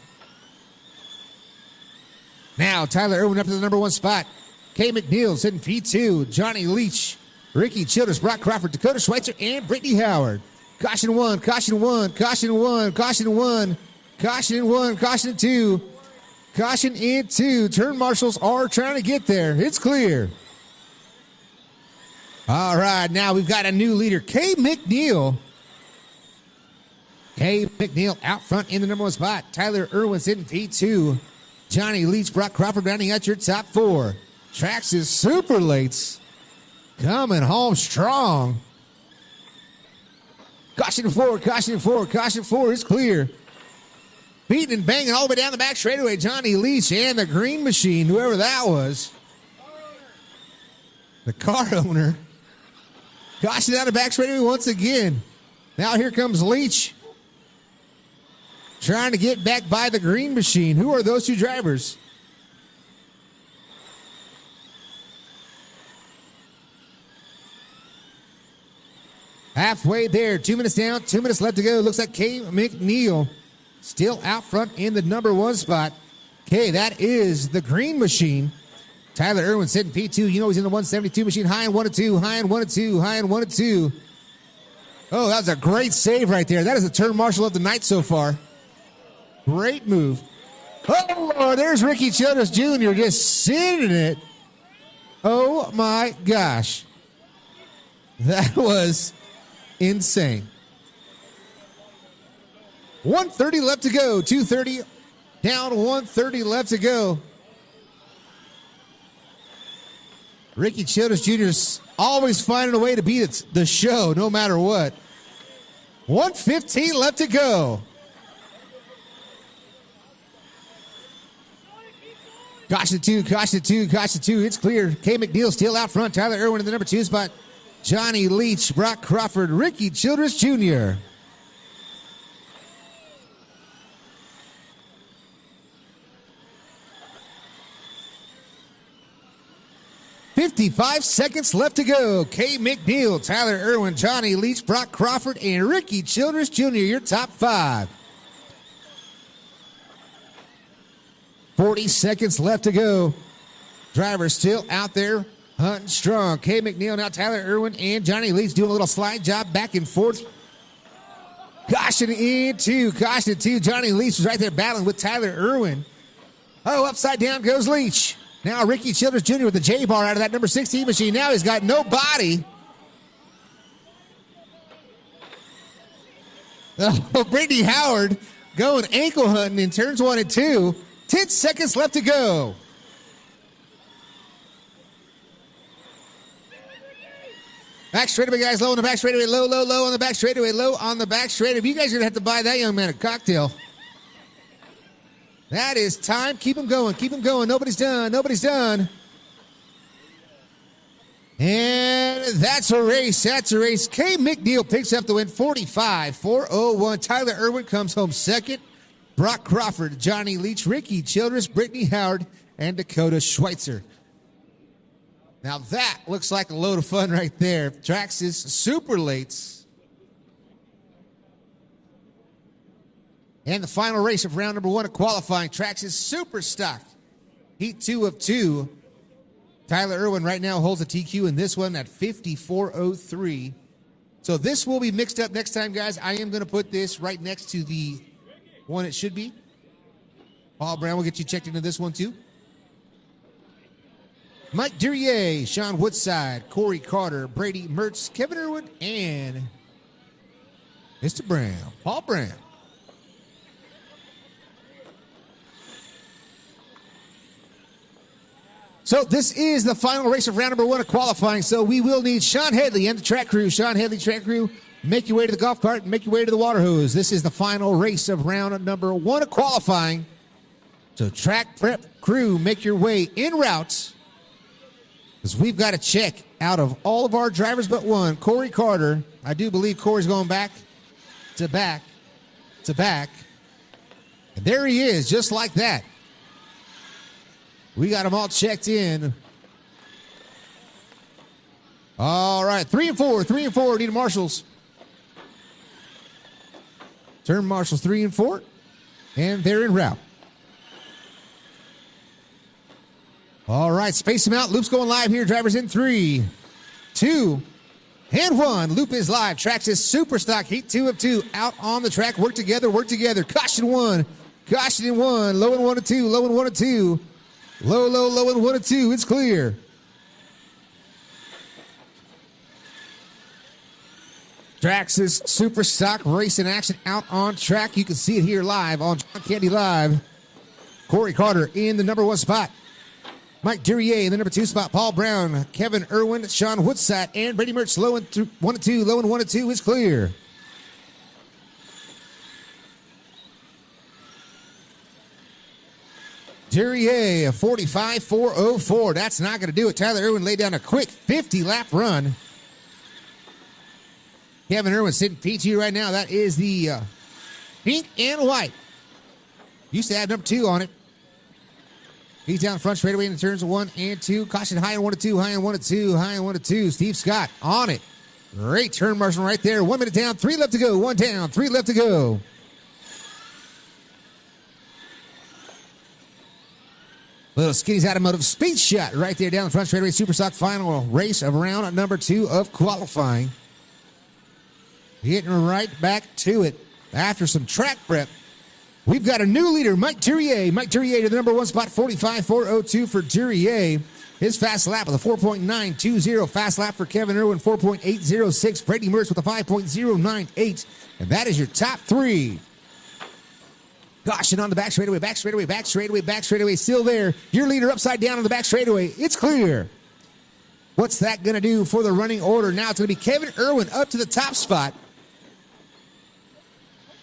Now Tyler Irwin up to the number 1 spot. Kay McNeil sitting P2. Johnny Leach, Ricky Childress, Brock Crawford, Dakota Schweitzer, and Brittany Howard. Caution 1, caution 1, caution 1, caution 1, caution 1, caution 2, caution in 2. Turn marshals are trying to get there. It's clear. All right, now we've got a new leader, Kay McNeil. Kay McNeil out front in the number 1 spot. Tyler Irwin sitting P2. Johnny Leach, Brock Crawford rounding out your top 4. Traxxas Super Lates coming home strong. Caution 4, caution 4, caution 4 is clear. Beating and banging all the way down the back straightaway. Johnny Leach and the Green Machine, whoever that was. The car owner. Caution down the back straightaway once again. Now here comes Leach. Trying to get back by the Green Machine. Who are those 2 drivers? Halfway there, 2 minutes down, 2 minutes left to go. Looks like Kay McNeil still out front in the number 1 spot. Okay, that is the Green Machine. Tyler Irwin sitting P2. You know he's in the 172 machine. High and 1 and 2, high and 1 and 2, high and 1 and 2. Oh, that was a great save right there. That is the turn marshal of the night so far. Great move. Oh, there's Ricky Childress Jr. just sitting it. Oh, my gosh. That was insane. 130 left to go. 230 down, 130 left to go. Ricky Childress Jr. is always finding a way to beat the show no matter what. 115 left to go. Caution 2, caution 2, caution 2. It's clear. Kay McNeil still out front. Tyler Irwin in the number 2 spot. Johnny Leach, Brock Crawford, Ricky Childress Jr. .55 seconds left to go. Kay McNeil, Tyler Irwin, Johnny Leach, Brock Crawford, and Ricky Childress Jr., your top 5. 40 seconds left to go. Drivers still out there hunting strong. Kay McNeil, now Tyler Irwin, and Johnny Leach doing a little slide job back and forth. Caution in 2, caution 2. Johnny Leach was right there battling with Tyler Irwin. Oh, upside down goes Leach. Now Ricky Childress Jr. with the J-bar out of that number 16 machine. Now he's got no body. Oh, Brittany Howard going ankle hunting in turns 1 and 2. 10 seconds left to go. Back straightaway, guys. Low on the back straightaway. Low, low, low on the back straightaway. Low on the back straightaway. You guys are going to have to buy that young man a cocktail. That is time. Keep him going. Keep him going. Nobody's done. Nobody's done. And that's a race. That's a race. Kay McNeil picks up the win. 45-401. Tyler Irwin comes home second. Brock Crawford, Johnny Leach, Ricky Childress, Brittany Howard, and Dakota Schweitzer. Now that looks like a load of fun right there. Traxxas Super Lates. And the final race of round number 1 of qualifying. Traxxas Super Stock. Heat 2 of 2. Tyler Irwin right now holds a TQ in this one at 54.03. So this will be mixed up next time, guys. I am going to put this right next to the one it should be. Paul Brown will get you checked into this one too. Mike Duryea, Sean Woodside, Corey Carter, Brady Mertz, Kevin Irwin, and Mr. Brown, Paul Brown. So this is the final race of round number 1 of qualifying. So we will need Sean Headley and the track crew. Sean Headley, track crew, make your way to the golf cart and make your way to the water hose. This is the final race of round number 1 of qualifying. So track prep crew, make your way en route, because we've got to check out of all of our drivers but one, Corey Carter. I do believe Corey's going back to back to back. And there he is, just like that. We got them all checked in. All right, 3 and 4, 3 and 4, need marshals. Turn marshals 3 and 4, and they're en route. All right, space them out. Loop's going live here. Drivers in 3, 2, and 1. Loop is live. Traxxas Superstock Heat 2 of 2 out on the track. Work together, work together. Caution 1. Caution in 1. Low in 1 and 2. Low in 1 and 2. Low, low, low in 1 and 2. It's clear. Traxxas Superstock race in action out on track. You can see it here live on John Candy Live. Corey Carter in the number 1 spot. Mike Duryea in the number 2 spot. Paul Brown, Kevin Irwin, Sean Woodside, and Brady Mertz. Low in 1 and 2. Low in 1 and 2 is clear. Duryea, 45.404. That's not going to do it. Tyler Irwin laid down a quick 50-lap run. Kevin Irwin sitting P2 right now. That is the pink and white. Used to have number 2 on it. He's down front straightaway in the turns of 1 and 2. Caution high in 1 and 2, high in 1 and 2, high in 1 and 2. Steve Scott on it. Great turn marshal right there. 1 minute down, 3 left to go. 1 down, 3 left to go. Little Skinny's Automotive Speed Shot right there down the front straightaway. Superstock final race of round number 2 of qualifying. Getting right back to it after some track prep. We've got a new leader, Mike Duryea. Mike Duryea to the number 1 spot, 45.402 for Duryea. His fast lap with a 4.920. Fast lap for Kevin Irwin, 4.806. Brady Mertz with a 5.098. And that is your top 3. Caution on the back straightaway, back straightaway, back straightaway, back straightaway. Still there. Your leader upside down on the back straightaway. It's clear. What's that going to do for the running order? Now it's going to be Kevin Irwin up to the top spot.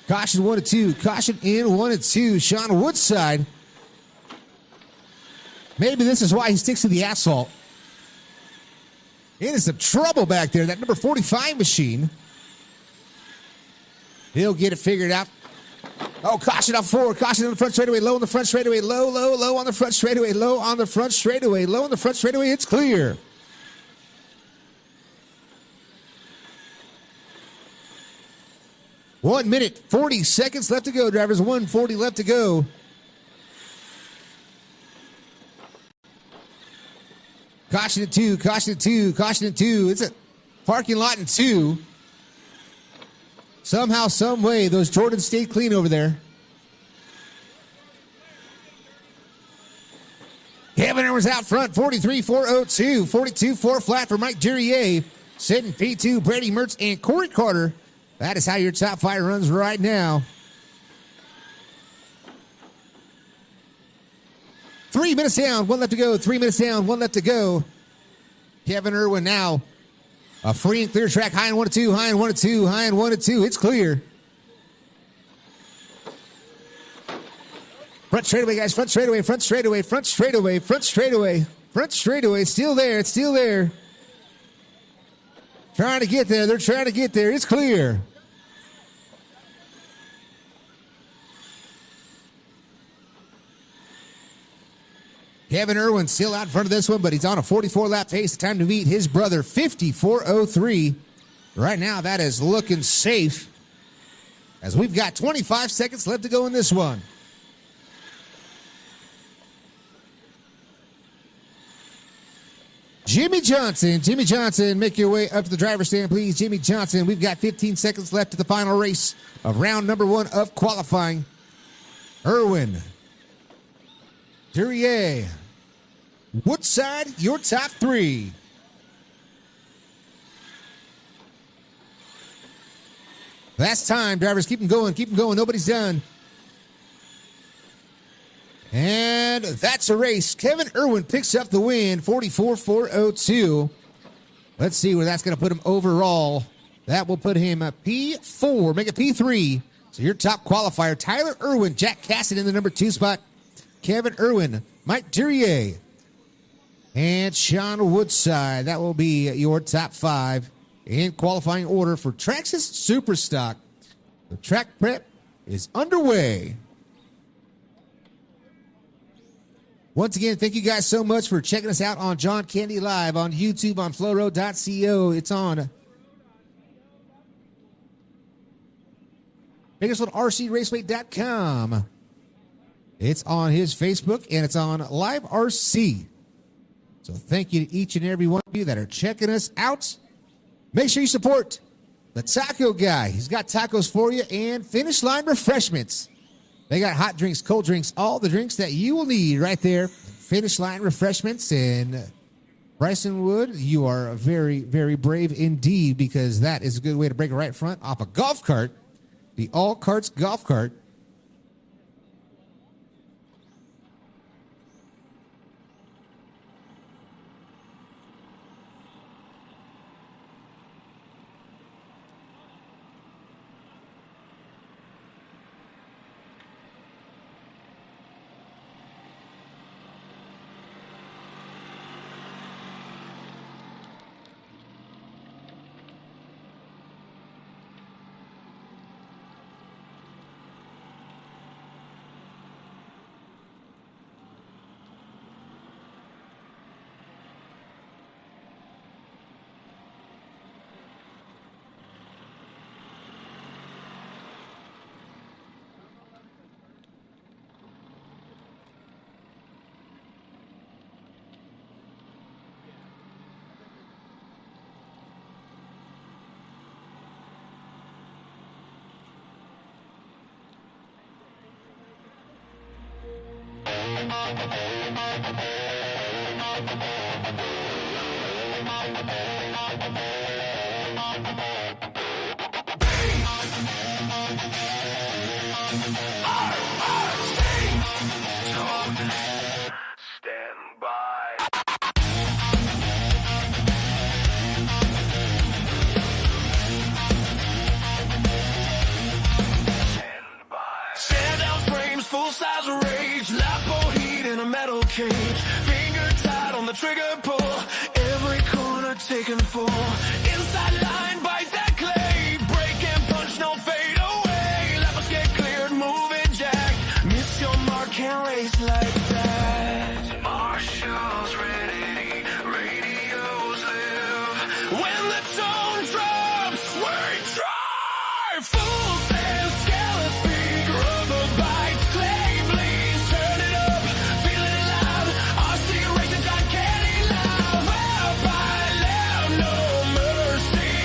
Caution 1 and 2. Caution in 1 and 2. Sean Woodside. Maybe this is why he sticks to the asphalt. It is some trouble back there. That number 45 machine. He'll get it figured out. Oh, caution up forward. Caution on the front straightaway. Low on the front straightaway. Low, low, low on the front straightaway. Low on the front straightaway. Low on the front straightaway. It's clear. One minute, 40 seconds left to go, drivers. 1:40 left to go. Caution at 2, caution at 2, caution at 2. It's a parking lot in 2. Somehow, some way, those Jordans stayed clean over there. Kevin Irwin's out front, 43.402. 42.4 flat for Mike Duryea. Sitting P2, Brady Mertz and Corey Carter. That is how your top 5 runs right now. 3 minutes down, 1 left to go. 3 minutes down, 1 left to go. Kevin Irwin now a free and clear track. High in 1 and 2, high in 1 and 2, high in 1 and 2. It's clear. Front straightaway, guys. Front straightaway, front straightaway, front straightaway, front straightaway, front straightaway. Still there. It's still there. Trying to get there. They're trying to get there. It's clear. Kevin Irwin still out in front of this one, but he's on a 44-lap pace. Time to meet his brother, 54.03. Right now, that is looking safe as we've got 25 seconds left to go in this one. Jimmy Johnson, make your way up to the driver's stand, please. Jimmy Johnson, we've got 15 seconds left to the final race of round number 1 of qualifying. Irwin, Duryea, Woodside, your top 3. Last time, drivers, keep them going, nobody's done. And that's a race. Kevin Irwin picks up the win, 44.402. Let's see where that's going to put him overall. That will put him at P4, make it P3. So your top qualifier, Tyler Irwin, Jack Cassidy in the number 2 spot. Kevin Irwin, Mike Duryea, and Sean Woodside. That will be your top 5 in qualifying order for Traxxas Superstock. The track prep is underway. Once again, thank you guys so much for checking us out on John Candy Live, on YouTube, on flowroad.co. It's on BakersfieldRCRaceway.com. It's on his Facebook, and it's on Live RC. So thank you to each and every one of you that are checking us out. Make sure you support the taco guy. He's got tacos for you and Finish Line Refreshments. They got hot drinks, cold drinks, all the drinks that you will need right there. Finish Line Refreshments in Bryson Wood. You are very, very brave indeed, because that is a good way to break it right front off a golf cart. The All Carts golf cart. Taken full inside line, bite that clay, break and punch, no fade away. Let us get cleared, move it, Jack. Miss your mark, can't race like that. Marshall's ready, radios live. When the tone drops, we drive. Full sail, scallop speak, rubber bites, clay bleeds. Turn it up, feel it loud. RC racing, John Candy loud. Well, by no mercy.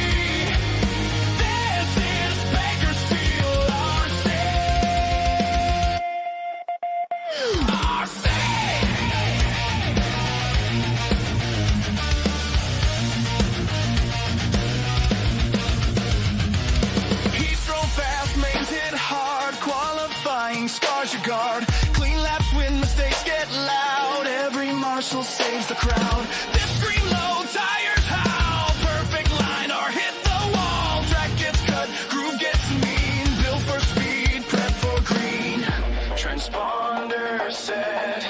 This is Bakersfield, RC. RC. He's thrown fast, maintain hard, qualifying scars your guard. Clean laps when mistakes get loud. Every marshal saves the crowd. This scream low, tires howl. Perfect line or hit the wall. Track gets cut, groove gets mean. Built for speed, prep for green. Transponder set,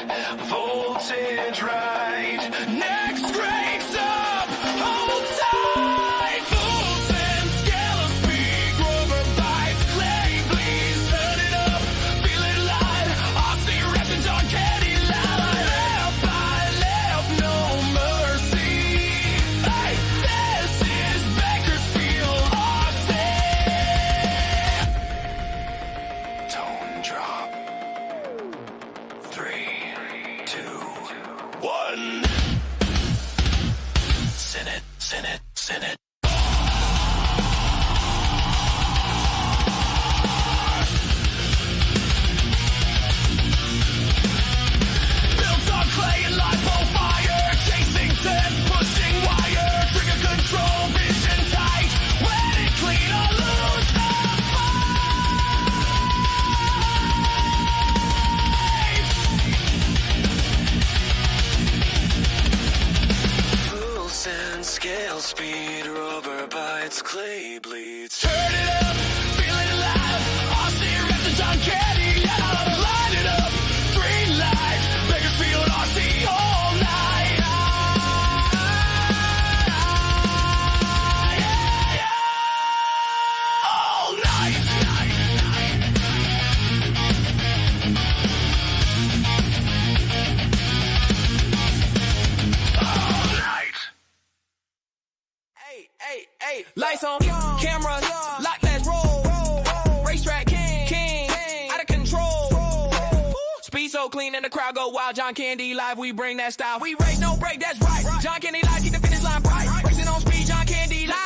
voltage right. Next race up, hold tight. Full sense, scallop speak, rubber bites, clay bleeds. Turn it up, feel it light. RC repping John Candy loud. Left by left, no mercy. clean and the crowd go wild. John Candy live, we bring that style. We race, no break, that's right. John Candy live, keep the finish line bright. Racing on speed, John Candy live.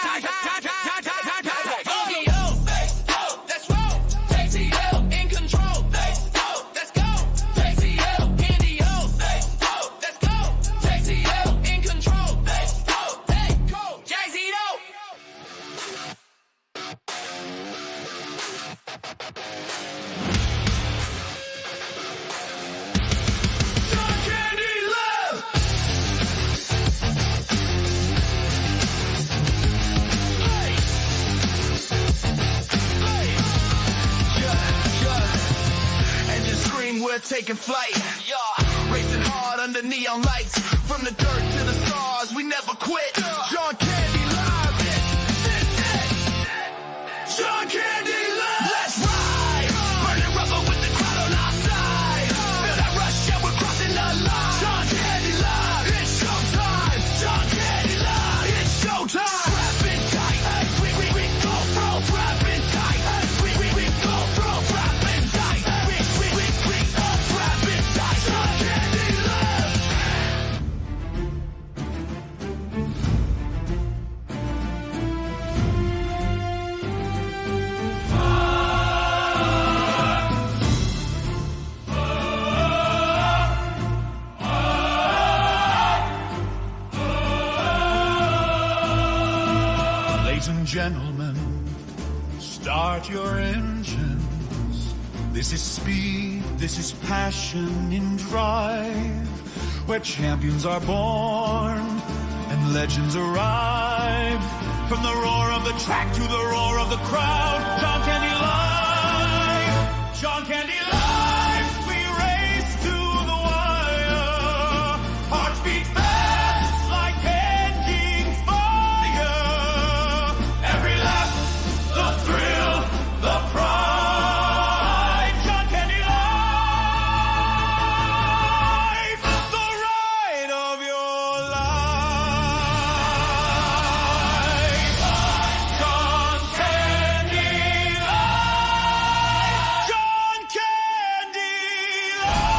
We're taking flight, yeah. Racing hard under neon lights. From the dirt to the stars, we never quit. John Candy live, this it. John Candy live. Let's ride. Burning rubber with the crowd on our side. Feel that rush, yeah, we're crossing the line. John Candy live, it's showtime. John Candy live, it's showtime. Strapping tight, we go pro, strapping tight. We go pro, strapping tight. Ladies and gentlemen, start your engines. This is speed, this is passion in drive, where champions are born and legends arrive. From the roar of the track to the roar of the crowd, John Candy live, John Candy live. We race to the wire, hearts beat fast like catching fire. Every lap, the thrill, the pride. John Candy live, the ride of your life. John Candy live, John Candy live.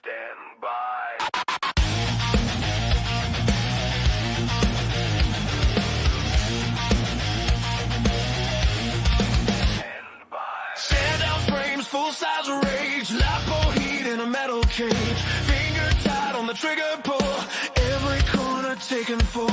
Stand by. Stand out frames, full size rage, Lapo heat in a metal cage, finger tight on the trigger pull, every corner taken full.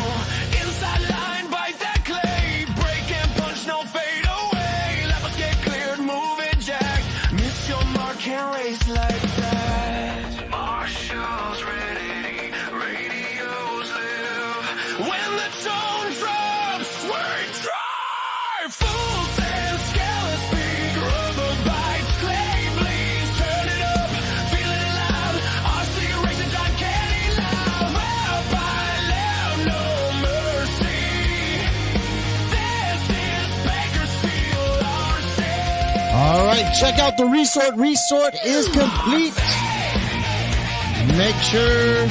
Inside line, bite that clay, break and punch, no fade away. Lappers get cleared, move it, jack. Miss your mark, can't race like that. Marshals ready, radios live. When the tone drops, we drive. Full sand, scallops speak, rubber bites, clay bleeds. Turn it up, feel it loud. RC racing, John Candy loud. Loud by loud, no mercy. This is Bakersfield RC. All right, check out the resort. Resort is complete. Make sure,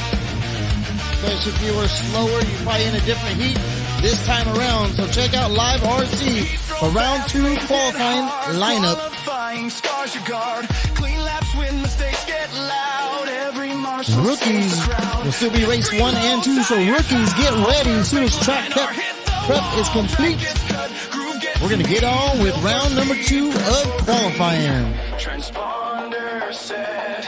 especially if you were slower, you're probably in a different heat this time around. So check out Live RC for round 2 qualifying lineup. Scars your guard. Clean laps when mistakes get loud. Every marshal Rookies will still be race 1 and 2, so rookies get ready as soon as track prep is complete. We're going to get on with round number 2 of qualifying. Transponder set,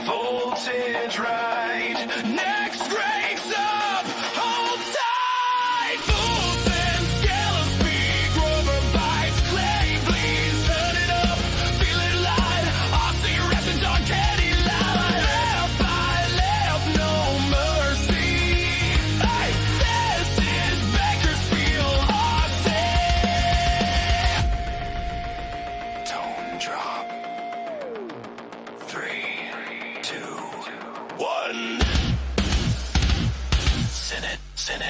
voltage right. Next race up, hold tight. Full send, scale speak, rubber bites, clay bleeds. Turn it up, feel it live. RC racing, John Candy live. Left by left, no mercy. Hey, this is Bakersfield RC. Tone drop. 3, 2, 1. Send it. Built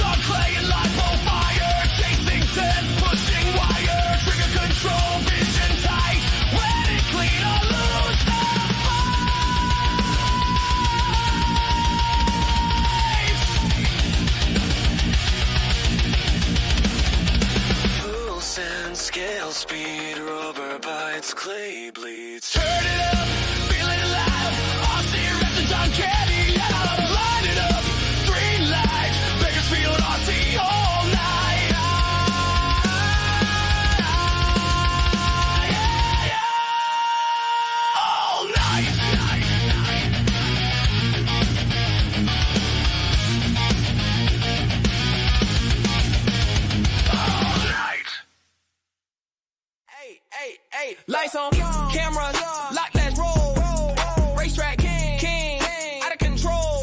on clay and lipo fire, chasing tents, pushing wire, trigger control, vision tight, when it clean or lose the fight. Full send, scale speed, rubber bites, clay bleeds. Turn it up, feel it alive, Aussie reps and John Candy, yeah, line it up, green light, Bakersfield, Aussie all night. Yeah, yeah. All night. All night. Hey, lights on, cameras, lock, let's roll. Racetrack king, out of control.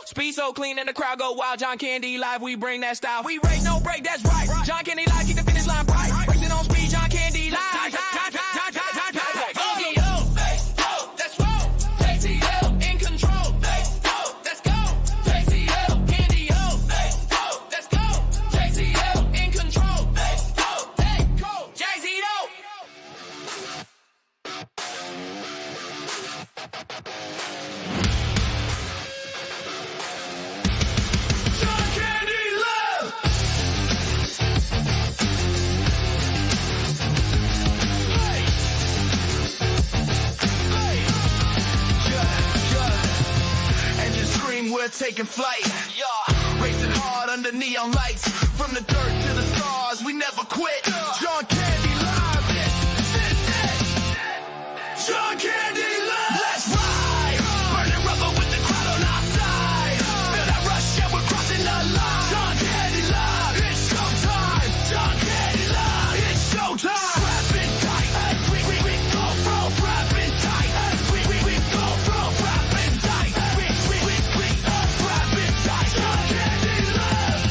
Speed so clean and the crowd go wild. John Candy live, we bring that style. We race, no break, that's right. John Candy live, keep the finish line bright. Racing on speed, John Candy live. Let's roll. JCL in control. Let's go. JCL, Candy, let's go. JCL in control. Hey, go. Jay-Z-Do. John Candy live. Engine scream, we're taking flight. Yeah, racing hard under neon lights. From the dirt to the stars, we never quit. John Candy live. This it. John Candy live. Let's ride. Burning rubber with the crowd on our side. Feel that rush, yeah, we're crossing the line. John Candy live. It's showtime. John Candy live. It's showtime. Rapping tight. We go pro. Rapping tight. We go pro. Rapping tight. We rapping tight. John Candy live.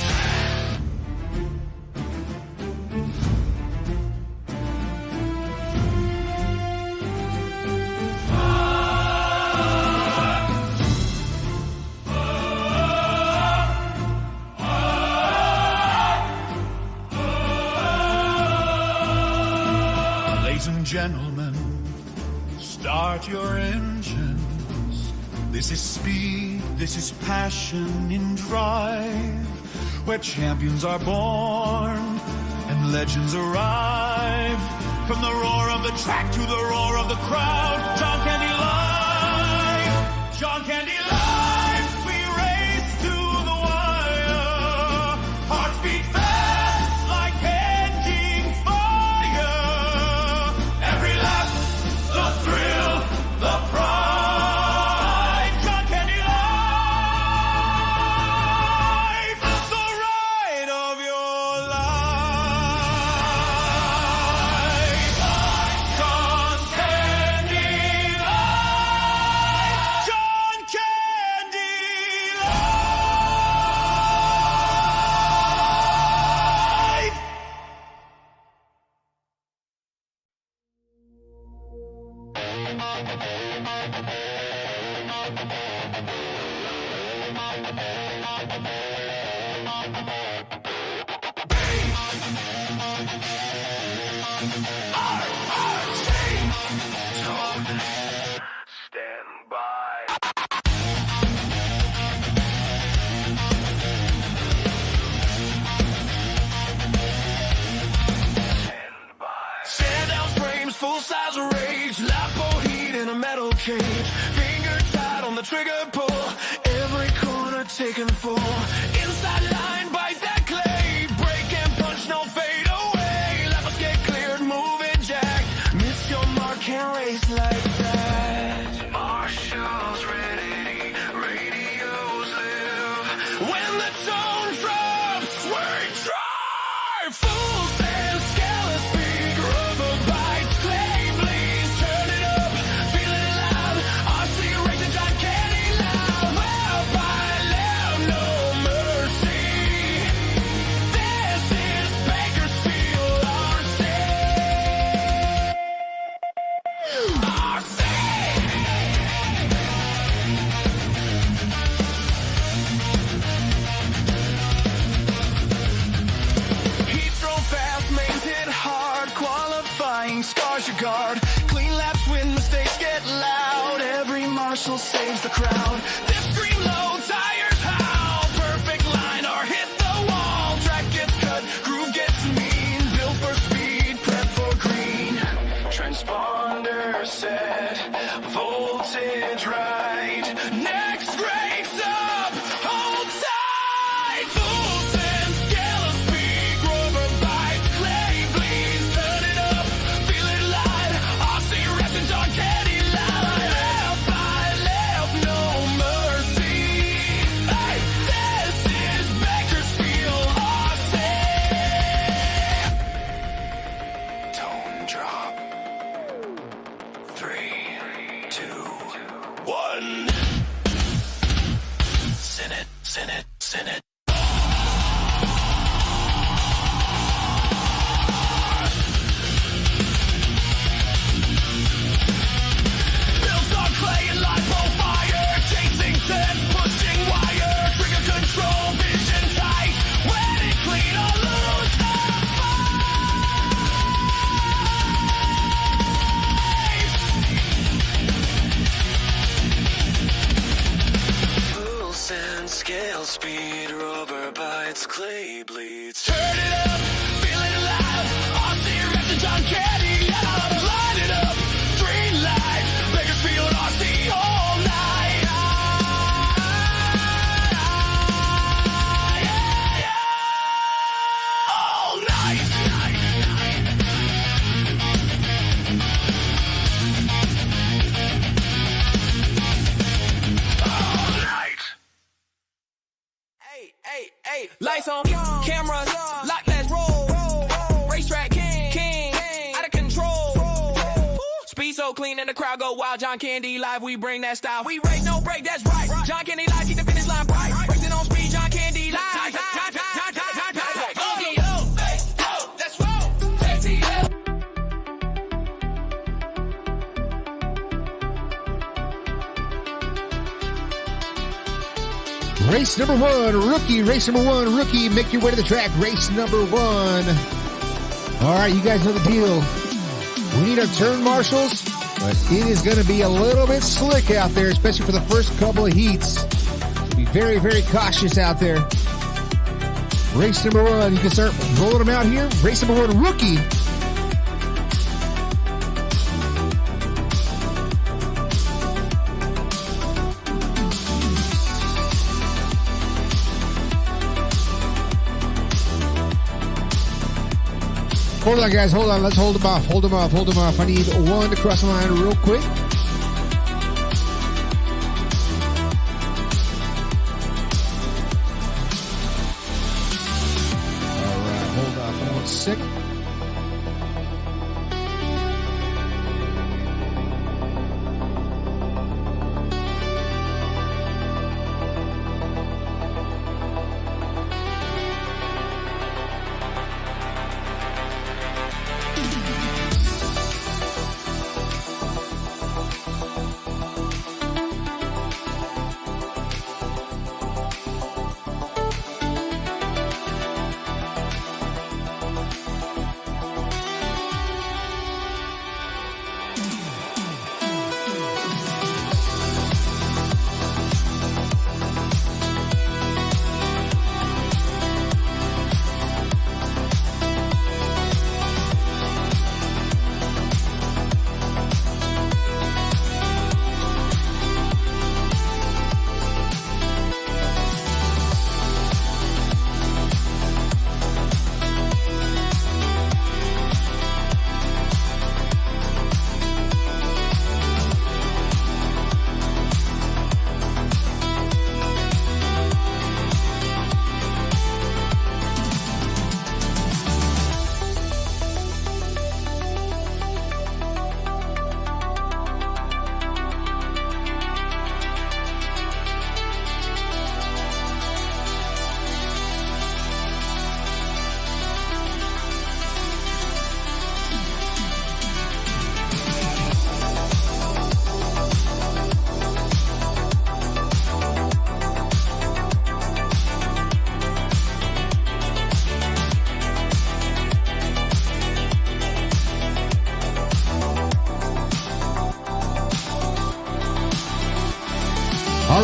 Ladies and gentlemen, start your engines. This is speed, this is passion in drive, where champions are born and legends arrive. From the roar of the track to the roar of the crowd, John Candy live. John Candy live. We race to the wire. Hearts beat fast like catching fire. Every lap, the thrill, the pride. John Candy live. The ride of your life. John Candy live. John Candy live. Stand by. Stand down frames, full size rage, lipo heat in a metal cage, finger tight on the trigger pull, every corner taken full. Inside line, bite that clay, break and punch, no fade away. Levels get cleared, moving jack, miss your mark, can't race like that. Marshall's ready, radios live. When the tone drops, we drive. Full send, scale speed, rubber bites, clay bleeds. Turn it up, feel it loud. RC racing, John Candy loud. Well, by loud, no mercy. saves the crowd. This scream low, tires howl. Perfect line or hit the wall. Track gets cut, groove gets mean. Built for speed, prep for green. Transponder set, voltage right. Next brakes up, hold tight. Full sense, scale of speed. Rubber bites, clay bleeds. Turn it up, feel it light. RC racing, John Candy light. Left by left, no mercy. Hey, this is Bakersfield RC. Tone drop. 3, 2, 1. Send it, send it, send it. Built on clay and lipo fire. Chasing sets, pushing wire. Trigger control, vision tight. When it clean or lose the fight. Full sense, scale speed. Rubber bites, clay bleeds. Turn it up, feel it alive. RC Rex and John Candy. Light it up, green light. Bakersfield RC all night. All night. All night. Hey, lights on, cameras, lock, let's roll. Racetrack king, out of control. Speed so clean and the crowd go wild. John Candy live, we bring that style. We race, no break, that's right. John Candy live, keep the finish line bright. Racing on speed, John Candy live. Let's roll. Race number 1, rookie. Race number 1, rookie. Make your way to the track. Race number 1. All right, you guys know the deal. We need our turn marshals, but it is going to be a little bit slick out there, especially for the first couple of heats. Be very, very cautious out there. Race number 1. You can start rolling them out here. Race number 1, rookie. Hold on, guys. Hold on. Let's hold them off. Hold them off. Hold them off. I need one to cross the line real quick. All right. Hold off 1 second.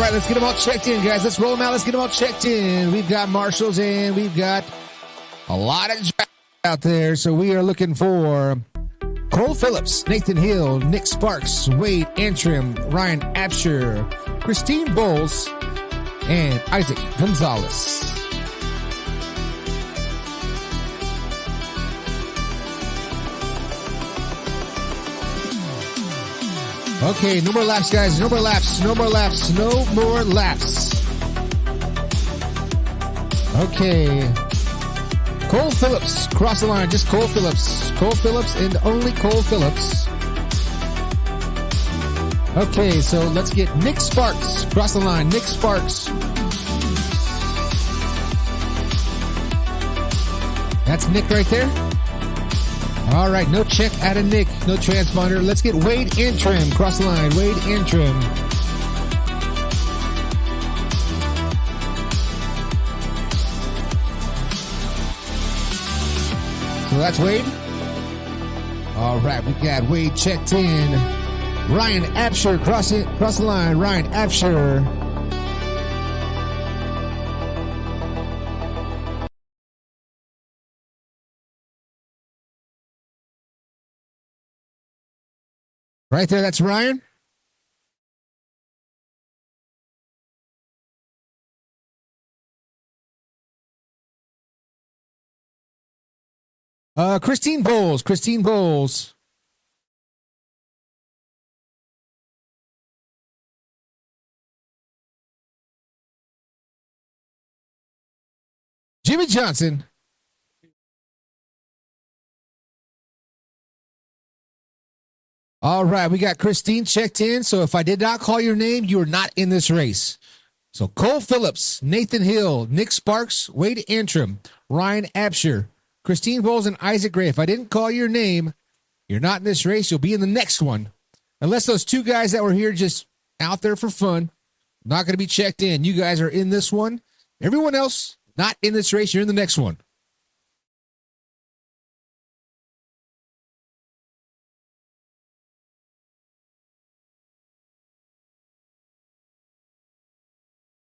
right, let's get them all checked in, guys. Let's roll them out. Let's get them all checked in. We've got marshals and we've got a lot of drivers out there. So we are looking for Cole Phillips, Nathan Hill, Nick Sparks, Wade Antrim, Ryan Absher, Christine Bowles, and Isaac Gonzalez. Okay, no more laps, guys. No more laps. No more laps. No more laps. Okay. Cole Phillips, cross the line. Just Cole Phillips. Cole Phillips and only Cole Phillips. Okay, so let's get Nick Sparks. Cross the line. Nick Sparks. That's Nick right there. All right, no check out of Nick. No transponder. Let's get Wade Antrim. Cross the line. Wade Antrim. So that's Wade. All right, we got Wade checked in. Ryan Absher, cross the line. Ryan Absher. Right there, that's Ryan. Christine Bowles. Christine Bowles. Jimmy Johnson. All right, we got Christine checked in. So if I did not call your name, you are not in this race. So Cole Phillips, Nathan Hill, Nick Sparks, Wade Antrim, Ryan Absher, Christine Bowles, and Isaac Gray. If I didn't call your name, you're not in this race. You'll be in the next one. Unless those two guys that were here just out there for fun, not going to be checked in. You guys are in this one. Everyone else, not in this race. You're in the next one.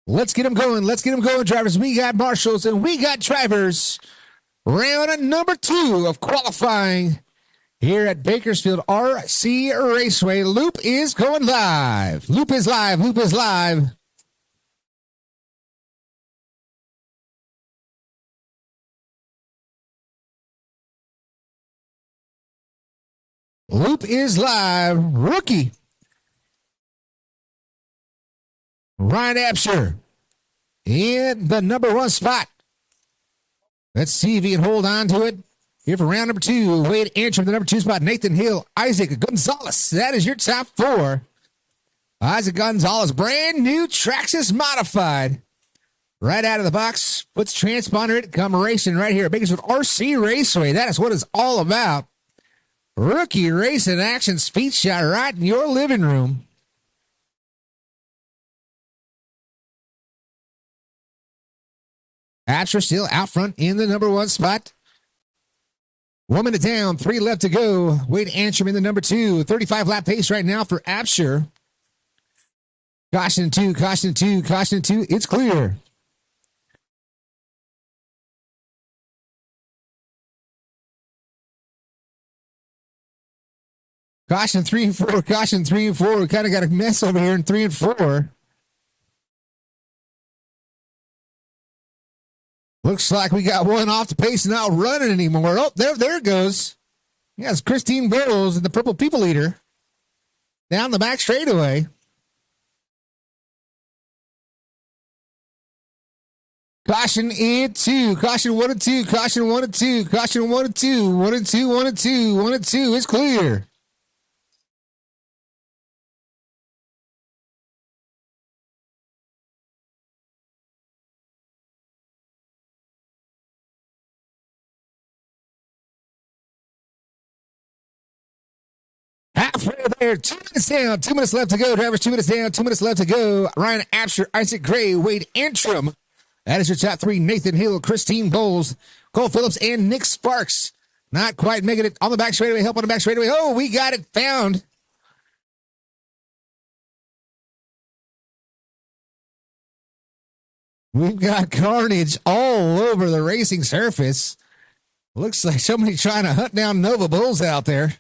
Let's get them going. Let's get them going, drivers. We got marshals and we got drivers. Round number 2 of qualifying here at Bakersfield RC Raceway. Loop is going live. Loop is live. Loop is live. Loop is live. Rookie Ryan Absher in the number 1 spot. Let's see if he can hold on to it. Here for round number 2, Wade Antrim, the number 2 spot. Nathan Hill, Isaac Gonzalez. That is your top 4. Isaac Gonzalez, brand new Traxxas modified. Right out of the box, puts transponder it, come racing right here at Bakersfield RC Raceway. That is what it's all about. Rookie racing action, speed shot right in your living room. Absher still out front in the number 1 spot. 1 minute down, 3 left to go. Wade Antrim in the number 2. 35 lap pace right now for Absher. Caution 2, caution 2, caution 2. It's clear. Caution 3 and 4, caution 3 and 4. We kind of got a mess over here in 3 and 4. Looks like we got one off the pace and not running anymore. Oh, there it goes. Yes, Christine Bowles and the Purple People Eater down the back straightaway. Caution in 2. Caution 1 and 2. Caution 1 and 2. Caution 1 and 2. 1 and 2. 1 and 2. 1 and 2. It's clear. Halfway there, 2 minutes down, 2 minutes left to go. Drivers, 2 minutes down, 2 minutes left to go. Ryan Absher, Isaac Gray, Wade Antrim. That is your top 3. Nathan Hill, Christine Bowles, Cole Phillips, and Nick Sparks. Not quite making it on the back straightaway. Help on the back straightaway. Oh, we got it found. We've got carnage all over the racing surface. Looks like somebody trying to hunt down Nova Bulls out there.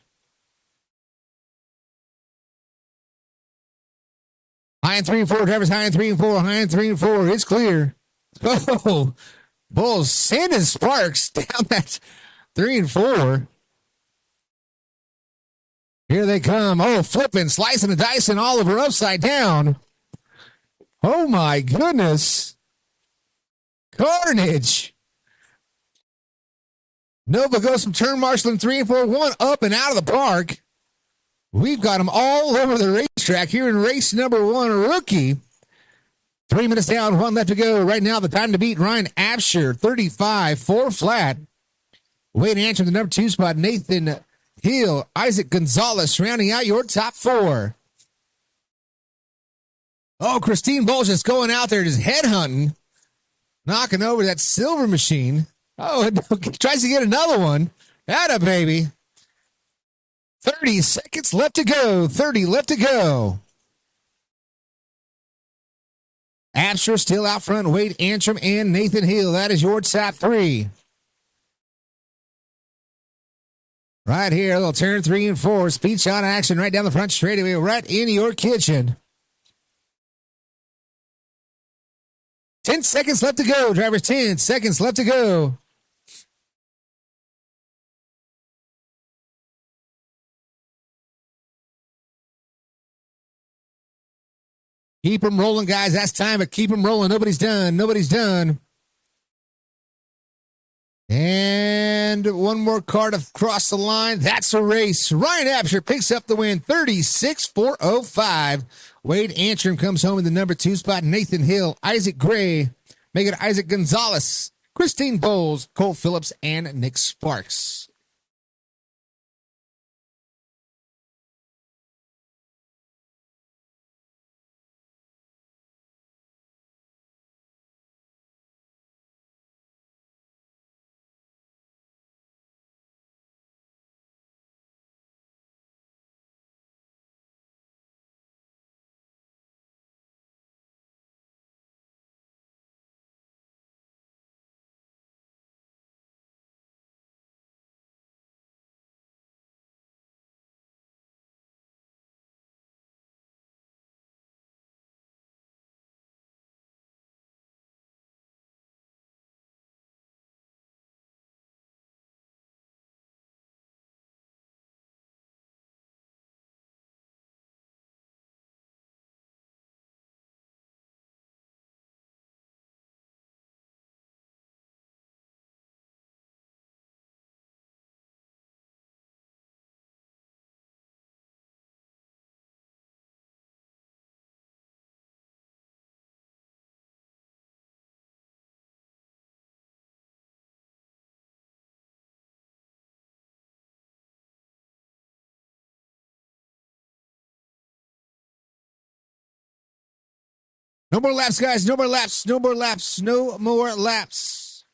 High and 3 and 4, drivers high and 3 and 4, high and 3 and 4. It's clear. Oh, Bulls sending sparks down that 3 and 4. Here they come. Oh, flipping, slicing and dicing Oliver upside down. Oh, my goodness. Carnage. Nova goes from turn marshaling 3 and 4, 1 up and out of the park. We've got them all over the racetrack here in race number 1, rookie. 3 minutes down, 1 left to go. Right now, the time to beat Ryan Absher, 35, 4 flat. Wade Antrim, the number 2 spot. Nathan Hill, Isaac Gonzalez, rounding out your top 4. Oh, Christine Bowles just going out there just headhunting, knocking over that silver machine. Oh, tries to get another one. Atta baby. 30 seconds left to go. 30 left to go. Absher still out front. Wade Antrim and Nathan Hill. That is your top 3. Right here, a little turn 3 and 4. Speed shot action right down the front straightaway, right in your kitchen. 10 seconds left to go, drivers. 10 seconds left to go. Keep them rolling, guys. That's time, but keep them rolling. Nobody's done. Nobody's done. And one more car to cross the line. That's a race. Ryan Absher picks up the win, 36-405. Wade Antrim comes home in the number 2 spot. Nathan Hill, Isaac Gray, make it Isaac Gonzalez, Christine Bowles, Cole Phillips, and Nick Sparks. No more laps, guys. No more laps. No more laps. No more laps.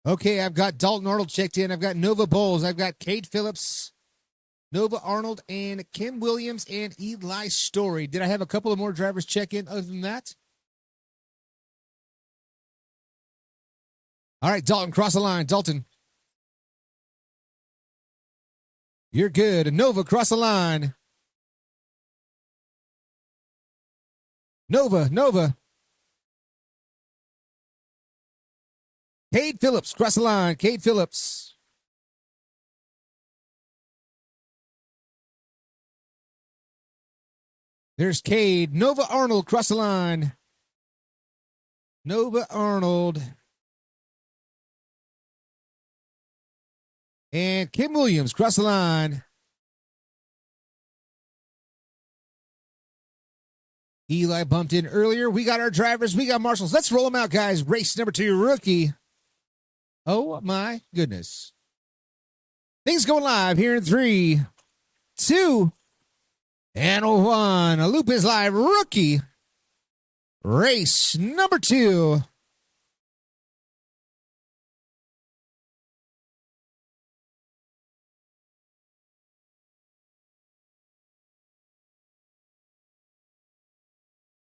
Okay, I've got Dalton Arnold checked in. I've got Nova Bowles. I've got Kate Phillips, Nova Arnold, and Kim Williams and Eli Story. Did I have a couple of more drivers check in other than that? All right, Dalton, cross the line. Dalton. You're good. Nova, cross the line. Nova. Cade Phillips, cross the line. Cade Phillips. There's Cade. Nova Arnold, cross the line. Nova Arnold. And Kim Williams, cross the line. Eli bumped in earlier. We got our drivers. We got marshals. Let's roll them out, guys. Race number 2, rookie. Oh, my goodness. Things going live here in 3, 2, and 1. A loop is live. Rookie. Race number 2.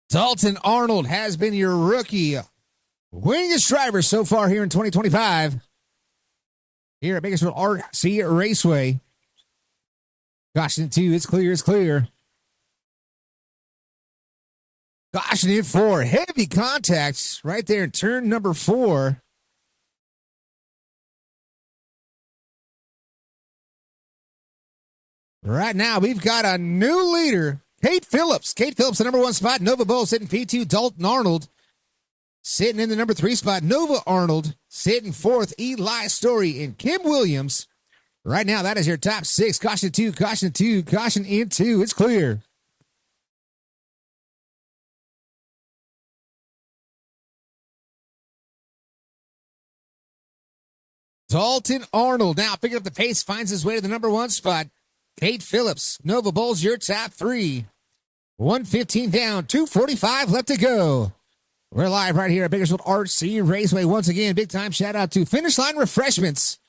Dalton Arnold has been your rookie winningest driver so far here in 2025. Here at Bakersfield RC Raceway. Caution 2, it's clear, it's clear. Caution in 4, heavy contacts right there in turn number 4. Right now, we've got a new leader, Kate Phillips. Kate Phillips, the number 1 spot. Nova Bull sitting P2. Dalton Arnold sitting in the number 3 spot. Nova Arnold sitting 4th. Eli Story and Kim Williams. Right now, that is your top 6. Caution 2, caution 2, caution in 2. It's clear. Dalton Arnold now picking up the pace, finds his way to the number 1 spot. Kate Phillips, Nova Bulls, your top 3. 115 down, 2:45 left to go. We're live right here at Bakersfield RC Raceway. Once again, big time shout out to Finish Line Refreshments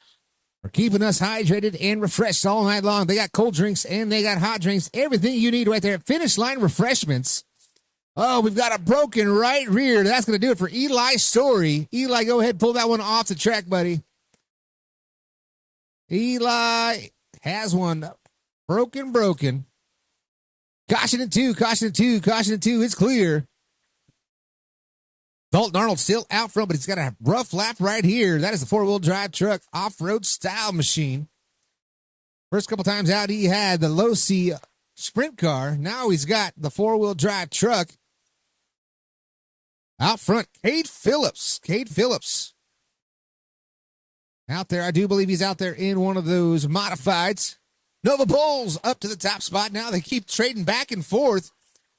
for keeping us hydrated and refreshed all night long. They got cold drinks and they got hot drinks. Everything you need right there at Finish Line Refreshments. Oh, we've got a broken right rear. That's going to do it for Eli Story. Eli, go ahead, pull that one off the track, buddy. Eli has one broken. Caution in 2, caution in 2, caution in 2. It's clear. Dalton Arnold still out front, but he's got a rough lap right here. That is the 4-wheel drive truck, off-road style machine. First couple times out, he had the low-C sprint car. Now he's got the 4-wheel drive truck. Out front, Kate Phillips. Kate Phillips. Out there, I do believe he's out there in one of those modifieds. Nova Bulls up to the top spot. Now they keep trading back and forth.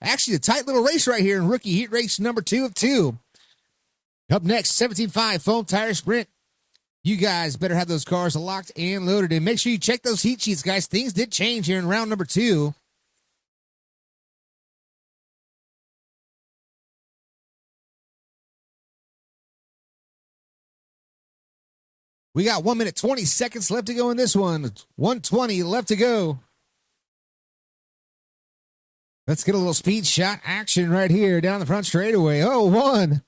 Actually, a tight little race right here in rookie heat race number 2 of 2. Up next, 17.5 Foam Tire Sprint. You guys better have those cars locked and loaded. And make sure you check those heat sheets, guys. Things did change here in round number 2. We got 1 minute, 20 seconds left to go in this one. 1:20 left to go. Let's get a little speed shot action right here down the front straightaway. Oh, 1.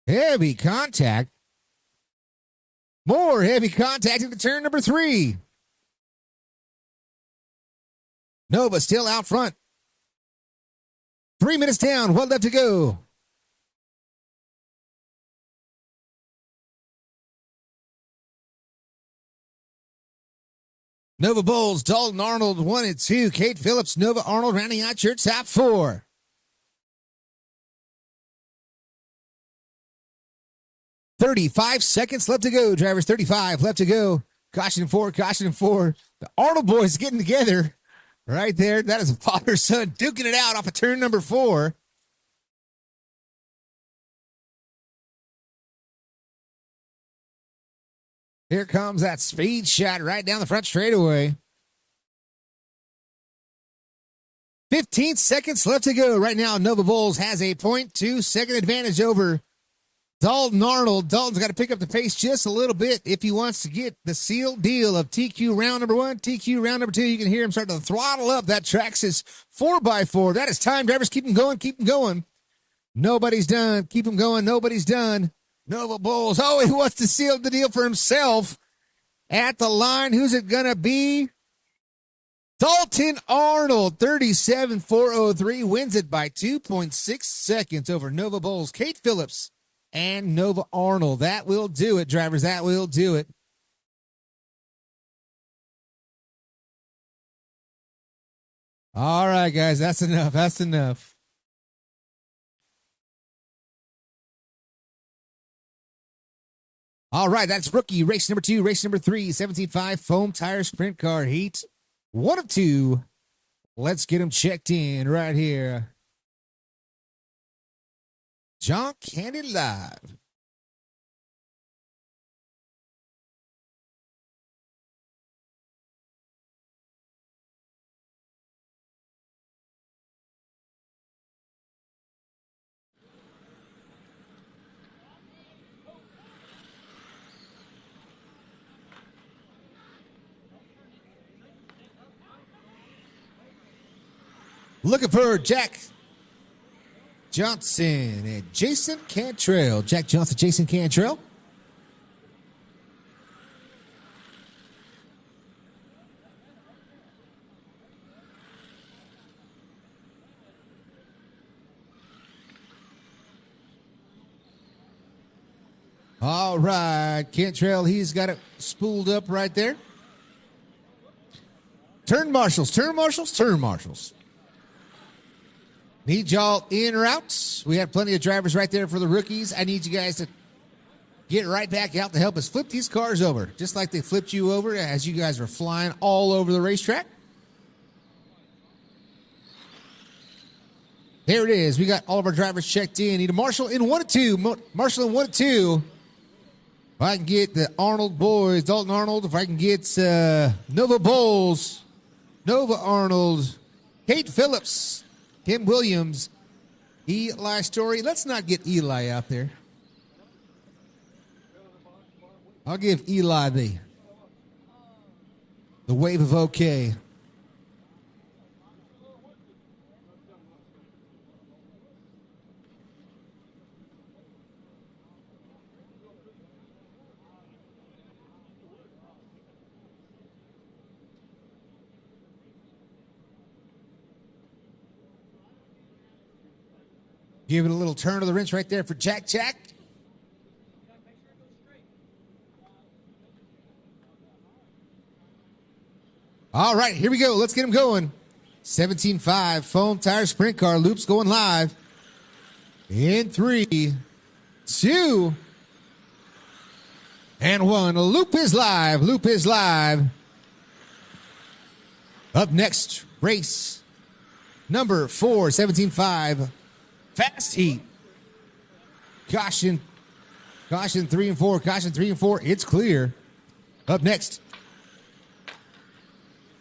Heavy contact. More heavy contact into turn number 3. Nova still out front. 3 minutes down, 1 left to go. Nova Bulls, Dalton Arnold, 1 and 2. Kate Phillips, Nova Arnold rounding out your top 4. $35 seconds left to go, drivers. 35 left to go. Caution 4, caution 4. The Arnold boys getting together right there. That is a father-son duking it out off of turn number 4. Here comes that speed shot right down the front straightaway. 15 seconds left to go. Right now, Nova Bulls has a 0.2 second advantage over Dalton Arnold. Dalton's got to pick up the pace just a little bit if he wants to get the sealed deal of TQ round number 1, TQ round number 2. You can hear him start to throttle up that Traxxas 4x4. That is time, drivers. Keep him going, keep him going. Nobody's done. Keep him going. Nobody's done. Nova Bulls. Oh, he wants to seal the deal for himself. At the line, who's it going to be? Dalton Arnold, 37.403, wins it by 2.6 seconds over Nova Bulls, Kate Phillips, and Nova Arnold. That will do it, drivers. That will do it. All right, guys. That's enough. That's enough. All right, that's rookie race number 2, race number 3, 17.5 Foam Tire Sprint Car Heat 1 of 2. Let's get them checked in right here. John Candy Live. Looking for Jack Johnson and Jason Cantrell. Jack Johnson, Jason Cantrell. All right, Cantrell, he's got it spooled up right there. Turn marshals, turn marshals, turn marshals. Need y'all in routes. We have plenty of drivers right there for the rookies. I need you guys to get right back out to help us flip these cars over, just like they flipped you over as you guys were flying all over the racetrack. There it is. We got all of our drivers checked in. Need a marshal in 1 and 2. Marshal in 1 and 2. If I can get the Arnold boys, Dalton Arnold, if I can get Nova Bowles, Nova Arnold, Kate Phillips, Kim Williams, Eli Story. Let's not get Eli out there. I'll give Eli the wave of okay. Give it a little turn of the wrench right there for Jack Jack. All right, here we go. Let's get him going. 17.5 foam tire sprint car loops going live. In 3, 2, and 1. A loop is live. Loop is live. Up next, race number 4, 17.5. Fast heat. Caution 3 and 4. Caution 3 and 4. It's clear. Up next.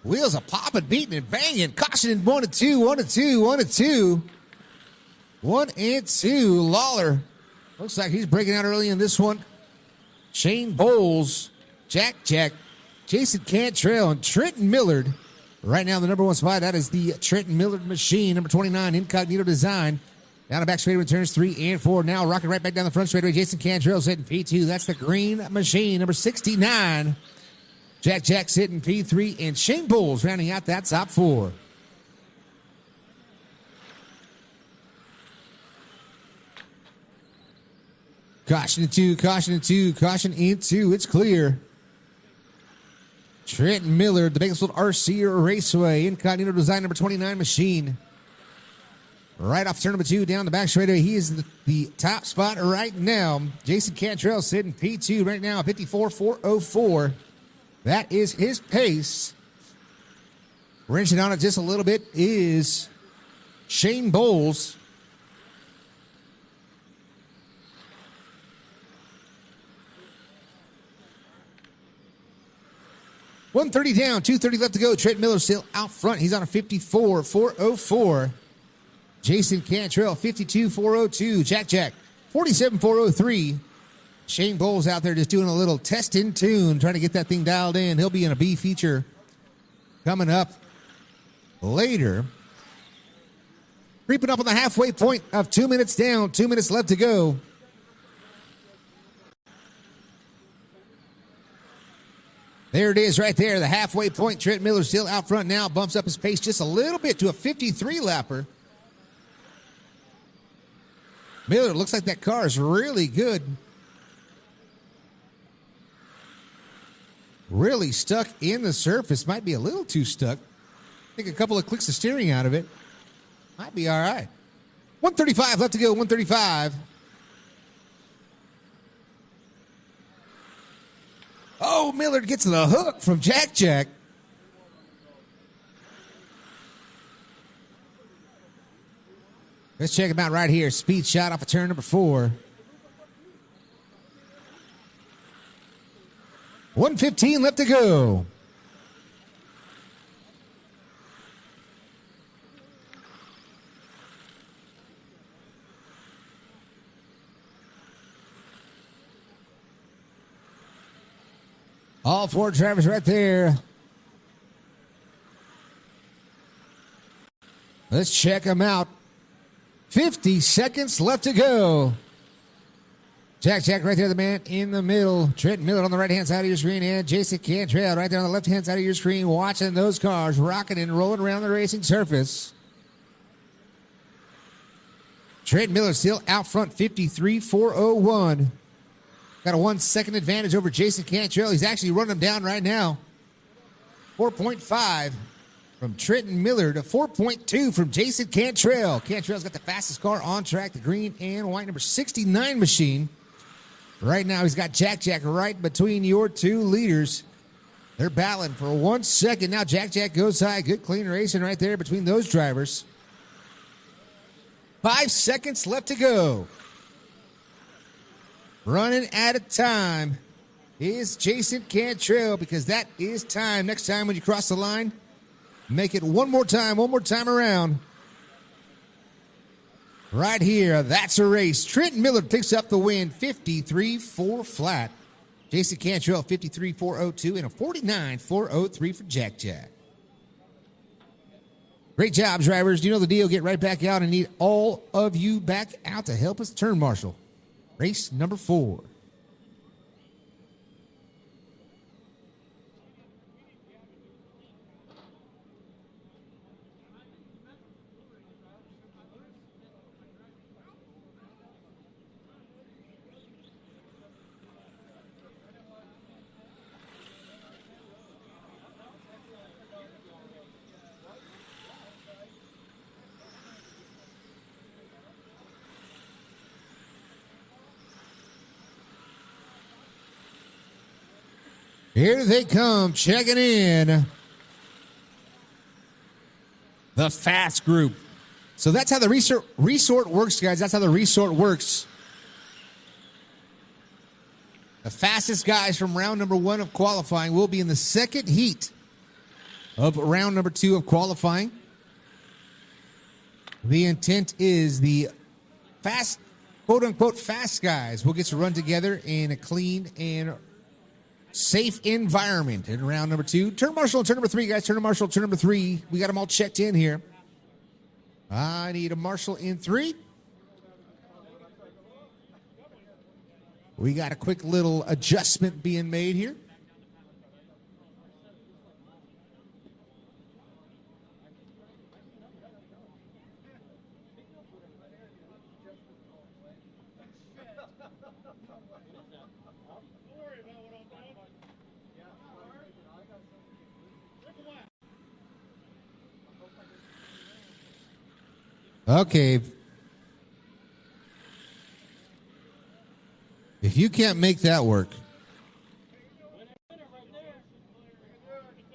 Wheels are popping, beating, and banging. Caution 1 and 2. 1 and 2. 1 and 2. 1 and 2. Lawler. Looks like he's breaking out early in this one. Shane Bowles. Jack Jack. Jason Cantrell and Trenton Millard. Right now, the number 1 spot. That is the Trenton Millard machine. Number 29, Incognito Design. Down the back straightaway turns 3 and 4. Now rocking right back down the front straightaway. Jason Cantrell sitting P2. That's the green machine. Number 69. Jack Jack sitting P3. And Shane Bowles rounding out that top 4. Caution in 2. Caution in 2. Caution in 2. It's clear. Trenton Millard, the Bakersfield RC Raceway. Incognito Design number 29 machine. Right off turn number 2 down the back straightaway. He is the top spot right now. Jason Cantrell sitting P2 right now, 54.404. That is his pace. Wrenching on it just a little bit is Shane Bowles. $130 down, $230 left to go. Trent Miller still out front. He's on a 54.404. Jason Cantrell, 52.402. Jack Jack, 47.403. Shane Bowles out there just doing a little test in tune, trying to get that thing dialed in. He'll be in a B feature coming up later. Creeping up on the halfway point of 2 minutes down, 2 minutes left to go. There it is right there, the halfway point. Trent Miller still out front now, bumps up his pace just a little bit to a 53-lapper. Miller, looks like that car is really good. Really stuck in the surface. Might be a little too stuck. Take a couple of clicks of steering out of it. Might be all right. 135 left to go, 135. Oh, Miller gets the hook from Jack Jack. Let's check him out right here. Speed shot off of turn number 4. 1:15 left to go. All 4 drivers right there. Let's check them out. 50 seconds left to go. Jack right there, the man in the middle. Trenton Miller on the right-hand side of your screen, and Jason Cantrell right there on the left-hand side of your screen, watching those cars rocking and rolling around the racing surface. Trenton Miller still out front, 53.401. Got a 1 second advantage over Jason Cantrell. He's actually running him down right now. 4.5 from Trenton Miller to 4.2 from Jason Cantrell. Cantrell's got the fastest car on track, the green and white number 69 machine. Right now, he's got Jack right between your two leaders. They're battling for 1 second. Now Jack goes high. Good clean racing right there between those drivers. 5 seconds left to go. Running out of time is Jason Cantrell, because that is time. Next time when you cross the line, make it one more time around. Right here, that's a race. Trenton Miller picks up the win, 53.4 flat. Jason Cantrell, 53.402, and a 49.403 for Jack. Great job, drivers. You know the deal. Get right back out and need all of you back out to help us turn marshal. Race number 4. Here they come, checking in. The Fast Group. So that's how the resort works, guys. That's how the resort works. The fastest guys from round number 1 of qualifying will be in the second heat of round number 2 of qualifying. The intent is the fast, quote-unquote, fast guys will get to run together in a clean and safe environment in round number 2. Turn marshal and turn number 3, guys. Turn marshal, turn number 3. We got them all checked in here. I need a marshal in 3. We got a quick little adjustment being made here. Okay. If you can't make that work,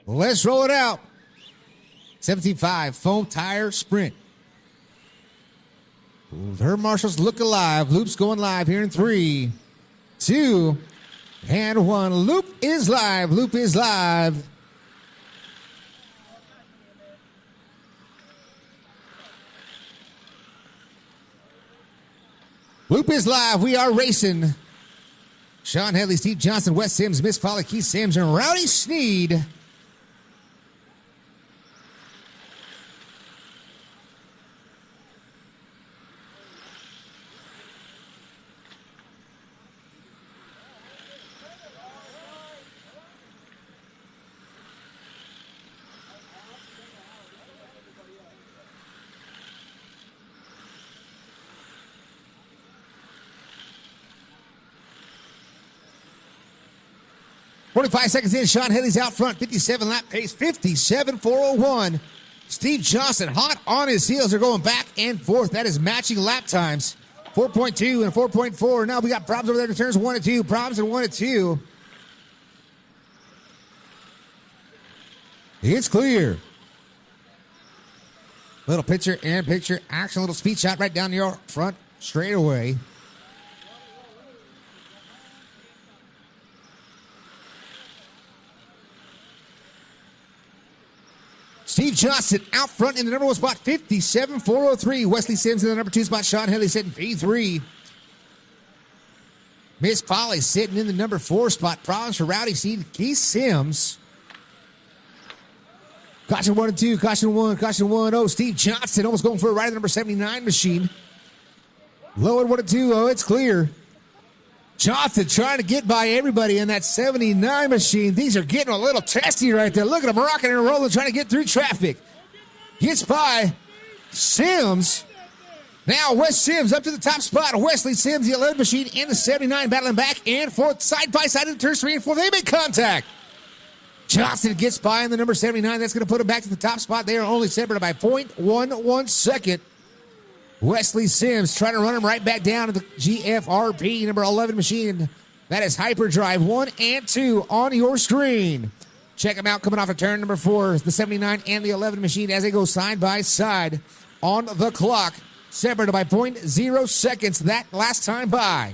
let's roll it out. 17.5 foam tire sprint. Her marshals look alive. Loop's going live here in 3, 2, and 1. Loop is live. Loop is live. Loop is live. We are racing. Sean Headley, Steve Johnson, Wes Sims, Miss Polly, Keith Sims, and Rowdy Sneed. .5 seconds in, Sean Headley's out front, 57 lap pace, 57.401. Steve Johnson hot on his heels. They're going back and forth. That is matching lap times. 4.2 and 4.4. Now we got Probs over there to turns 1 and 2. Probs in 1 and 2. It's clear. Little picture and picture action, little speed shot right down your front straightaway. Steve Johnson out front in the number 1 spot, 57.403. Wesley Sims in the number 2 spot. Sean Headley sitting P3. Miss Polly sitting in the number 4 spot. Problems for Rowdy Sneed, Keith Sims. Caution 1 and 2. Caution 1. Caution 1. Oh, Steve Johnson almost going for a ride at the number 79 machine. Low and 1 and 2. Oh, it's clear. Johnson trying to get by everybody in that 79 machine. These are getting a little testy right there. Look at them rocking and rolling, trying to get through traffic. Gets by Sims. Now Wes Sims up to the top spot. Wesley Sims, the 11 machine, and the 79 battling back and forth, side by side in turns 3 and 4. They make contact. Johnson gets by in the number 79. That's going to put him back to the top spot. They are only separated by 0.11 second. Wesley Sims trying to run him right back down to the GFRP number 11 machine. That is Hyperdrive 1 and 2 on your screen. Check them out coming off of turn number 4, the 79 and the 11 machine as they go side by side on the clock. Separated by 0.0 seconds that last time by.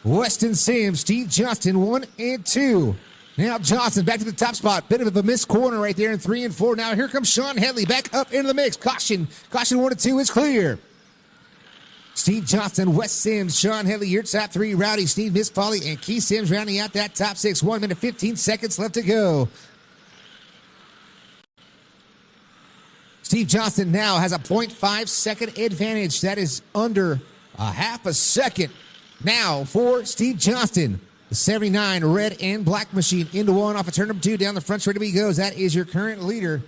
Weston Sims, Steve Johnston 1 and 2. Now Johnson back to the top spot. Bit of a missed corner right there in 3 and 4. Now here comes Sean Headley back up into the mix. Caution 1 and 2 is clear. Steve Johnston, Wes Sims, Sean Headley, your top 3. Rowdy, Steve Misfolly, and Keith Sims rounding out that top 6. 1 minute 15 seconds left to go. Steve Johnston now has a 0.5 second advantage. That is under a half a second. Now for Steve Johnston. The 79 red and black machine into 1 off of turn number 2 down the front straight he goes. That is your current leader.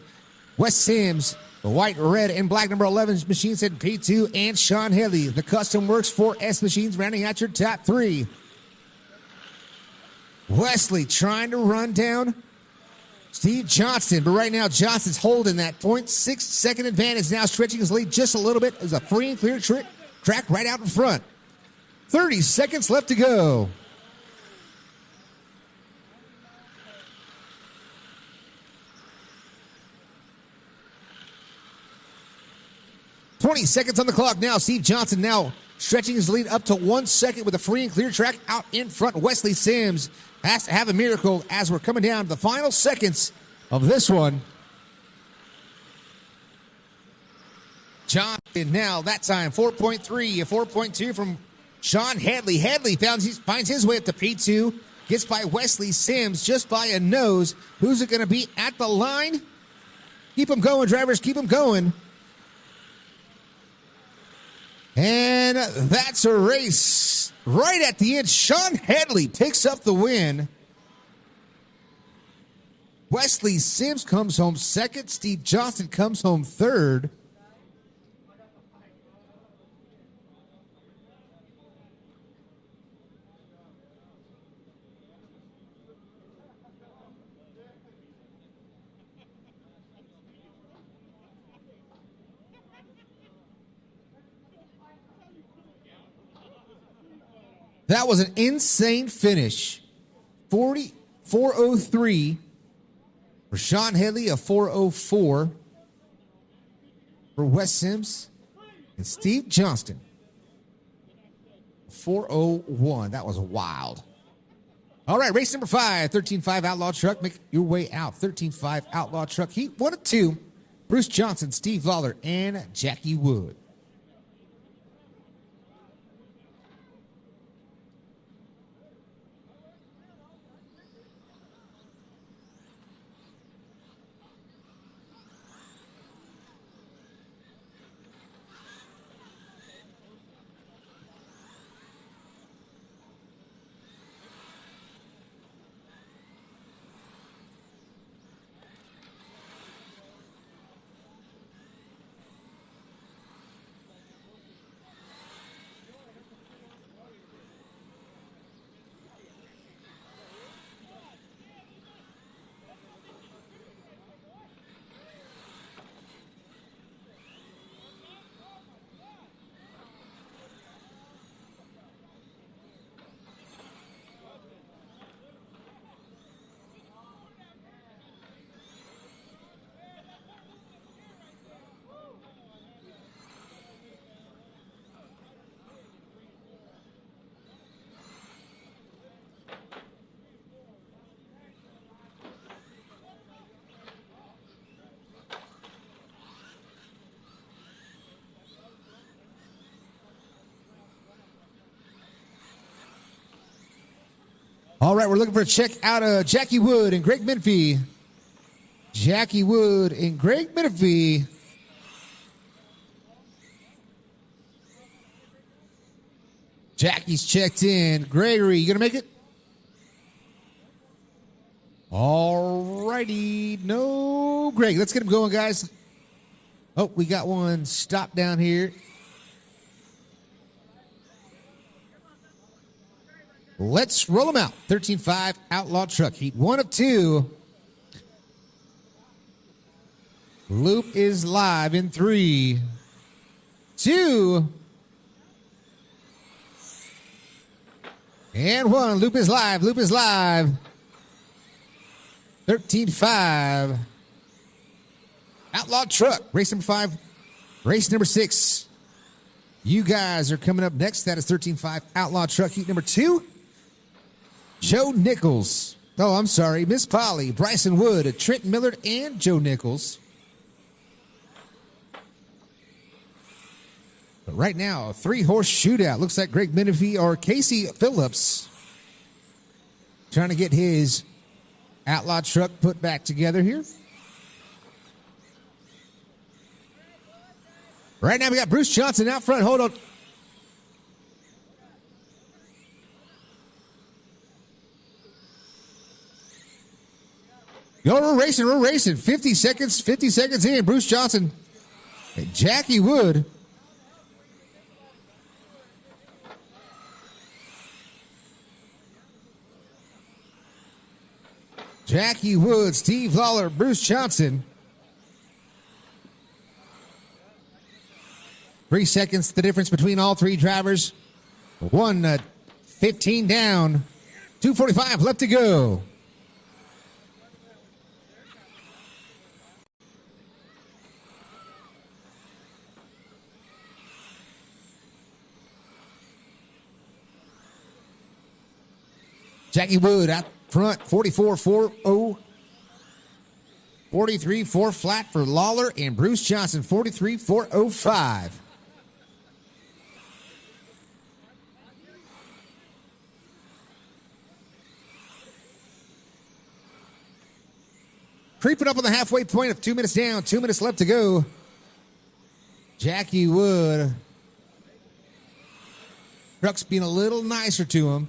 Wes Sims, the white, red, and black number 11 machine set in P2, and Sean Headley, the Custom Works 4S machines rounding out your top 3. Wesley trying to run down Steve Johnston, but right now Johnston's holding that 0.6 second advantage, now stretching his lead just a little bit as a free and clear track right out in front. 30 seconds left to go. Seconds on the clock now. Steve Johnston now stretching his lead up to 1 second with a free and clear track out in front. Wesley Sims has to have a miracle as we're coming down to the final seconds of this one. Johnston now, that time, 4.3, a 4.2 from Sean Headley. Headley finds his way up to P2, gets by Wesley Sims just by a nose. Who's it going to be at the line? Keep them going, drivers, keep them going. And that's a race. Right at the end, Sean Headley picks up the win. Wesley Sims comes home second. Steve Johnston comes home third. That was an insane finish. 4:03 for Sean Headley, a 4:04 for Wes Sims and Steve Johnston. 4:01. That was wild. All right, race number 5, 13.5 Outlaw Truck. Make your way out. 13.5 Outlaw Truck. Heat 1 and 2. Bruce Johnson, Steve Lawler, and Jackie Wood. All right, we're looking for a check out of Jackie Wood and Greg Menifee. Jackie Wood and Greg Menifee. Jackie's checked in. Gregory, you going to make it? All righty. No, Greg. Let's get him going, guys. Oh, we got one stop down here. Let's roll them out. 13-5 Outlaw Truck Heat 1 of 2. Loop is live in 3, 2, and 1. Loop is live. Loop is live. 13-5. Outlaw Truck. Race number 5. Race number 6. You guys are coming up next. That is 13-5 Outlaw Truck Heat number 2. Joe Nichols. Oh, I'm sorry. Miss Polly, Bryson Wood, Trent Millard, and Joe Nichols. But right now, a 3-horse shootout. Looks like Greg Menifee or Casey Phillips trying to get his Outlaw Truck put back together here. Right now, we got Bruce Johnson out front. Hold on. Yo, we're racing. We're racing. 50 seconds in. Bruce Johnson and Jackie Wood. Jackie Wood, Steve Lawler, Bruce Johnson. 3 seconds, the difference between all three drivers. 1:15 down. 2:45 left to go. Jackie Wood out front, 44.40. 43.4 flat for Lawler, and Bruce Johnson, 43.405. Creeping up on the halfway point of 2 minutes down, 2 minutes left to go. Jackie Wood. Truck's being a little nicer to him.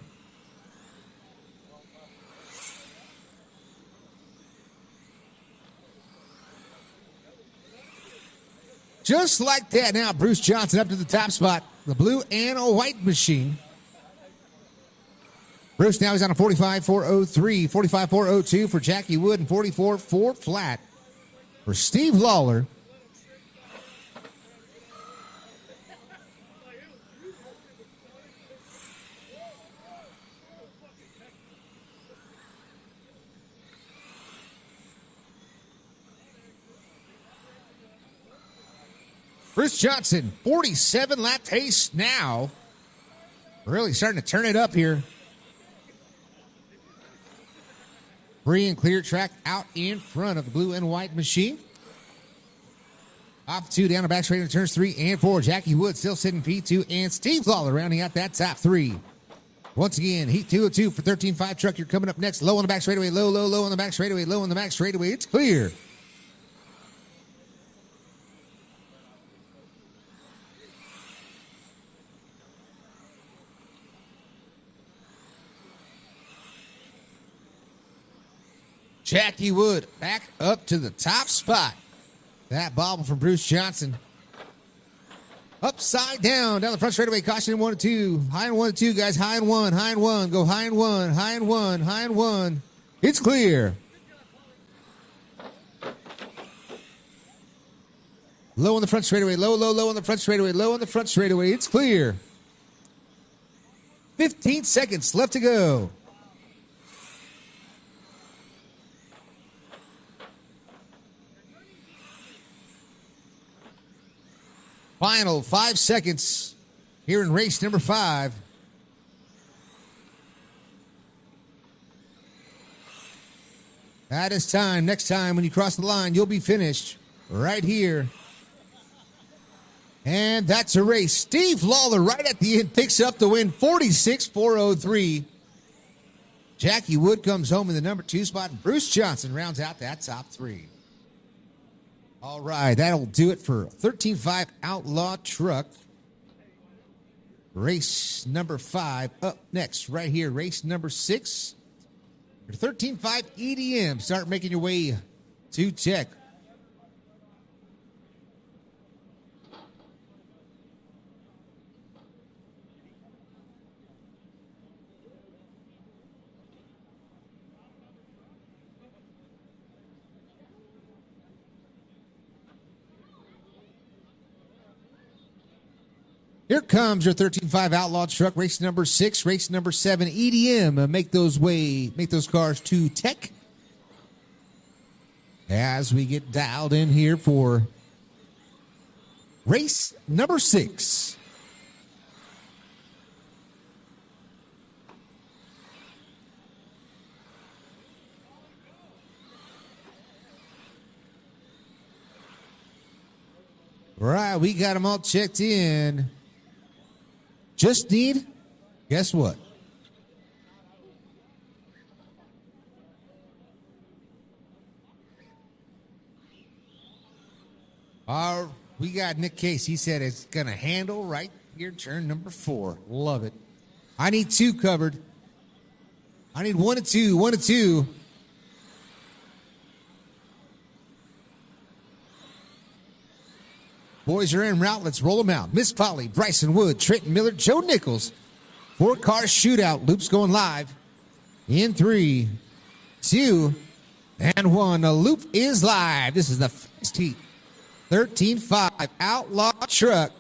Just like that now, Bruce Johnson up to the top spot. The blue and a white machine. Bruce now he's on a 45.403, 45.402 for Jackie Wood, and 44.4 flat for Steve Lawler. Bruce Johnson, 47 lap pace now. Really starting to turn it up here. Free and clear track out in front of the blue and white machine. Off 2 down the back straight into turns 3 and 4. Jackie Wood still sitting P2, and Steve Lawler rounding out that top 3. Once again, heat 2 of 2 for 13.5 truck. You're coming up next. Low on the back straightaway, low on the back straightaway, low on the back straightaway. It's clear. Jackie Wood back up to the top spot. That bobble from Bruce Johnson. Upside down the front straightaway. Caution in 1 and 2. High in 1 and 2, guys. High in 1. High in 1. Go high in 1. High in 1. High in 1. It's clear. Low on the front straightaway. Low on the front straightaway. Low on the front straightaway. It's clear. 15 seconds left to go. Final 5 seconds here in race number 5. That is time. Next time when you cross the line, you'll be finished right here. And that's a race. Steve Lawler right at the end picks up the win, 46.403. Jackie Wood comes home in the number 2 spot, and Bruce Johnson rounds out that top 3. All right, that'll do it for 13.5 Outlaw Truck. Race number 5 up next, right here. Race number 6. Your 13.5 EDM. Start making your way to Tech. Here comes your 13.5 Outlaw truck, race number 6, race number 7, EDM. Make those cars to Tech. As we get dialed in here for race number 6. All right, we got them all checked in. Just need, guess what? We got Nick Case. He said it's going to handle right here, turn number 4. Love it. I need 2 covered. I need 1 and 2, 1 and 2. Boys are en route. Let's roll them out. Miss Polly, Bryson Wood, Trenton Miller, Joe Nichols. 4-car shootout. Loops going live in 3, 2, and 1. A loop is live. This is the fast heat. 13.5 Outlaw truck.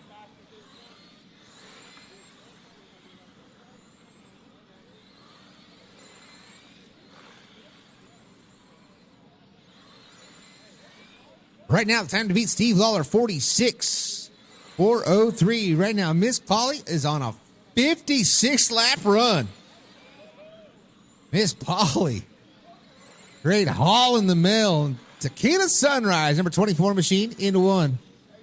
Right now, time to beat Steve Lawler, 46.403. Right now, Miss Polly is on a 56-lap run. Miss Polly. Great haul in the mail. Tequila Sunrise, number 24 machine, into 1.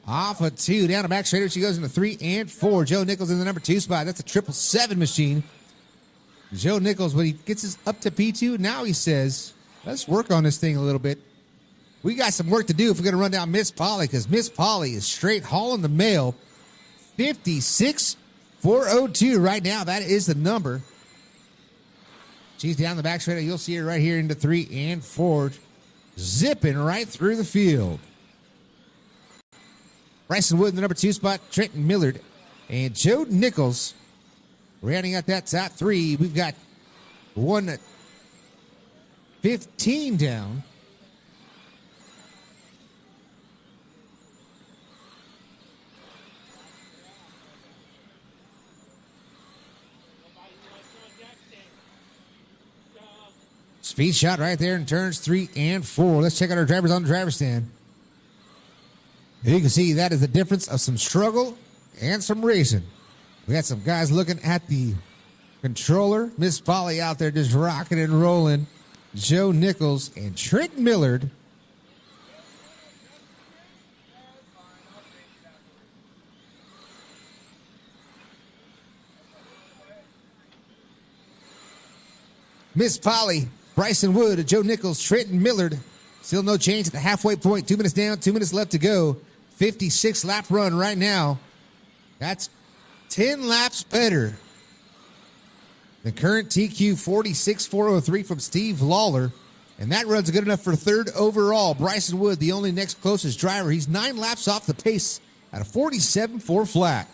Off of 2. Down to back straighter. She goes into 3 and 4. Joe Nichols in the number 2 spot. That's a 777 machine. Joe Nichols, when he gets us up to P2, now he says, let's work on this thing a little bit. We got some work to do if we're going to run down Miss Polly, because Miss Polly is straight hauling the mail. 56.402 right now. That is the number. She's down the back straight. You'll see her right here into 3 and 4. Zipping right through the field. Bryson Wood in the number 2 spot. Trenton Millard and Joe Nichols rounding out that top 3. We've got 1:15 down. Speed shot right there in turns 3 and 4. Let's check out our drivers on the driver's stand. You can see that is the difference of some struggle and some racing. We got some guys looking at the controller. Miss Polly out there just rocking and rolling. Joe Nichols and Trent Millard. Miss Polly, Bryson Wood, Joe Nichols, Trenton Millard. Still no change at the halfway point. 2 minutes down, 2 minutes left to go. 56-lap run right now. That's 10 laps better. The current TQ 46.403 from Steve Lawler. And that run's good enough for third overall. Bryson Wood, the only next closest driver. He's 9 laps off the pace at a 47.4 flat.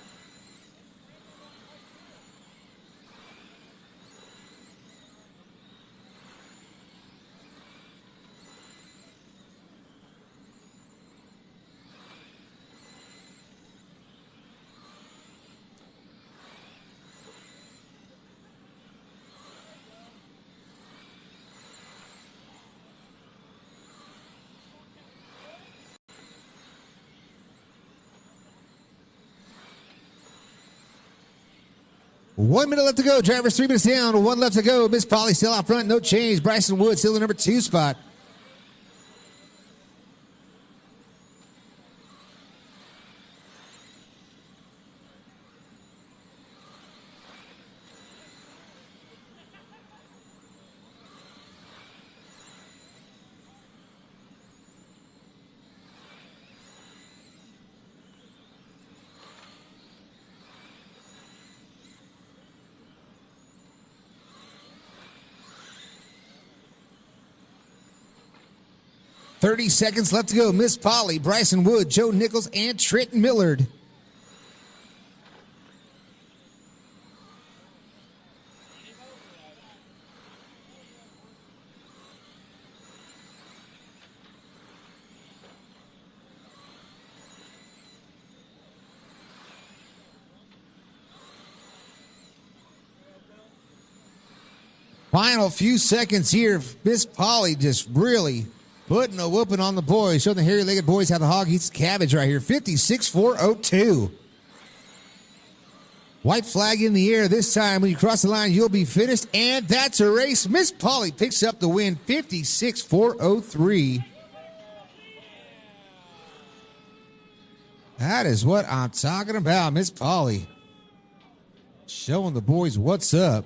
One minute left to go. Drivers 3 minutes down. 1 left to go. Miss Polly still out front. No change. Bryson Wood still the number 2 spot. 30 seconds left to go. Miss Polly, Bryson Wood, Joe Nichols, and Trenton Millard. Final few seconds here. Miss Polly just really putting a whooping on the boys. Showing the hairy-legged boys how the hog eats cabbage right here. 56-402. White flag in the air this time. When you cross the line, you'll be finished. And that's a race. Miss Polly picks up the win. 56-403. That is what I'm talking about. Miss Polly showing the boys what's up.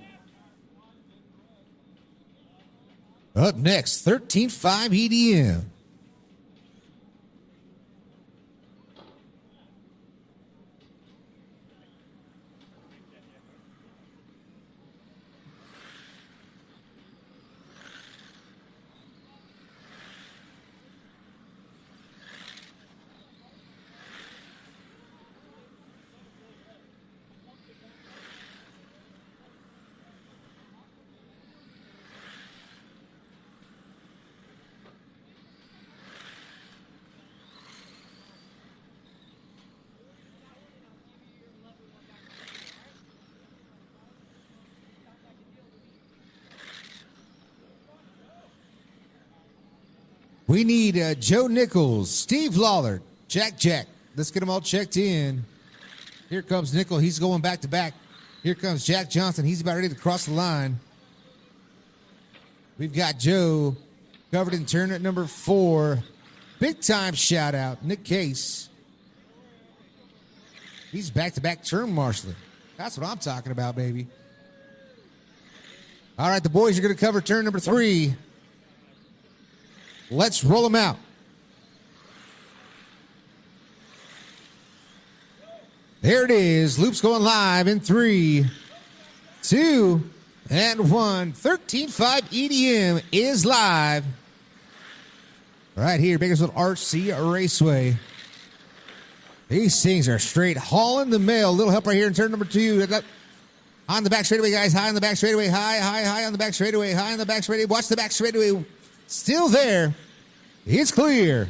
Up next, 13.5 EDM. We need Joe Nichols, Steve Lawler, Jack. Let's get them all checked in. Here comes Nichols. He's going back to back. Here comes Jack Johnson. He's about ready to cross the line. We've got Joe covered in turn at number 4. Big time shout out, Nick Case. He's back to back turn marshaling. That's what I'm talking about, baby. All right, the boys are going to cover turn number 3. Let's roll them out. There it is. Loops going live in 3, 2, and 1. 13.5 EDM is live. Right here, Bakersfield RC Raceway. These things are straight hauling the mail. A little help right here in turn number 2. On the back straightaway, guys. High on the back straightaway. High on the back straightaway. High on the back straightaway. Watch the back straightaway. Still there. It's clear.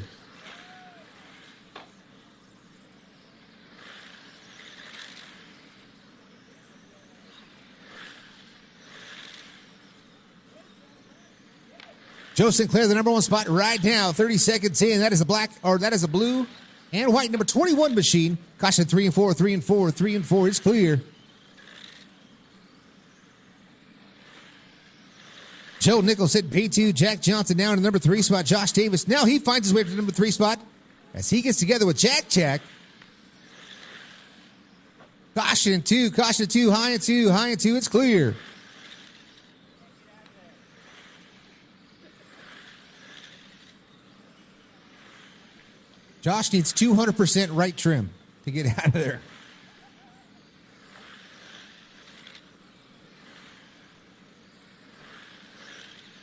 Joe Sinclair, the number 1 spot right now. 30 seconds in. That is a black, or that is a blue and white number 21 machine. Caution 3 and 4, 3 and 4, 3 and 4. It's clear. Joe Nichols hit P2. Jack Johnson now in the number 3 spot. Josh Davis. Now he finds his way to the number 3 spot as he gets together with Jack. Caution 2, high and 2, high and 2. It's clear. Josh needs 200% right trim to get out of there.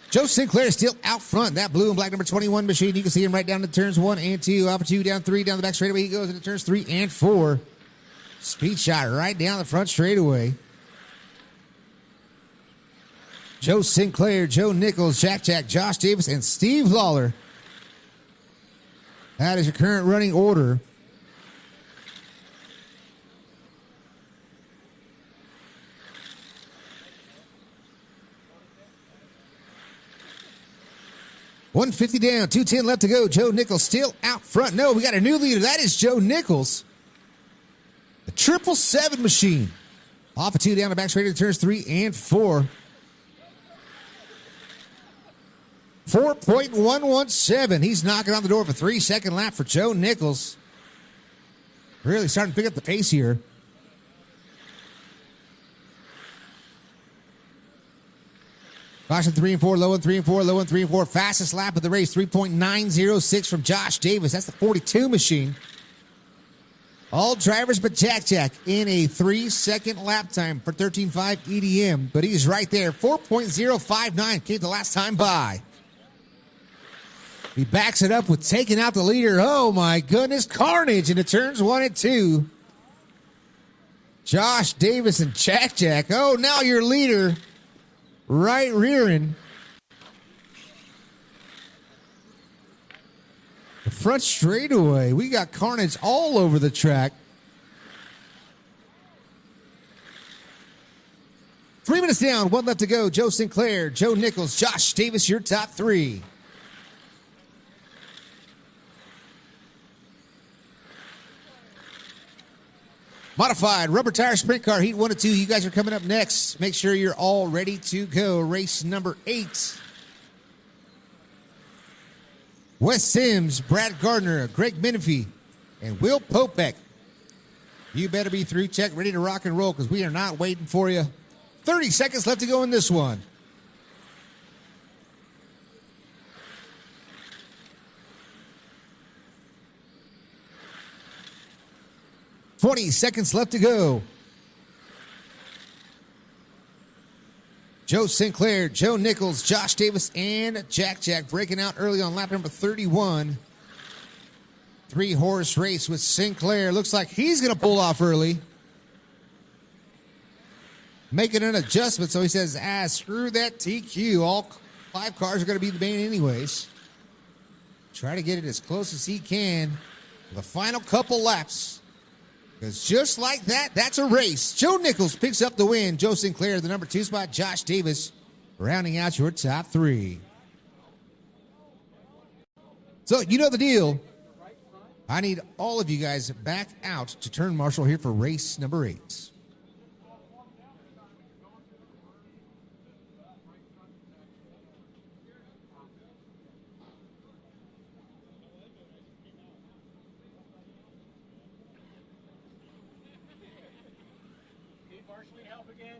Joe Sinclair is still out front. That blue and black number 21 machine. You can see him right down to turns 1 and 2. Off 2, down 3, down the back straightaway. He goes into turns 3 and 4. Speed shot right down the front straightaway. Joe Sinclair, Joe Nichols, Jack, Josh Davis, and Steve Lawler. That is your current running order. $150 down, $210 left to go. Joe Nichols still out front. No, we got a new leader. That is Joe Nichols. The 777 machine. Off 2 down the back straight to turns 3 and 4. 4.117. He's knocking on the door for 3-second lap for Joe Nichols. Really starting to pick up the pace here. Caution 3 and 4, low and 3 and 4, low and 3 and 4. Fastest lap of the race, 3.906 from Josh Davis. That's the 42 machine. All drivers but Jack in a 3-second lap time for 13.5 EDM. But he's right there. 4.059 came the last time by. He backs it up with taking out the leader. Oh, my goodness. Carnage into turns 1 and 2. Josh Davis and Jack Jack. Oh, now your leader right rearing. The front straightaway. We got carnage all over the track. 3 minutes down, 1 left to go. Joe Sinclair, Joe Nichols, Josh Davis, your top 3. Modified rubber tire sprint car heat 1 and 2. You guys are coming up next. Make sure you're all ready to go. Race number 8. Wes Sims, Brad Gardner, Greg Menifee, and Will Popek. You better be through check, ready to rock and roll, because we are not waiting for you. 30 seconds left to go in this one. $20 seconds left to go. Joe Sinclair, Joe Nichols, Josh Davis, and Jack Jack breaking out early on lap number 31. 3-horse race with Sinclair. Looks like he's going to pull off early. Making an adjustment, so he says, screw that TQ. All 5 cars are going to be the main anyways. Try to get it as close as he can for the final couple laps. Because just like that, that's a race. Joe Nichols picks up the win. Joe Sinclair, the number 2 spot. Josh Davis rounding out your top 3. So, you know the deal. I need all of you guys back out to turn marshal here for race number 8. Partially help again.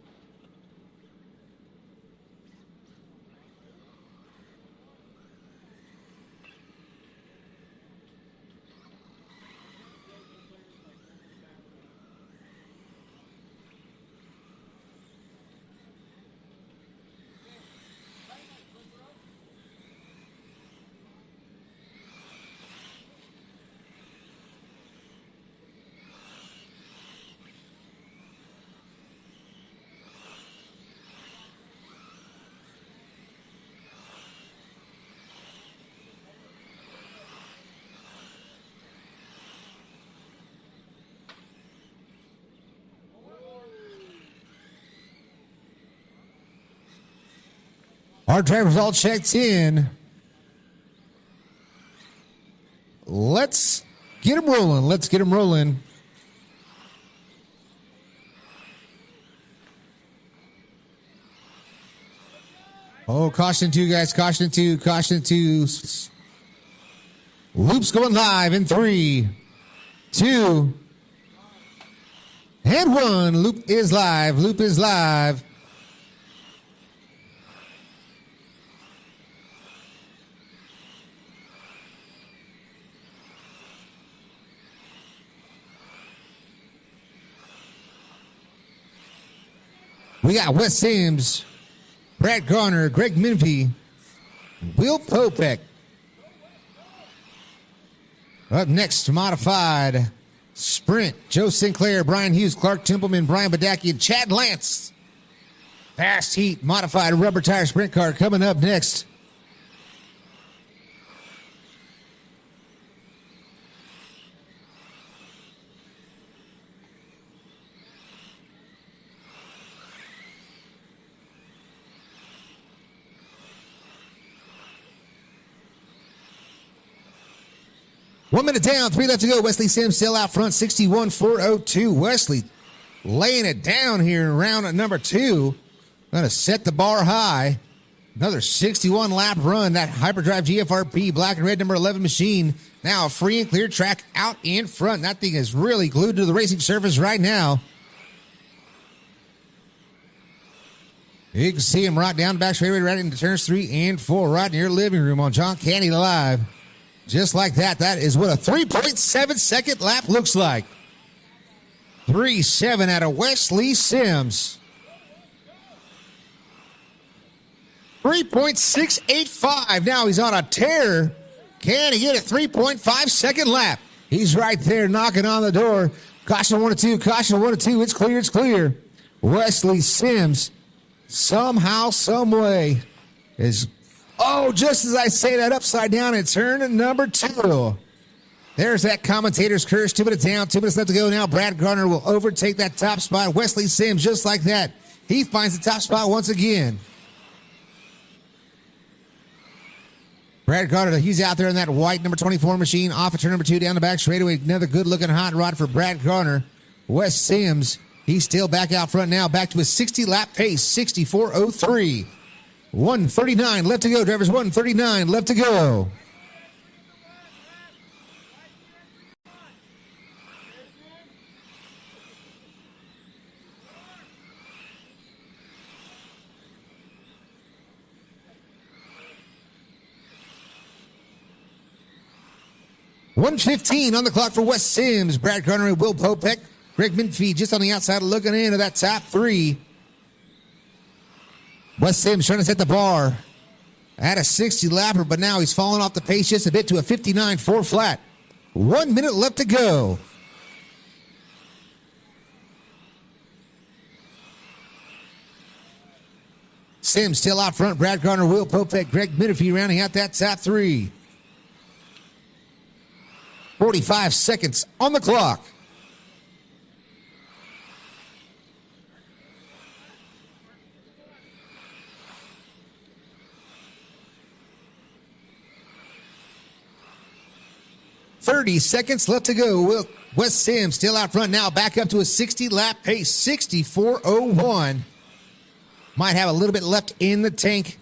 Our drivers all checked in. Let's get them rolling. Let's get them rolling. Oh, caution 2, guys. Caution 2. Caution 2. Loop's going live in 3, 2, and 1. Loop is live. Loop is live. We got Wes Sims, Brad Garner, Greg Menifee, Will Popek. Up next, modified sprint. Joe Sinclair, Brian Hughes, Clark Templeman, Brian Badaki, and Chad Lance. Fast heat, modified rubber tire sprint car coming up next. One minute down, 3 left to go. Wesley Sims still out front, 61.402. Wesley laying it down here in round number 2. Going to set the bar high. Another 61-lap run. That Hyperdrive GFRP black and red number 11 machine. Now a free and clear track out in front. That thing is really glued to the racing surface right now. You can see him right down the back straightaway right into turns 3 and 4 right in your living room on John Candy Live. Just like that. That is what a 3.7 second lap looks like. 3.7 out of Wesley Sims. 3.685. Now he's on a tear Can he get a 3.5 second lap? He's right there knocking on the door. Caution 1 2, caution 1 2. It's clear, it's clear. Wesley Sims, somehow, some way, is, just as I say that, upside down and turn number 2. There's that commentator's curse. 2 minutes down, 2 minutes left to go now. Brad Gardner will overtake that top spot. Wesley Sims, just like that, he finds the top spot once again. Brad Gardner, he's out there in that white number 24 machine, off of turn number 2, down the back straightaway. Another good-looking hot rod for Brad Gardner. Wes Sims, he's still back out front now, back to his 60-lap pace, 64.03. 139 left to go, drivers, 139 left to go. $1:15 on the clock for Wes Sims. Brad Gardner and Will Popek. Greg Minfie just on the outside looking into that top 3. Wes Sims trying to set the bar at a 60-lapper, but now he's falling off the pace just a bit to a 59.4 flat. 1 minute left to go. Sims still out front. Brad Gardner, Will Popek, Greg Minfie rounding out that top 3. 45 seconds on the clock. $30 seconds left to go. Wes Sims still out front now, back up to a 60-lap pace, 64.01. Might have a little bit left in the tank.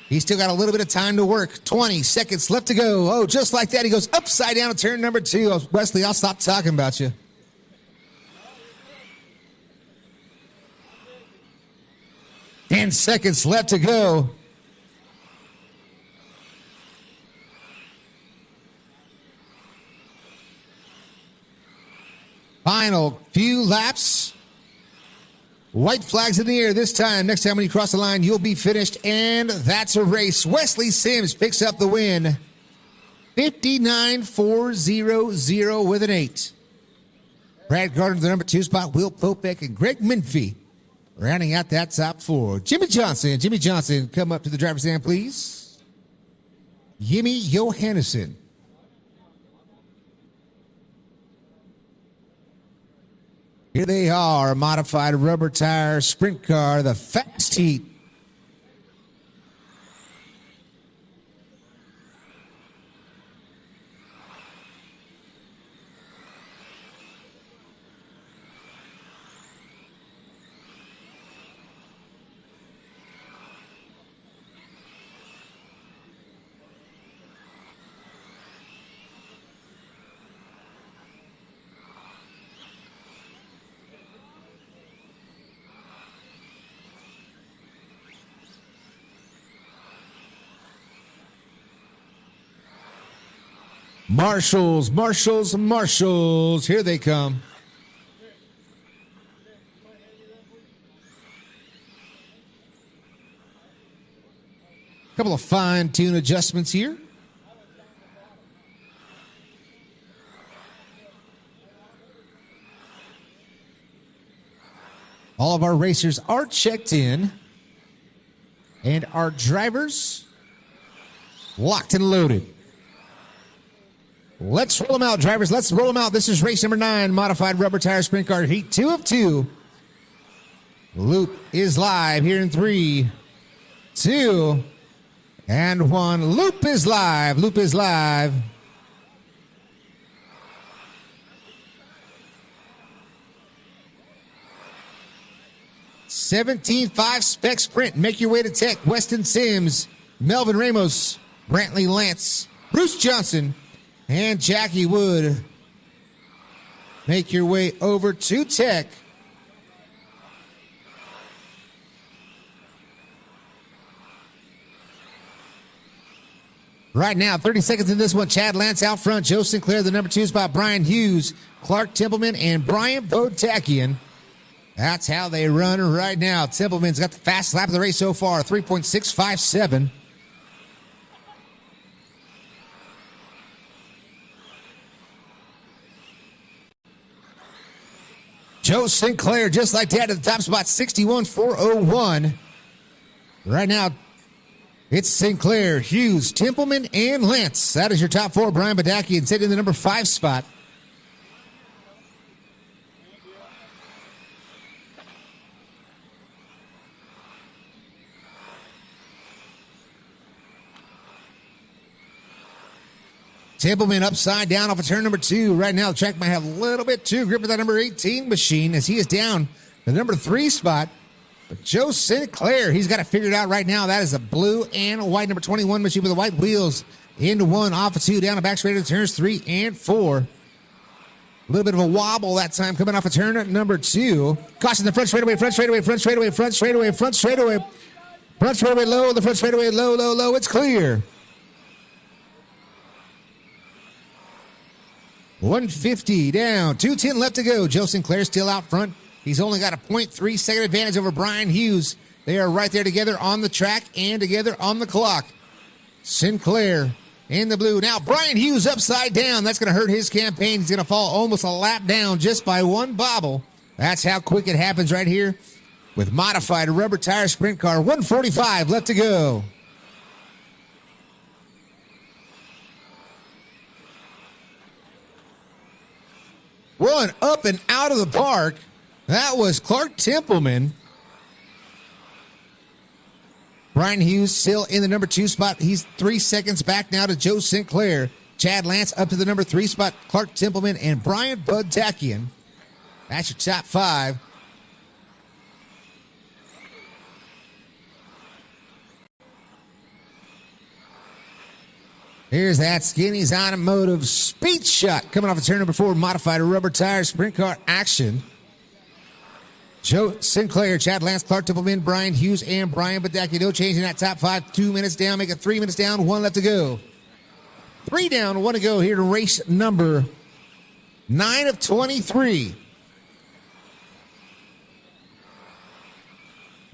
He's still got a little bit of time to work. 20 seconds left to go. Just like that, he goes upside down to turn number 2. Wesley, I'll stop talking about you. Ten seconds left to go. Final few laps. White flags in the air this time. Next time when you cross the line, you'll be finished, and that's a race. Wesley Sims picks up the win. 59.400 with an 8. Brad Gardner, the number 2 spot. Will Popek and Greg Minfie rounding out that top 4. Jimmy Johnson, come up to the driver's stand, please. Jimmy Johannesson. Here they are, a modified rubber tire sprint car, the Fast Heat. Marshals. Here they come. Couple of fine-tune adjustments here. All of our racers are checked in, and our drivers locked and loaded. Let's roll them out, drivers. Let's roll them out. This is race number 9, modified rubber tire sprint car heat 2 of 2. Loop is live here in 3, 2, and 1. Loop is live. $17.5 spec sprint. Make your way to Tech. Weston Sims, Melvin Ramos, Brantley Lance, Bruce Johnson, and Jackie Wood. Make your way over to Tech. Right now, 30 seconds in this one. Chad Lance out front. Joe Sinclair, the number 2 spot. Brian Hughes, Clark Templeman, and Brian Botakian. That's how they run right now. Templeman's got the fastest lap of the race so far, 3.657. Joe Sinclair, just like that, at the top spot, 61.401. Right now, it's Sinclair, Hughes, Templeman, and Lance. That is your top four. Brian Badakian sitting in the number 5 spot. Templeman upside down off of turn number 2. Right now, the track might have a little bit too grip with that number 18 machine as he is down the number 3 spot. But Joe Sinclair, he's got it figured out right now. That is a blue and a white number 21 machine with the white wheels into 1, off of 2, down the back straight into turns 3 and 4. A little bit of a wobble that time coming off of turn number 2. Caution the front straightaway, front straightaway, front straightaway, front straightaway, front straightaway. Front straightaway low, the front straightaway low, low, low. It's clear. 150 down, 210 left to go. Joe Sinclair still out front. He's only got a 0.3 second advantage over Brian Hughes. They are right there together on the track and together on the clock. Sinclair in the blue. Now Brian Hughes upside down. That's going to hurt his campaign. He's going to fall almost a lap down just by one bobble. That's how quick it happens right here with modified rubber tire sprint car. 145 left to go. One up and out of the park. That was Clark Templeman. Brian Hughes still in the number 2 spot. He's 3 seconds back now to Joe Sinclair. Chad Lance up to the number 3 spot. Clark Templeman and Brian Badakian. That's your top 5. Here's that Skinny's Automotive Speed Shot coming off of turn number 4, modified rubber tire sprint car action. Joe Sinclair, Chad Lance, Clark Templeman, Brian Hughes, and Brian Badakian. No change in that top 5. 2 minutes down, make it 3 minutes down, 1 left to go. 3 down, 1 to go here to race number 9 of 23.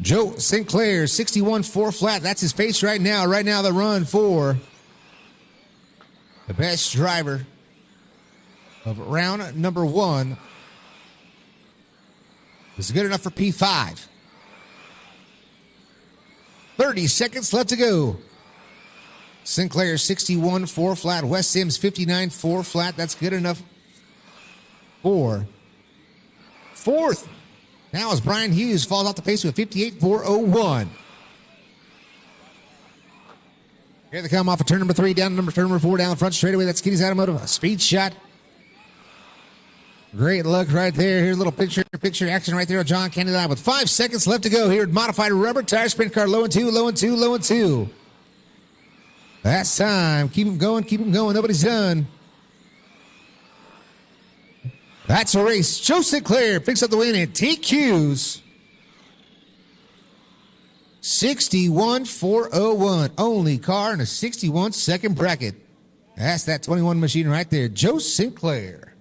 Joe Sinclair, 61.4 flat. That's his pace right now. Right now, the run for the best driver of round number 1 is good enough for P5. 30 seconds left to go. Sinclair 61.4 flat. Wes Sims 59.4 flat. That's good enough for 4th. Now as Brian Hughes falls off the pace with 58.401. Here they come off of turn number 3, down to turn number 4, down the front straightaway. That's Skinny's Automotive. A speed shot. Great look right there. Here's a little picture action right there on John Kennedy Line with 5 seconds left to go here. Modified rubber tire sprint car. Low and 2, low and 2, low and 2. That's time. Keep them going, keep them going. Nobody's done. That's a race. Joe Sinclair picks up the win at TQ's. 61.401. Only car in a 61-second bracket. That's that 21 machine right there. Joe Sinclair.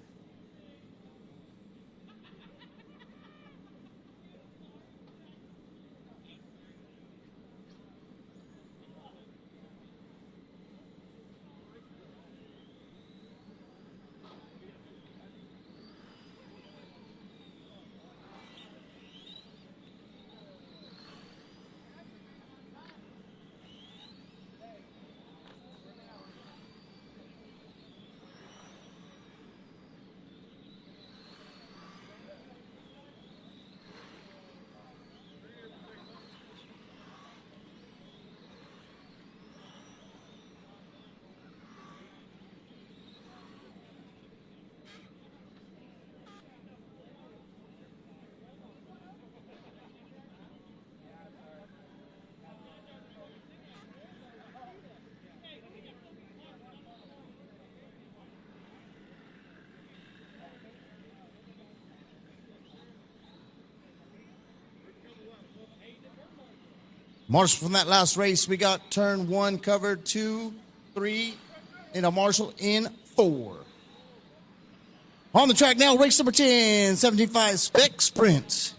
Marshall, from that last race, we got turn 1 covered, 2, 3, and a Marshall in 4. On the track now, race number 10, 75 Spec Sprint.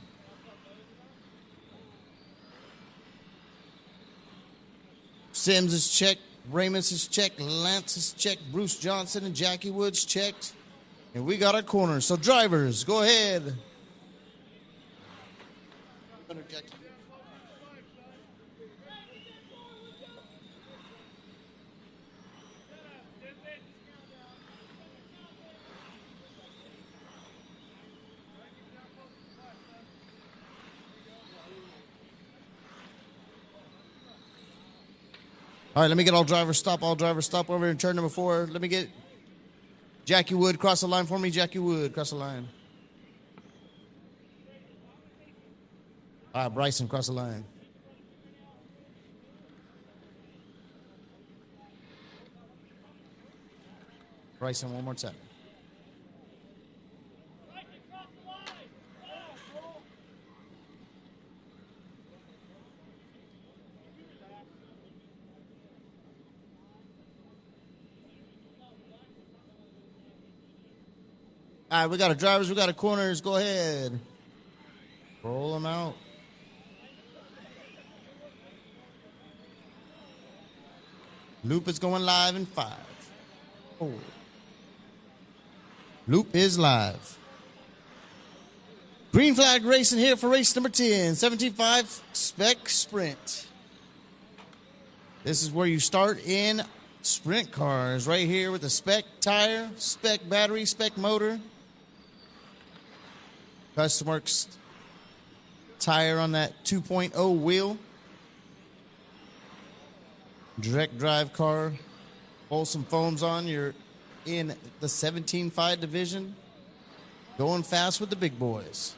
Sims is checked, Raymond's is checked, Lance is checked, Bruce Johnson and Jackie Woods checked. And we got our corner. So drivers, go ahead. Jackie. All right, let me get all drivers stop over in turn number 4. Let me get Jackie Wood cross the line for me. Jackie Wood, cross the line. All right, Bryson, cross the line. Bryson, one more time. All right, we got our drivers, we got our corners. Go ahead. Roll them out. Loop is going live in 5, 4. Loop is live. Green flag racing here for race number 10, 17.5 Spec Sprint. This is where you start in sprint cars, right here with the spec tire, spec battery, spec motor. Custom Works tire on that 2.0 wheel. Direct drive car. Pull some foams on. You're in the 17.5 division. Going fast with the big boys.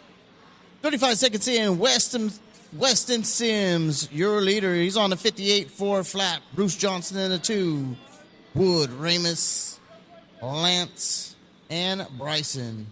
35 seconds in. Weston Sims, your leader. He's on the 58-4 flat. Bruce Johnson in the 2. Wood, Ramus, Lance, and Bryson.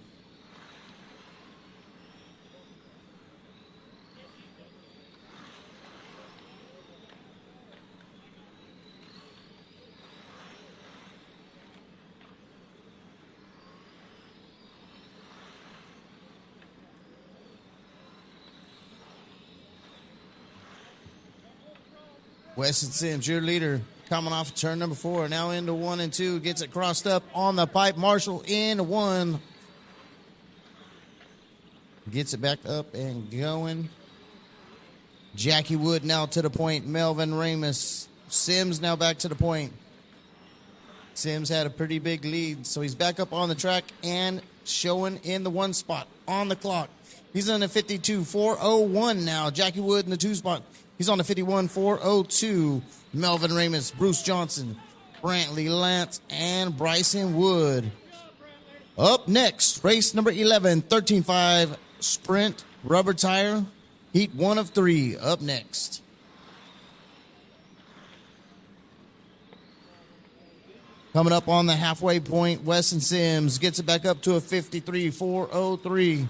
Weston Sims, your leader, coming off turn number 4, now into 1 and 2, gets it crossed up on the pipe. Marshall in 1. Gets it back up and going. Jackie Wood now to the point. Melvin Ramus. Sims now back to the point. Sims had a pretty big lead, so he's back up on the track and showing in the 1 spot on the clock. He's on the 52-401 now. Jackie Wood in the 2 spot. He's on the 51-402. Melvin Ramus, Bruce Johnson, Brantley Lance, and Bryson Wood. Up next, race number 11, 13.5 Sprint Rubber Tire. Heat 1 of 3 up next. Coming up on the halfway point, Weston Sims gets it back up to a 53-403.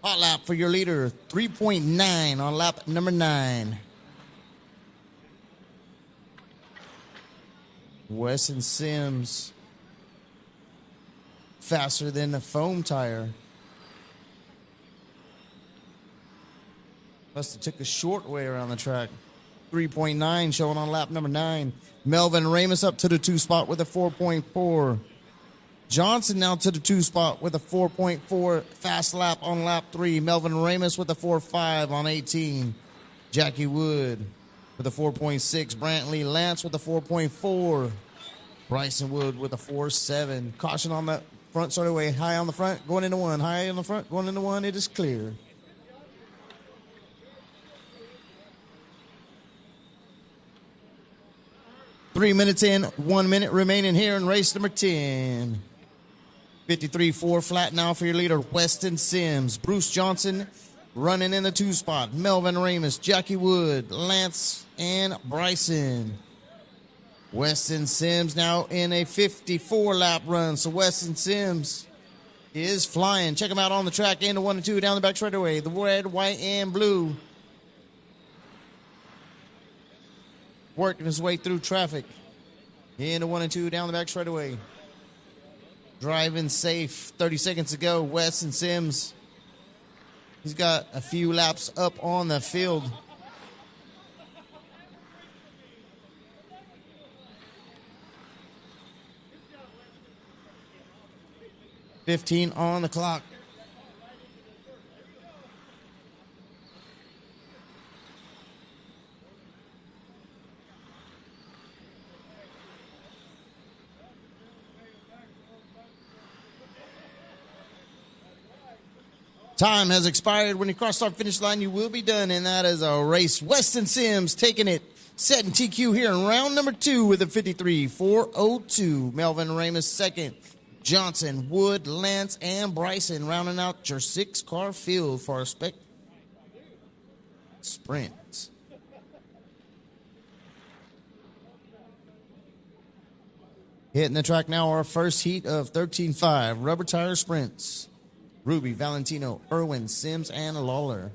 Hot lap for your leader, 3.9 on lap number 9. Weston Sims faster than the foam tire. Must have took a short way around the track. 3.9 showing on lap number 9. Melvin Ramus up to the 2 spot with a 4.4. Johnson now to the 2 spot with a 4.4 fast lap on lap 3. Melvin Ramus with a 4.5 on 18. Jackie Wood with a 4.6. Brantley Lance with a 4.4. Bryson Wood with a 4.7. Caution on the front straightaway. High on the front, going into 1. High on the front, going into 1. It is clear. Three minutes in, 1 minute remaining here in race number 10. 53-4 flat now for your leader, Weston Sims. Bruce Johnson running in the 2 spot. Melvin Ramus, Jackie Wood, Lance, and Bryson. Weston Sims now in a 54-lap run. So Weston Sims is flying. Check him out on the track. Into 1 and 2 down the back straightaway. The red, white, and blue. Working his way through traffic. Into 1 and 2 down the back straightaway. Driving safe. 30 seconds to go. Weston Sims. He's got a few laps up on the field. $15 on the clock. Time has expired. When you cross our finish line, you will be done, and that is a race. Weston Sims taking it, setting TQ here in round number 2 with a 53.402. Melvin Ramos second. Johnson, Wood, Lance, and Bryson rounding out your 6-car field for our sprint. Hitting the track now, our first heat of 13.5 rubber tire sprints. Ruby, Valentino, Irwin, Sims, and Lawler.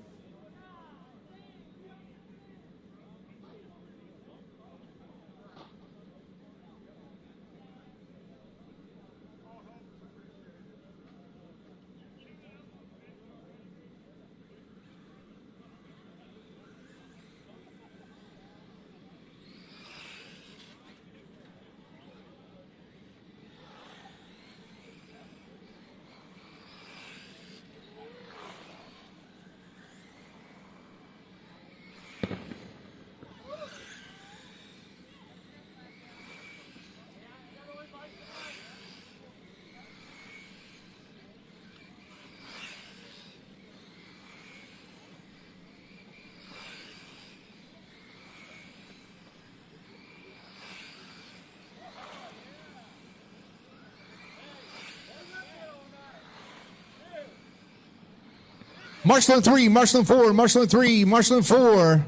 Marshland 3, Marshland 4, Marshland 3, Marshland 4.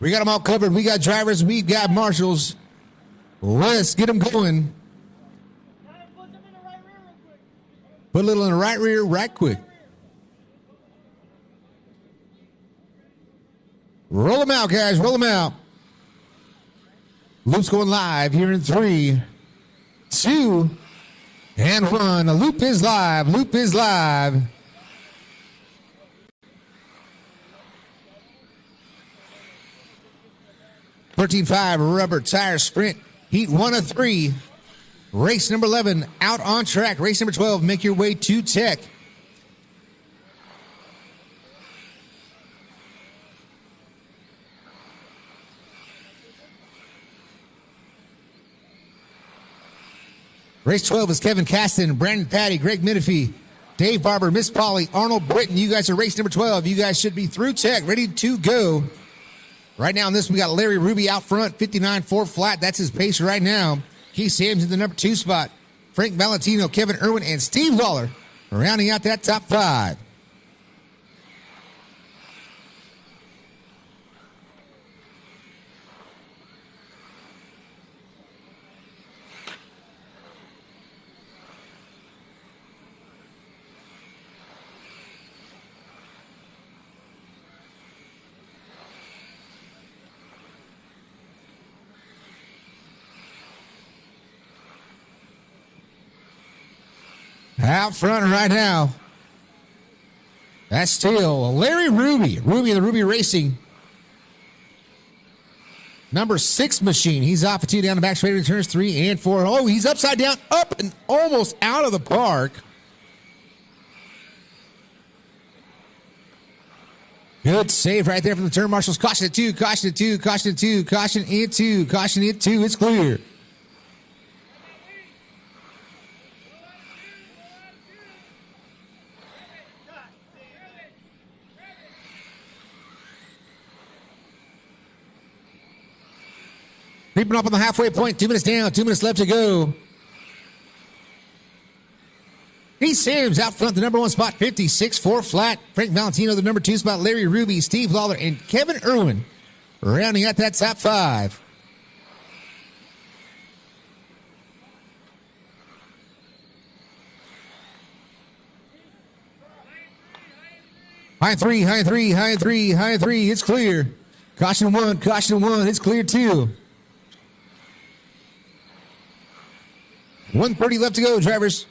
We got them all covered. We got drivers. We got marshals. Let's get them going. Put a little in the right rear right quick. Roll them out, guys. Roll them out. Loop's going live here in 3, 2, and 1. A loop is live. Loop is live. $13.5 rubber tire sprint. Heat 1 of 3. Race number 11 out on track. Race number 12, make your way to Tech. Race 12 is Kevin Caston, Brandon Patty, Greg Minifee, Dave Barber, Miss Polly, Arnold Britton. You guys are race number 12. You guys should be through Tech, ready to go. Right now in this, we got Larry Ruby out front, 59.4 flat. That's his pace right now. Keith Sams in the number 2 spot. Frank Valentino, Kevin Irwin, and Steve Lawler rounding out that top 5. Out front right now. That's still Larry Ruby. Ruby of the Ruby Racing. Number 6 machine. He's off a 2 down the back straight, returns 3 and 4. Oh, he's upside down, up and almost out of the park. Good save right there from the turn marshals. Caution at 2, caution at 2, caution at 2, caution at 2, caution at 2. It's clear. Creeping up on the halfway point. 2 minutes down. 2 minutes left to go. Keith Sims out front, the number 1 spot, 56.4 flat. Frank Valentino, the number 2 spot. Larry Ruby, Steve Lawler, and Kevin Irwin rounding out that top 5. High 3, high 3, high 3, high 3. It's clear. Caution 1, caution 1. It's clear 2. 1:30 left to go, drivers.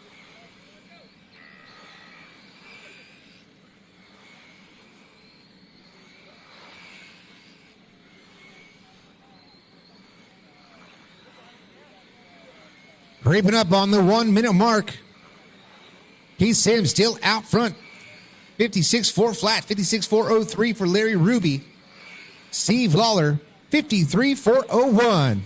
Creeping up on the 1 minute mark. Keith Sims still out front. 56.4 flat, 56.403 for Larry Ruby. Steve Lawler, 53.401.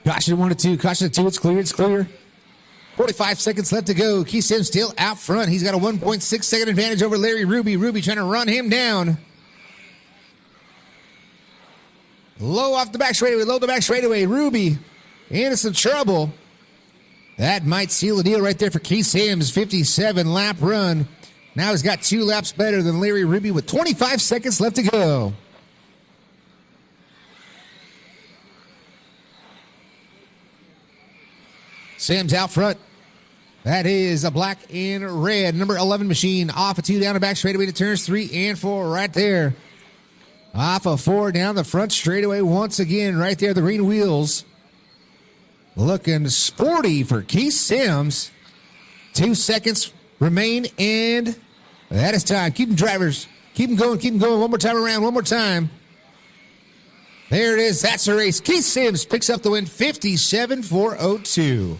Caution 1 to 2. Caution 2. It's clear. It's clear. 45 seconds left to go. Keith Sims still out front. He's got a 1.6 second advantage over Larry Ruby. Ruby trying to run him down. Low off the back straightaway. Low the back straightaway. Ruby into some trouble. That might seal the deal right there for Keith Sims. 57 lap run. Now he's got 2 laps better than Larry Ruby with 25 seconds left to go. Sims out front. That is a black and red. Number 11 machine. Off of 2 down the back straightaway to turns 3 and 4 right there. Off of 4 down the front straightaway once again right there. The green wheels. Looking sporty for Keith Sims. 2 seconds remain and that is time. Keep them drivers. Keep them going. Keep them going. One more time around. One more time. There it is. That's the race. Keith Sims picks up the win 57-402.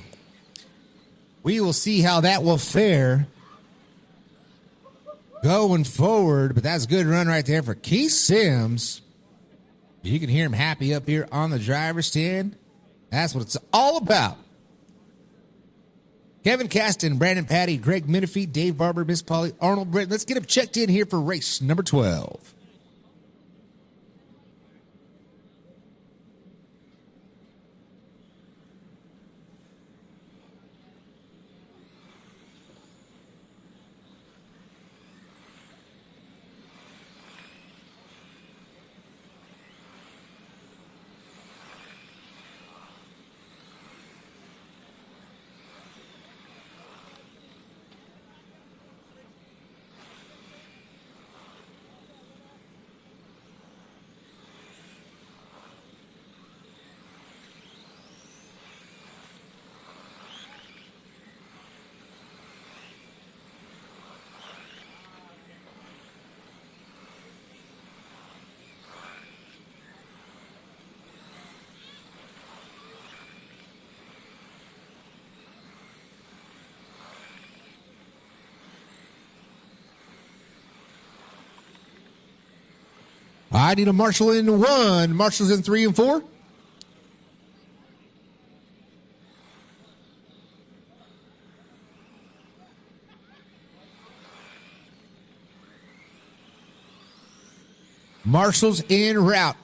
We will see how that will fare going forward, but that's a good run right there for Keith Sims. You can hear him happy up here on the driver's stand. That's what it's all about. Kevin Caston, Brandon Patty, Greg Menifee, Dave Barber, Miss Polly, Arnold Britton. Let's get him checked in here for race number 12. I need a Marshall in 1. Marshall's in 3 and 4. Marshall's en route.